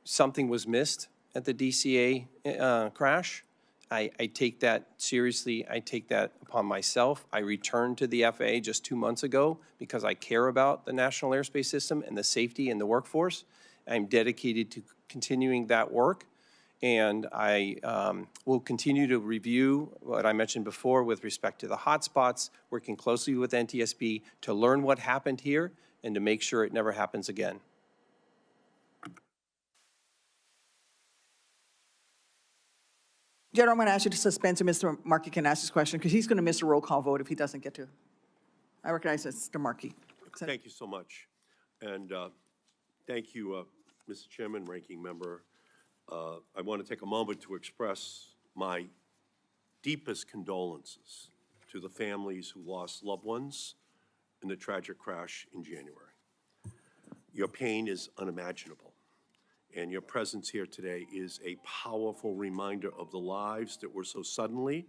something was missed at the DCA crash. I take that seriously. I take that upon myself. I returned to the FAA just 2 months ago because I care about the National Airspace System and the safety and the workforce. I'm dedicated to continuing that work. And I will continue to review what I mentioned before with respect to the hotspots, working closely with NTSB to learn what happened here and to make sure it never happens again. General, I'm going to ask you to suspend so Mr. Markey can ask his question, because he's going to miss a roll call vote if he doesn't get to. I recognize Mr. Markey. Thank you so much. And thank you, Mr. Chairman, Ranking Member. I want to take a moment to express my deepest condolences to the families who lost loved ones in the tragic crash in January. Your pain is unimaginable, and your presence here today is a powerful reminder of the lives that were so suddenly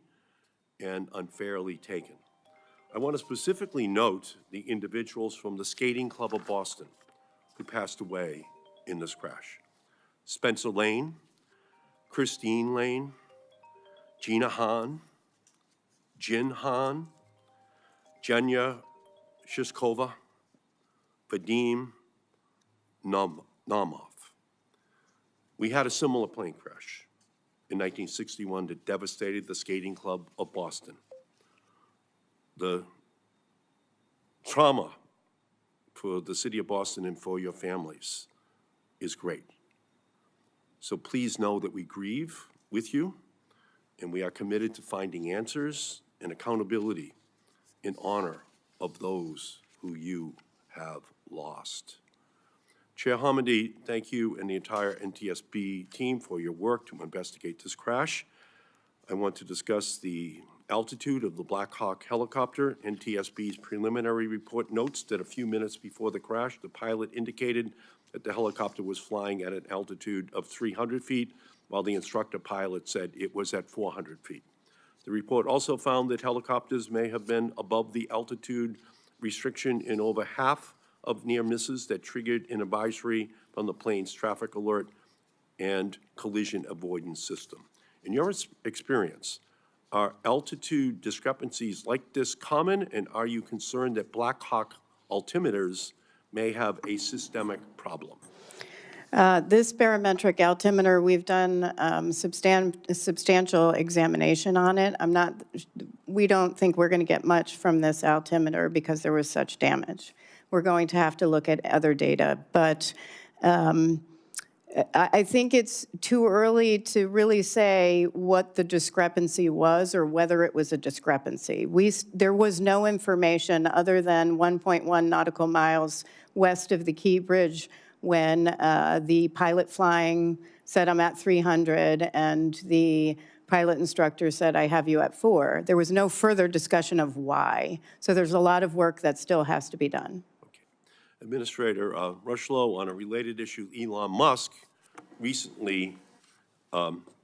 and unfairly taken. I want to specifically note the individuals from the Skating Club of Boston who passed away in this crash. Spencer Lane, Christine Lane, Gina Han, Jin Han, Jenya Shishkova, Vadim Namov. We had a similar plane crash in 1961 that devastated the skating club of Boston. The trauma for the city of Boston and for your families is great. So please know that we grieve with you, and we are committed to finding answers and accountability in honor of those who you have lost. Chair Hamidi, thank you and the entire NTSB team for your work to investigate this crash. I want to discuss the altitude of the Black Hawk helicopter. NTSB's preliminary report notes that a few minutes before the crash, the pilot indicated that the helicopter was flying at an altitude of 300 feet, while the instructor pilot said it was at 400 feet. The report also found that helicopters may have been above the altitude restriction in over half of near misses that triggered an advisory from the plane's traffic alert and collision avoidance system. In your experience, are altitude discrepancies like this common, and are you concerned that Black Hawk altimeters may have a systemic problem? This barometric altimeter, we've done substantial examination on it. We don't think we're going to get much from this altimeter because there was such damage. We're going to have to look at other data, but I think it's too early to really say what the discrepancy was or whether it was a discrepancy. There was no information other than 1.1 nautical miles west of the Key Bridge when the pilot flying said, I'm at 300, and the pilot instructor said, I have you at 4. There was no further discussion of why. So there's a lot of work that still has to be done. Administrator Rushlow, on a related issue, Elon Musk recently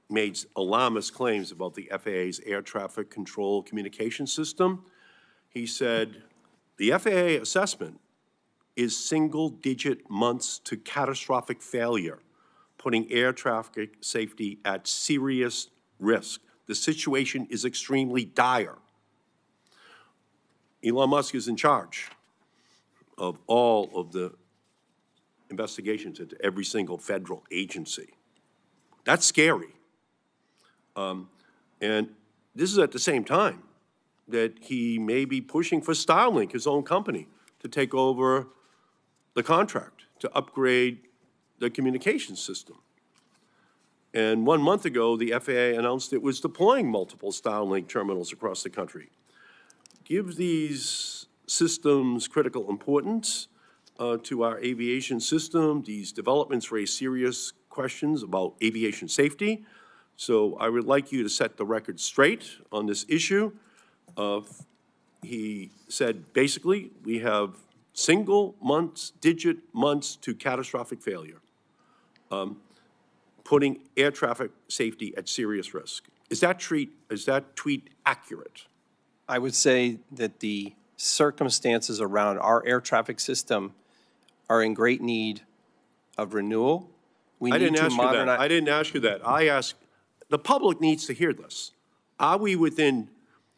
made alarmist claims about the FAA's air traffic control communication system. He said, the FAA assessment is single-digit months to catastrophic failure, putting air traffic safety at serious risk. The situation is extremely dire. Elon Musk is in charge of all of the investigations into every single federal agency. That's scary. And this is at the same time that he may be pushing for Starlink, his own company, to take over the contract to upgrade the communication system. And 1 month ago, the FAA announced it was deploying multiple Starlink terminals across the country. Give these systems critical importance to our aviation system. These developments raise serious questions about aviation safety. So I would like you to set the record straight on this issue. He said, basically, we have single months, digit months to catastrophic failure, putting air traffic safety at serious risk. Is that tweet accurate? I would say that the circumstances around our air traffic system are in great need of renewal. We need to modernize. I didn't ask you that. I asked, the public needs to hear this. Are we within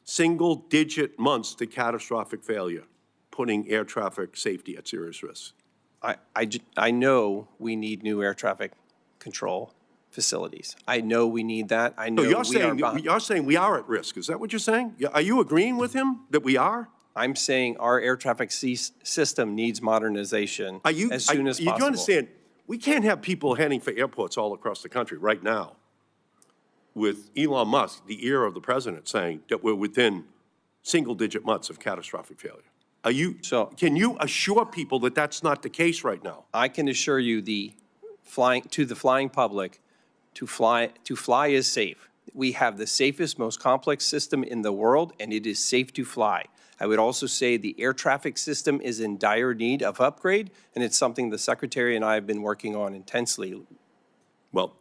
single-digit months to catastrophic failure, putting air traffic safety at serious risk? I know we need new air traffic control facilities. I know we need that. I know you're saying we are at risk. Is that what you're saying? Are you agreeing with him that we are? I'm saying our air traffic system needs modernization as soon as possible. You understand, we can't have people heading for airports all across the country right now with Elon Musk, the ear of the president, saying that we're within single-digit months of catastrophic failure. Can you assure people that that's not the case right now? I can assure you the flying public, to fly is safe. We have the safest, most complex system in the world, and it is safe to fly. I would also say the air traffic system is in dire need of upgrade, and it's something the Secretary and I have been working on intensely. Well,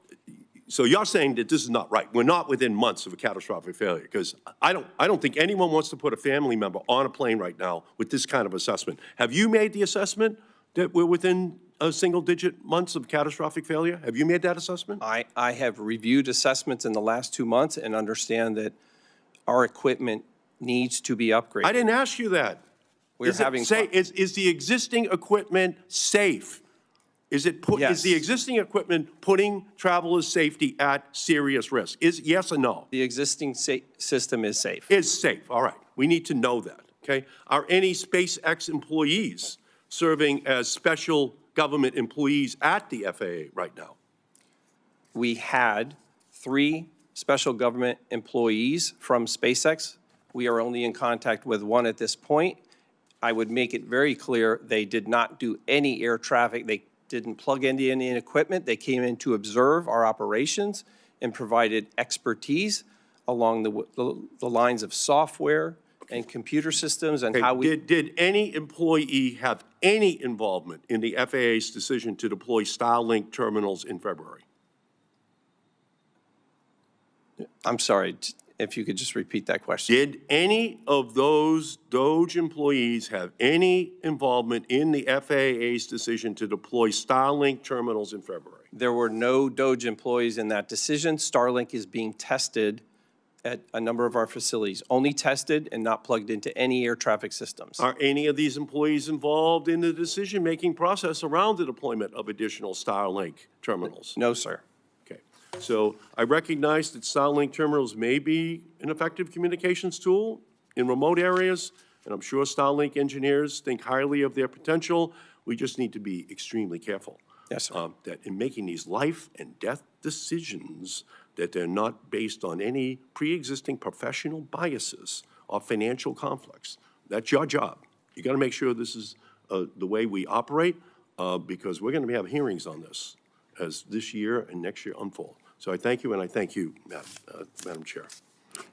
so you're saying that this is not right. We're not within months of a catastrophic failure, because I don't think anyone wants to put a family member on a plane right now with this kind of assessment. Have you made the assessment that we're within single-digit months of catastrophic failure? Have you made that assessment? I have reviewed assessments in the last 2 months and understand that our equipment needs to be upgraded. I didn't ask you that. We're Is it having sa- is the existing equipment safe? Is the Yes. existing equipment putting travelers' safety at serious risk? Is yes or no? The existing system is safe. Is safe, all right. We need to know that, okay? Are any SpaceX employees serving as special government employees at the FAA right now? We had 3 special government employees from SpaceX. We are only in contact with 1 at this point. I would make it very clear, they did not do any air traffic. They didn't plug in any equipment. They came in to observe our operations and provided expertise along the lines of software and computer systems and Okay, how we. Did any employee have any involvement in the FAA's decision to deploy Starlink terminals in February? I'm sorry, if you could just repeat that question. Did any of those DOGE employees have any involvement in the FAA's decision to deploy Starlink terminals in February? There were no DOGE employees in that decision. Starlink is being tested at a number of our facilities, only tested and not plugged into any air traffic systems. Are any of these employees involved in the decision-making process around the deployment of additional Starlink terminals? No, sir. Okay. So I recognize that Starlink terminals may be an effective communications tool in remote areas, and I'm sure Starlink engineers think highly of their potential. We just need to be extremely careful. Yes, sir. That in making these life and death decisions, that they're not based on any pre-existing professional biases or financial conflicts. That's your job. You got to make sure this is the way we operate, because we're going to have hearings on this as this year and next year unfold. So I thank you, and I thank you, Madam Chair.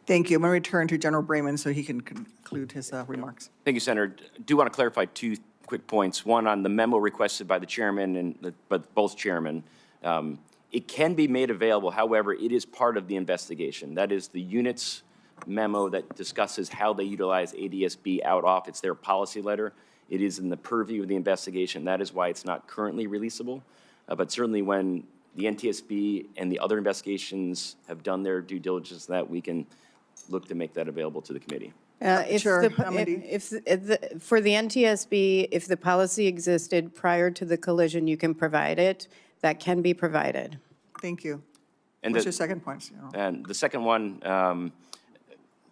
Thank you. I'm going to return to General Brayman so he can conclude his remarks. Thank you, Senator. I do want to clarify 2 quick points. One on the memo requested by the chairman and both chairmen. It can be made available, however, it is part of the investigation. That is the unit's memo that discusses how they utilize ADSB out off. It's their policy letter. It is in the purview of the investigation. That is why it's not currently releasable. But certainly when the NTSB and the other investigations have done their due diligence, that we can look to make that available to the committee. Sure, For the NTSB, if the policy existed prior to the collision, you can provide it. That can be provided. Thank you. And What's your second point? And the second one,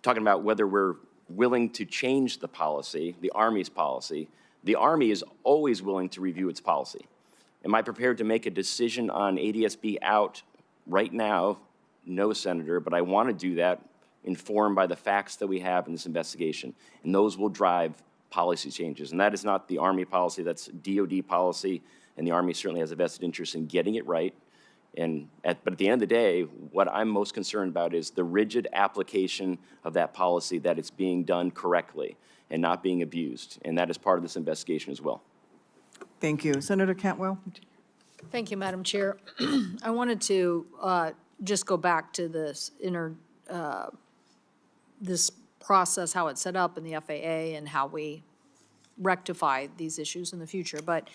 talking about whether we're willing to change the policy, the Army's policy. The Army is always willing to review its policy. Am I prepared to make a decision on ADSB out right now? No, Senator, but I want to do that informed by the facts that we have in this investigation. And those will drive policy changes. And that is not the Army policy, that's DOD policy. And the Army certainly has a vested interest in getting it right. But at the end of the day, what I'm most concerned about is the rigid application of that policy, that it's being done correctly and not being abused. And that is part of this investigation as well. Thank you. Senator Cantwell? Thank you, Madam Chair. I wanted to just go back to this this process, how it's set up in the FAA and how we rectify these issues in the future. But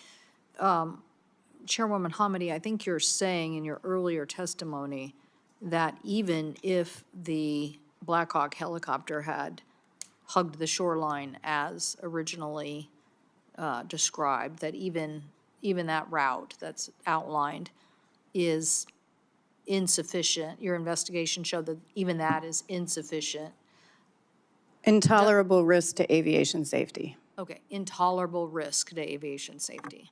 Chairwoman Hamady, I think you're saying in your earlier testimony that even if the Black Hawk helicopter had hugged the shoreline as originally described, that even that route that's outlined is insufficient. Your investigation showed that even that is insufficient. Intolerable risk to aviation safety. Okay, intolerable risk to aviation safety.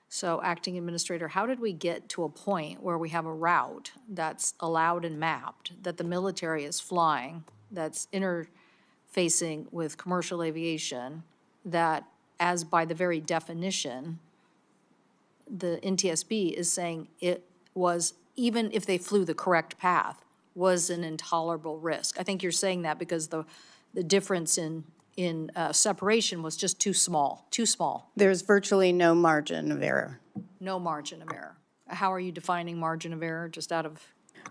So, Acting Administrator, how did we get to a point where we have a route that's allowed and mapped, that the military is flying, that's interfacing with commercial aviation, that as by the very definition, the NTSB is saying it was, even if they flew the correct path, was an intolerable risk? I think you're saying that because the difference in separation was just too small. There's virtually no margin of error. No margin of error. How are you defining margin of error, just out of?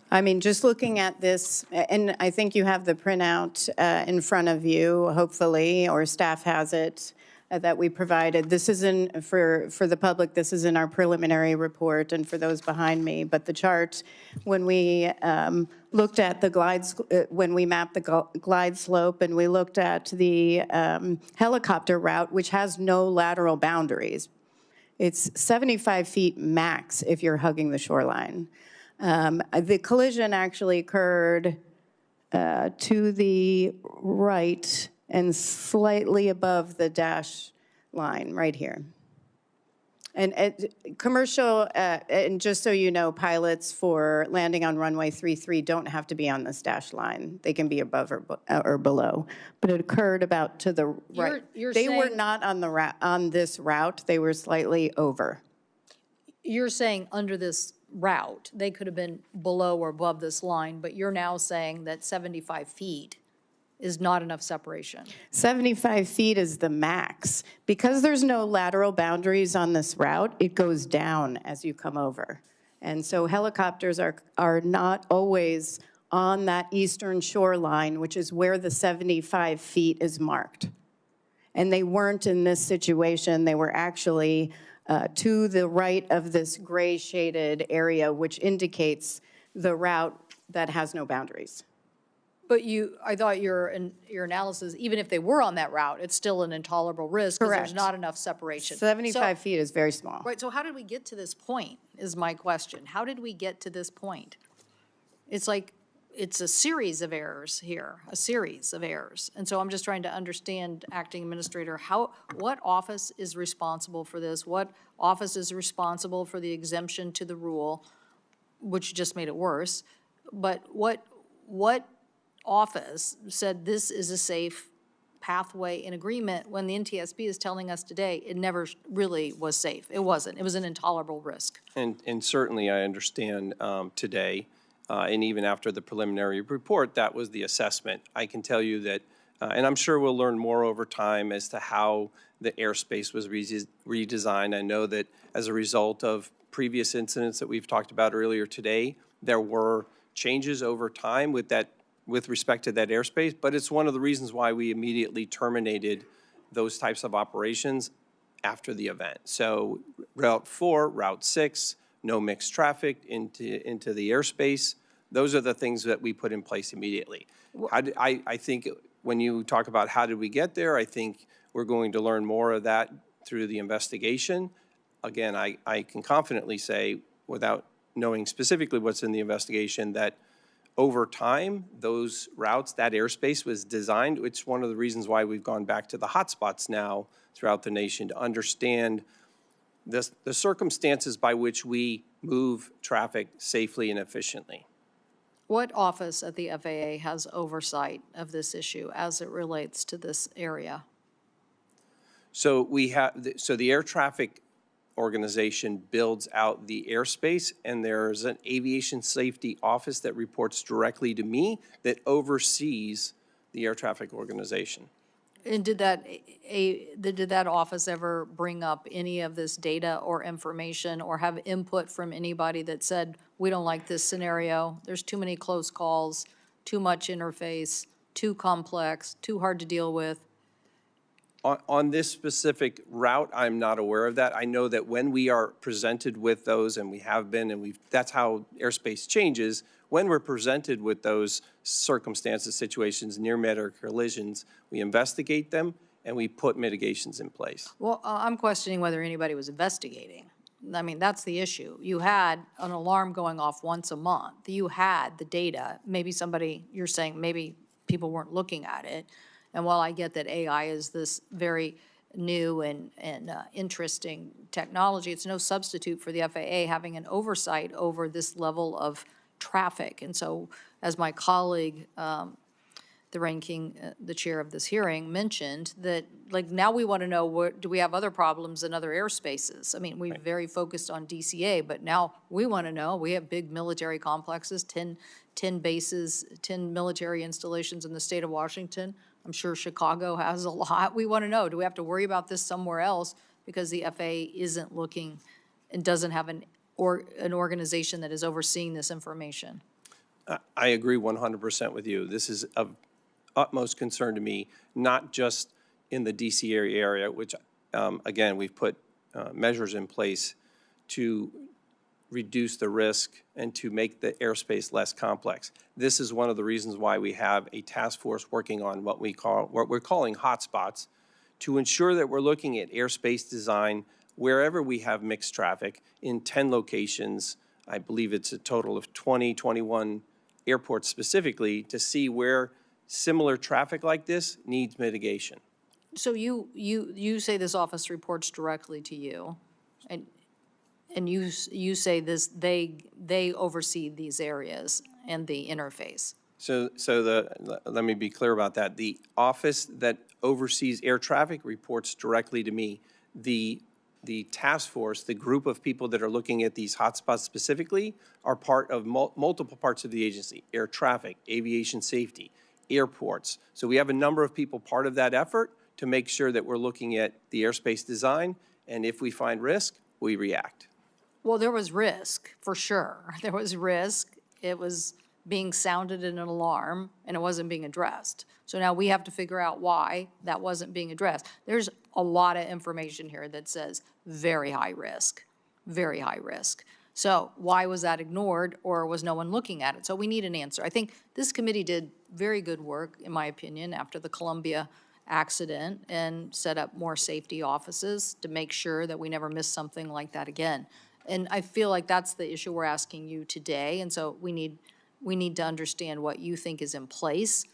I mean, just looking at this, and I think you have the printout in front of you, hopefully, or staff has it. that we provided. This is in, for the public, this is in our preliminary report and for those behind me. But the chart, when we looked at the when we mapped the glide slope and we looked at the helicopter route, which has no lateral boundaries, it's 75 feet max if you're hugging the shoreline. The collision actually occurred to the right and slightly above the dash line, right here. And commercial, and just so you know, pilots for landing on runway 33 don't have to be on this dash line. They can be above or below. But it occurred about to the right. They were not on the on this route. They were slightly over. You're saying under this route, they could have been below or above this line, but you're now saying that 75 feet is not enough separation. 75 feet is the max. Because there's no lateral boundaries on this route, it goes down as you come over. And so helicopters are not always on that eastern shoreline, which is where the 75 feet is marked. And they weren't in this situation. They were actually to the right of this gray shaded area, which indicates the route that has no boundaries. But I thought your analysis, even if they were on that route, it's still an intolerable risk because there's Correct. not enough separation. 75 feet is very small. Right, so how did we get to this point is my question. How did we get to this point? It's like, it's a series of errors here, a series of errors. And so I'm just trying to understand, Acting Administrator, what office is responsible for this? What office is responsible for the exemption to the rule, which just made it worse? But what office said this is a safe pathway in agreement when the NTSB is telling us today it never really was safe? It wasn't. It was an intolerable risk. And certainly I understand today, and even after the preliminary report, that was the assessment. I can tell you that, and I'm sure we'll learn more over time as to how the airspace was redesigned. I know that as a result of previous incidents that we've talked about earlier today, there were changes over time with respect to that airspace, but it's one of the reasons why we immediately terminated those types of operations after the event. So Route 4, Route 6, no mixed traffic into the airspace. Those are the things that we put in place immediately. I think when you talk about how did we get there, I think we're going to learn more of that through the investigation. Again, I can confidently say, without knowing specifically what's in the investigation, that over time, those routes, that airspace was designed. It's one of the reasons why we've gone back to the hotspots now throughout the nation to understand the circumstances by which we move traffic safely and efficiently. What office at the FAA has oversight of this issue as it relates to this area? So the air traffic organization builds out the airspace, and there's an aviation safety office that reports directly to me that oversees the air traffic organization. And did that office ever bring up any of this data or information or have input from anybody that said, we don't like this scenario, there's too many close calls, too much interface, too complex, too hard to deal with? On this specific route, I'm not aware of that. I know that when we are presented with those, and we have been, and that's how airspace changes, when we're presented with those circumstances, situations, near midair collisions, we investigate them and we put mitigations in place. Well, I'm questioning whether anybody was investigating. I mean, that's the issue. You had an alarm going off once a month. You had the data. Maybe you're saying maybe people weren't looking at it. And while I get that AI is this very new and interesting technology, it's no substitute for the FAA having an oversight over this level of traffic. And so, as my colleague, the chair of this hearing mentioned, that like now we want to know, do we have other problems in other airspaces? I mean, we're very focused on DCA, but now we want to know, we have big military complexes, 10 bases, 10 military installations in the state of Washington. I'm sure Chicago has a lot. We want to know, do we have to worry about this somewhere else because the FAA isn't looking and doesn't have an organization that is overseeing this information? I agree 100% with you. This is of utmost concern to me, not just in the DC area, which, again, we've put measures in place to reduce the risk and to make the airspace less complex. This is one of the reasons why we have a task force working on what we're calling hotspots, to ensure that we're looking at airspace design wherever we have mixed traffic in 10 locations. I believe it's a total of 21 airports specifically, to see where similar traffic like this needs mitigation. So you say this office reports directly to you, and you say this, they oversee these areas and the interface. So let me be clear about that. The office that oversees air traffic reports directly to me. The task force, the group of people that are looking at these hotspots specifically, are part of multiple parts of the agency: air traffic, aviation safety, airports. So we have a number of people part of that effort to make sure that we're looking at the airspace design, and if we find risk, we react. Well, there was risk, for sure. There was risk. It was being sounded in an alarm, and it wasn't being addressed. So now we have to figure out why that wasn't being addressed. There's a lot of information here that says very high risk, very high risk. So why was that ignored, or was no one looking at it? So we need an answer. I think this committee did very good work, in my opinion, after the Columbia accident, and set up more safety offices to make sure that we never miss something like that again. And I feel like that's the issue we're asking you today, and so we need to understand what you think is in place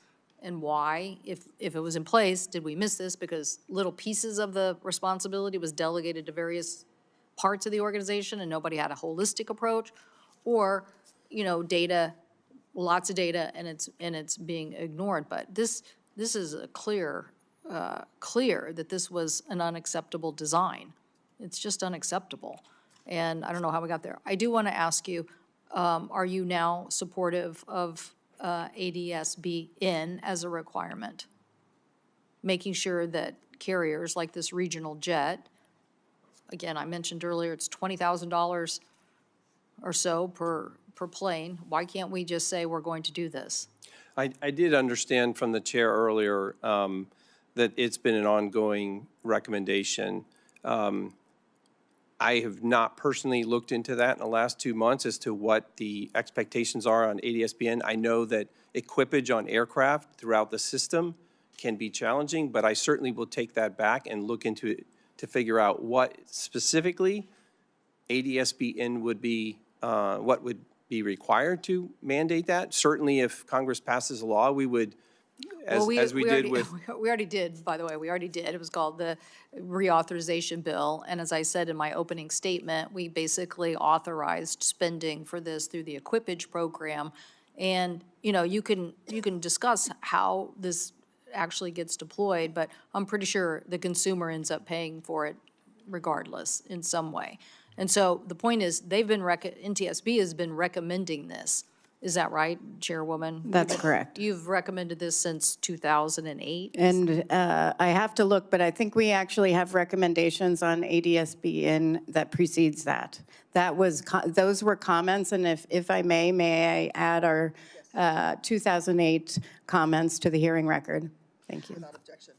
and why. If it was in place, did we miss this because little pieces of the responsibility was delegated to various parts of the organization and nobody had a holistic approach? Or, data, lots of data, and it's being ignored. But this is a clear that this was an unacceptable design. It's just unacceptable. And I don't know how we got there. I do want to ask you, are you now supportive of ADSB in as a requirement? Making sure that carriers like this regional jet, again, I mentioned earlier, it's $20,000 or so per plane. Why can't we just say we're going to do this? I did understand from the chair earlier that it's been an ongoing recommendation. I have not personally looked into that in the last 2 months as to what the expectations are on ADSBN. I know that equipage on aircraft throughout the system can be challenging, but I certainly will take that back and look into it to figure out what specifically ADSBN would be, what would be required to mandate that. Certainly, if Congress passes a law, we would, as we did with. We already did, by the way, we already did. It was called the reauthorization bill. And as I said in my opening statement, we basically authorized spending for this through the equipage program. And, you can discuss how this actually gets deployed, but I'm pretty sure the consumer ends up paying for it regardless in some way. And so the point is, NTSB has been recommending this. Is that right, Chairwoman? That's correct. You've recommended this since 2008? And I have to look, but I think we actually have recommendations on ADSB in that precedes that. Those were comments, and if I may I add our 2008 comments to the hearing record? Thank you. Without objection.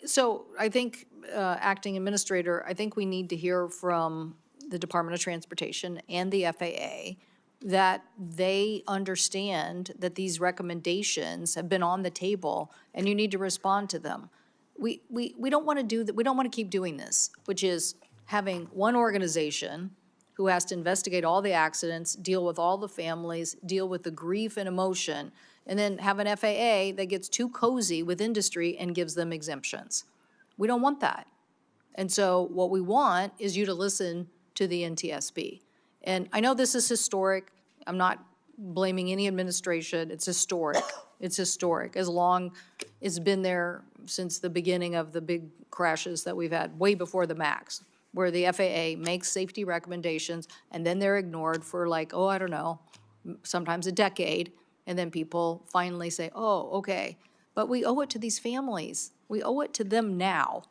So I think, Acting Administrator, I think we need to hear from the Department of Transportation and the FAA that they understand that these recommendations have been on the table, and you need to respond to them. We don't want to do that. We don't want to keep doing this, which is having one organization who has to investigate all the accidents, deal with all the families, deal with the grief and emotion, and then have an FAA that gets too cozy with industry and gives them exemptions. We don't want that. And so what we want is you to listen to the NTSB. And I know this is historic. I'm not blaming any administration. It's historic. It's historic. It's been there since the beginning of the big crashes that we've had, way before the MAX, where the FAA makes safety recommendations and then they're ignored for I don't know, sometimes a decade. And then people finally say, oh, okay. But we owe it to these families. We owe it to them now.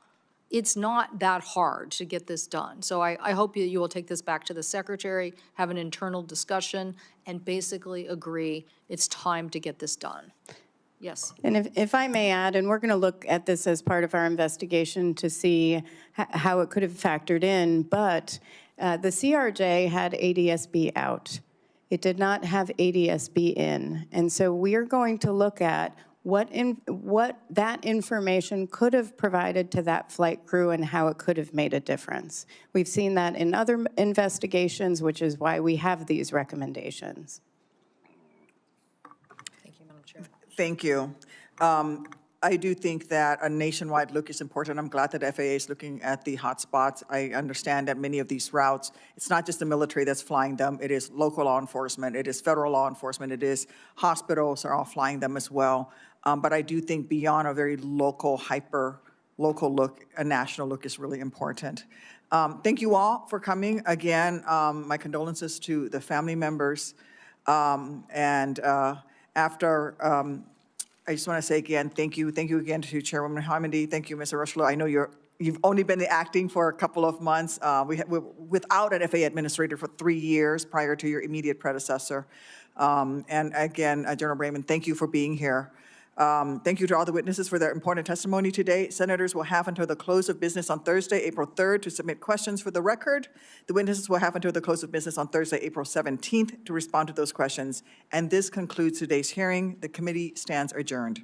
It's not that hard to get this done. So I hope you will take this back to the Secretary, have an internal discussion, and basically agree it's time to get this done. Yes. And if I may add, and we're going to look at this as part of our investigation to see how it could have factored in, but the CRJ had ADSB out. It did not have ADSB in. And so we are going to look at what that information could have provided to that flight crew and how it could have made a difference. We've seen that in other investigations, which is why we have these recommendations. Thank you, Madam Chair. Thank you. I do think that a nationwide look is important. I'm glad that FAA is looking at the hotspots. I understand that many of these routes, it's not just the military that's flying them. It is local law enforcement. It is federal law enforcement. It is hospitals are all flying them as well. But I do think beyond a very local, hyper-local look, a national look is really important. Thank you all for coming. Again, my condolences to the family members. I just want to say again, thank you. Thank you again to Chairwoman Hamidi. Thank you, Mr. Rushlow. I know you've only been acting for a couple of months. We're without an FAA administrator for 3 years prior to your immediate predecessor. And again, General Brayman, thank you for being here. Thank you to all the witnesses for their important testimony today. Senators will have until the close of business on Thursday, April 3rd to submit questions for the record. The witnesses will have until the close of business on Thursday, April 17th to respond to those questions. And this concludes today's hearing. The committee stands adjourned.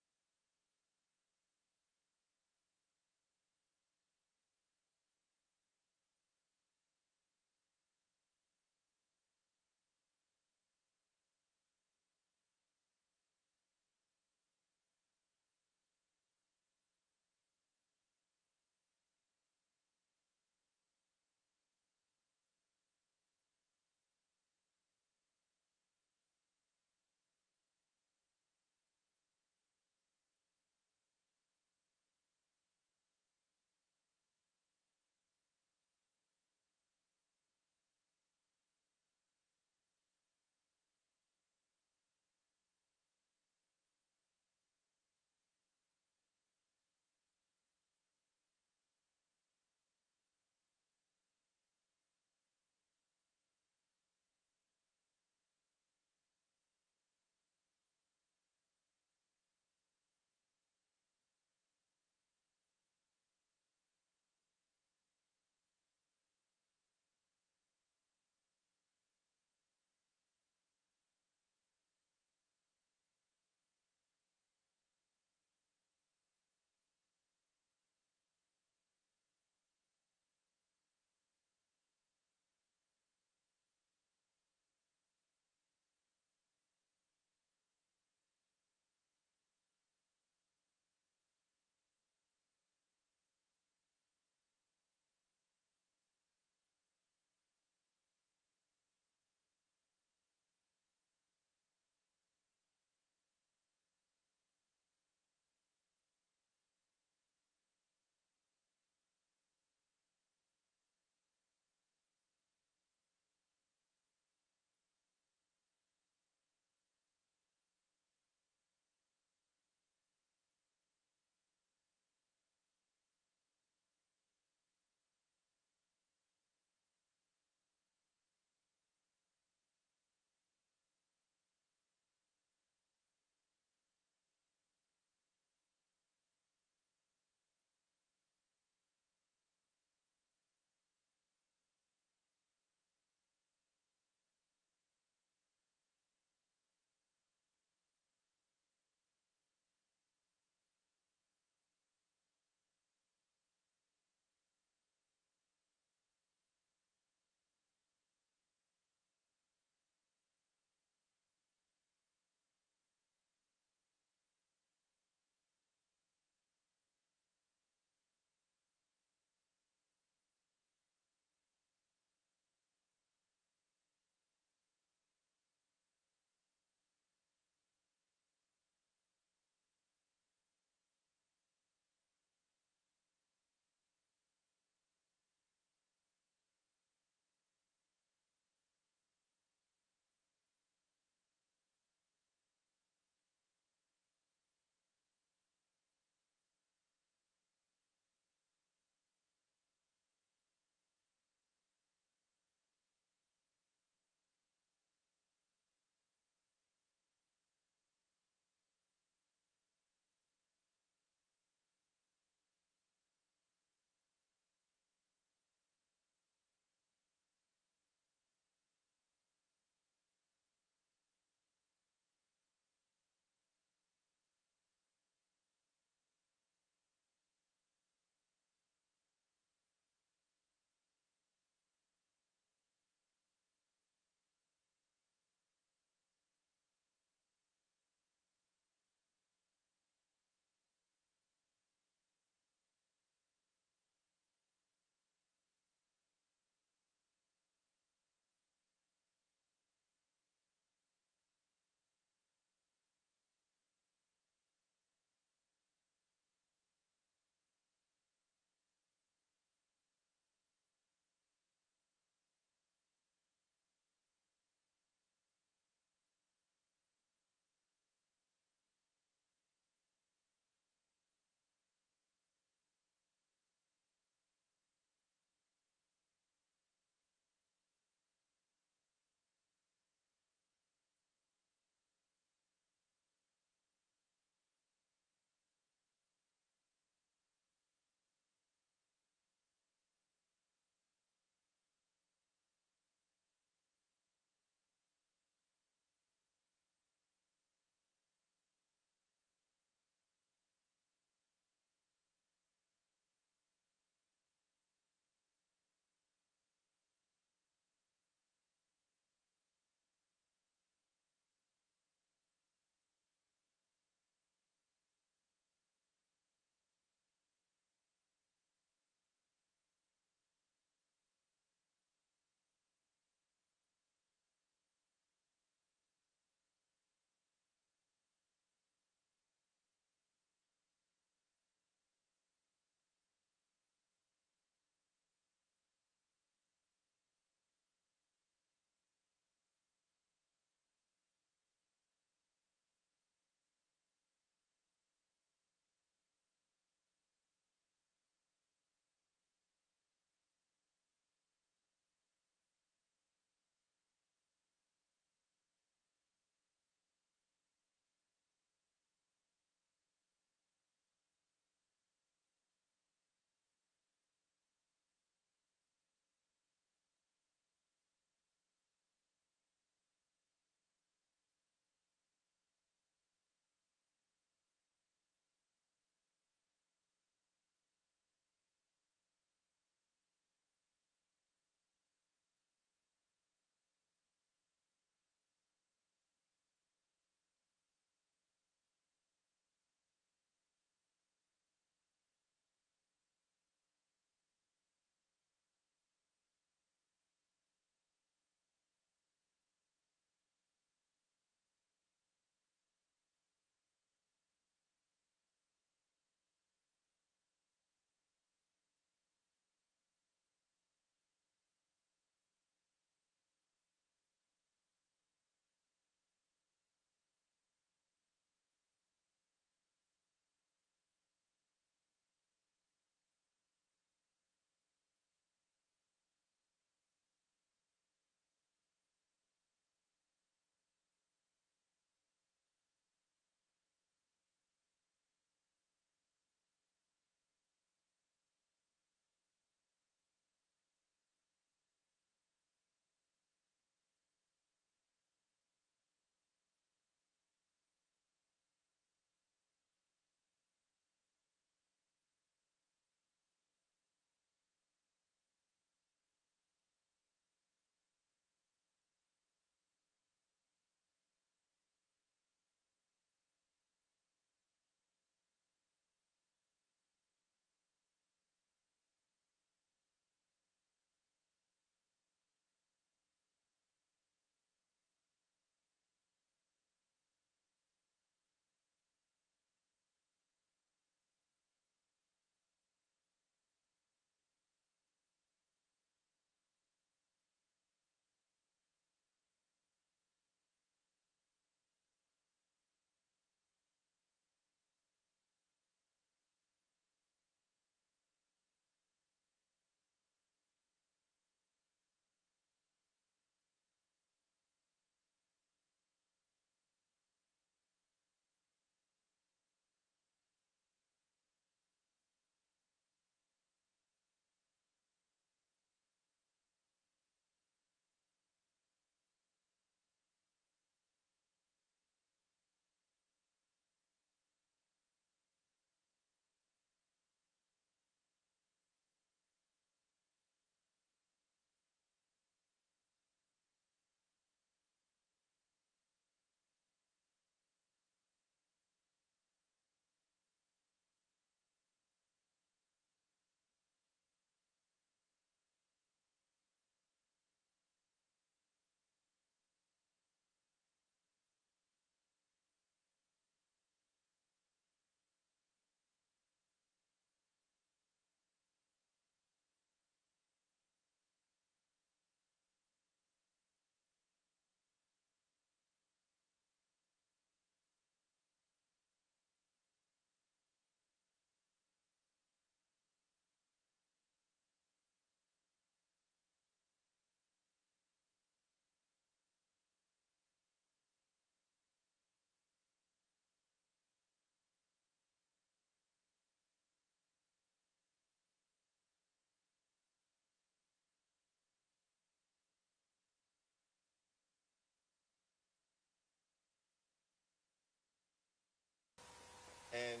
And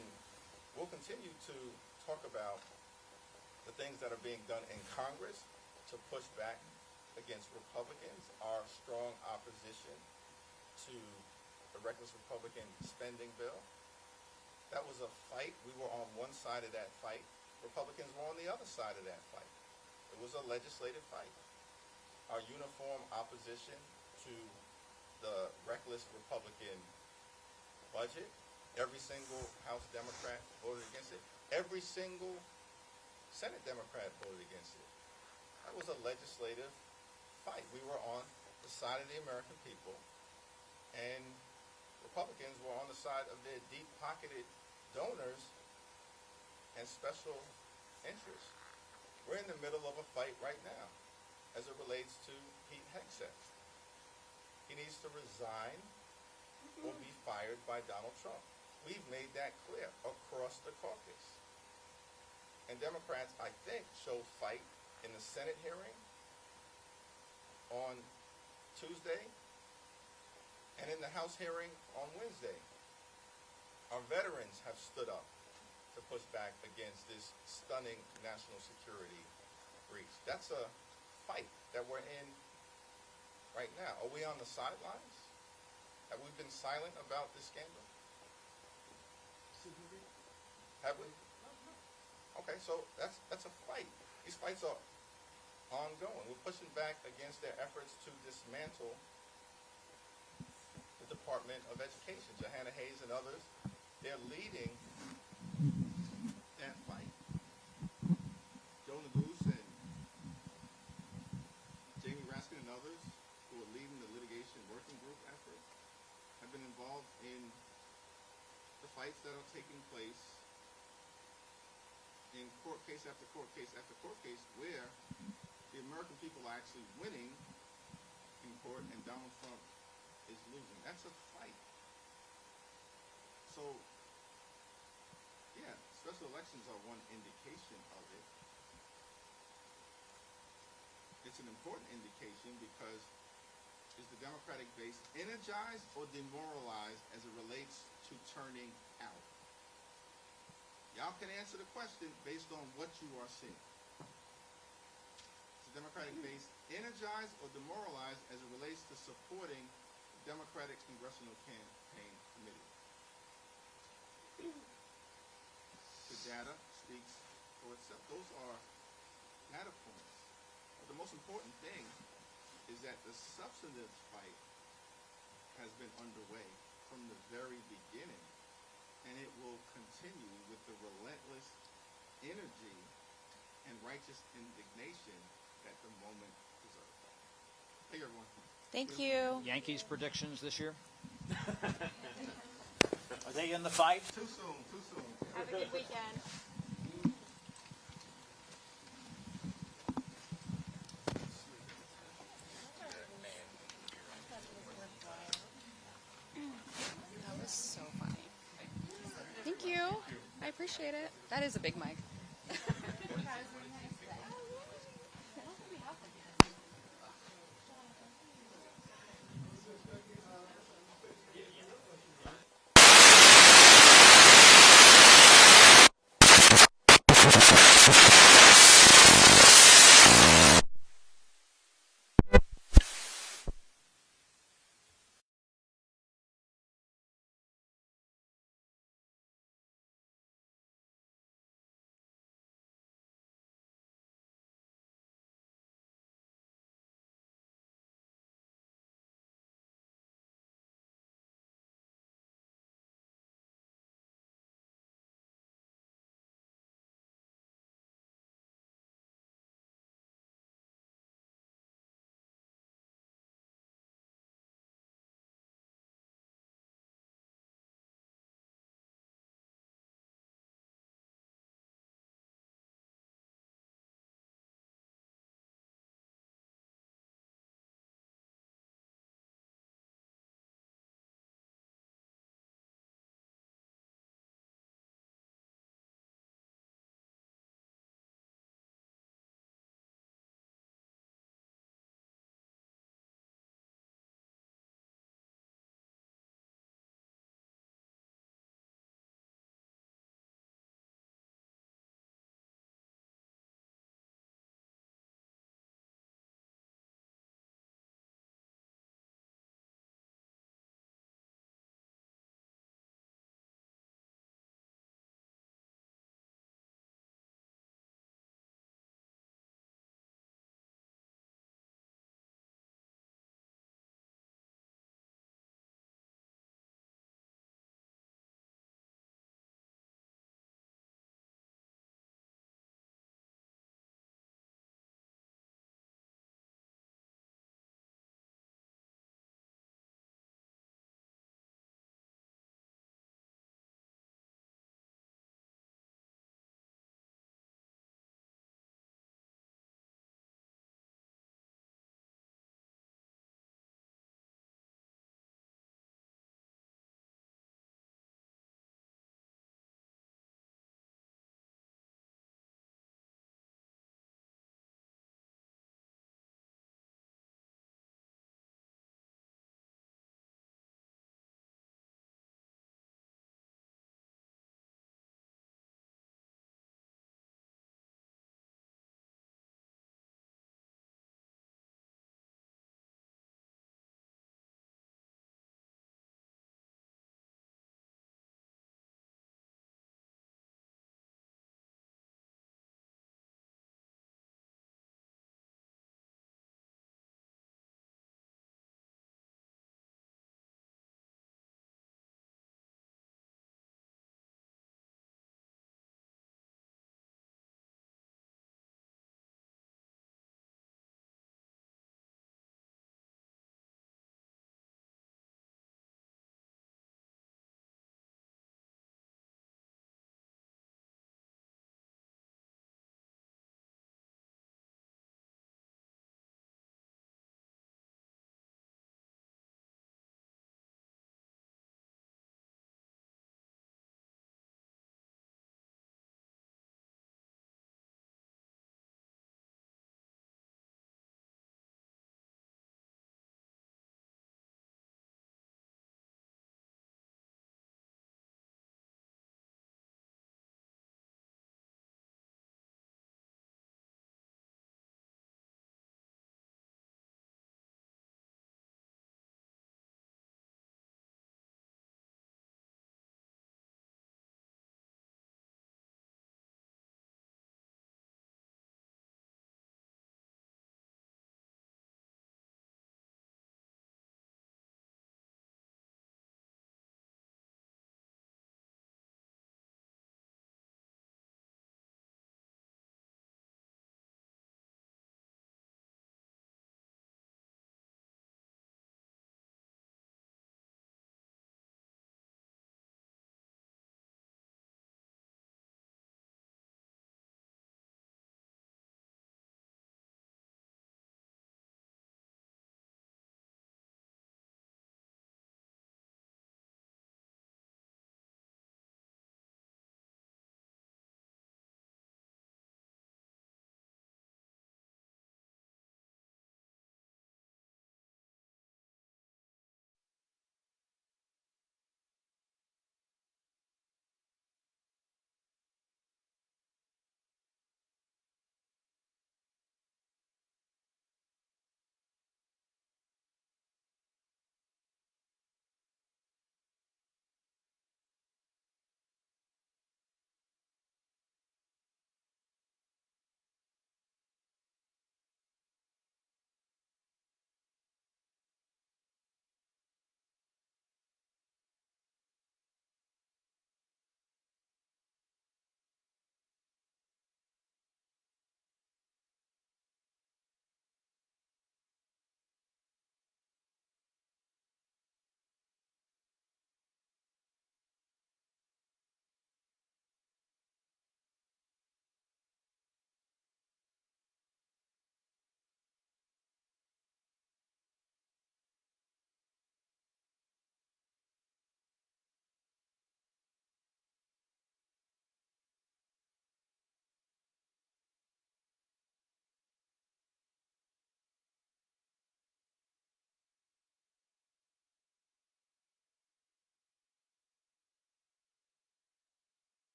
we'll continue to talk about the things that are being done in Congress to push back against Republicans, our strong opposition to the reckless Republican spending bill. That was a fight. We were on one side of that fight. Republicans were on the other side of that fight. It was a legislative fight. Our uniform opposition to the reckless Republican budget, every single House Democrat voted against it. Every single Senate Democrat voted against it. That was a legislative fight. We were on the side of the American people, and Republicans were on the side of their deep-pocketed donors and special interests. We're in the middle of a fight right now as it relates to Pete Hegseth. He needs to resign or be fired by Donald Trump. We've made that clear across the caucus. And Democrats, I think, showed fight in the Senate hearing on Tuesday and in the House hearing on Wednesday. Our veterans have stood up to push back against this stunning national security breach. That's a fight that we're in right now. Are we on the sidelines? Have we been silent about this scandal? Have we? Okay, so that's a fight. These fights are ongoing. We're pushing back against their efforts to dismantle the Department of Education. Johanna Hayes and others, they're leading that fight. Joe Neguse and Jamie Raskin and others who are leading the litigation working group effort have been involved in the fights that are taking place in court case after court case after court case where the American people are actually winning in court and Donald Trump is losing. That's a fight. So, yeah, special elections are one indication of it. It's an important indication because is the Democratic base energized or demoralized as it relates to turning out? Y'all can answer the question based on what you are seeing. Is the Democratic base energized or demoralized as it relates to supporting the Democratic Congressional Campaign Committee? The data speaks for itself. Those are data points. But the most important thing is that the substantive fight has been underway from the very beginning, and it will continue with the relentless energy and righteous indignation that the moment deserves. Hey, everyone. Thank you. Yankees predictions this year? Are they in the fight? Too soon, too soon. Have a good weekend. That was so funny. Thank you. I appreciate it. That is a big mic.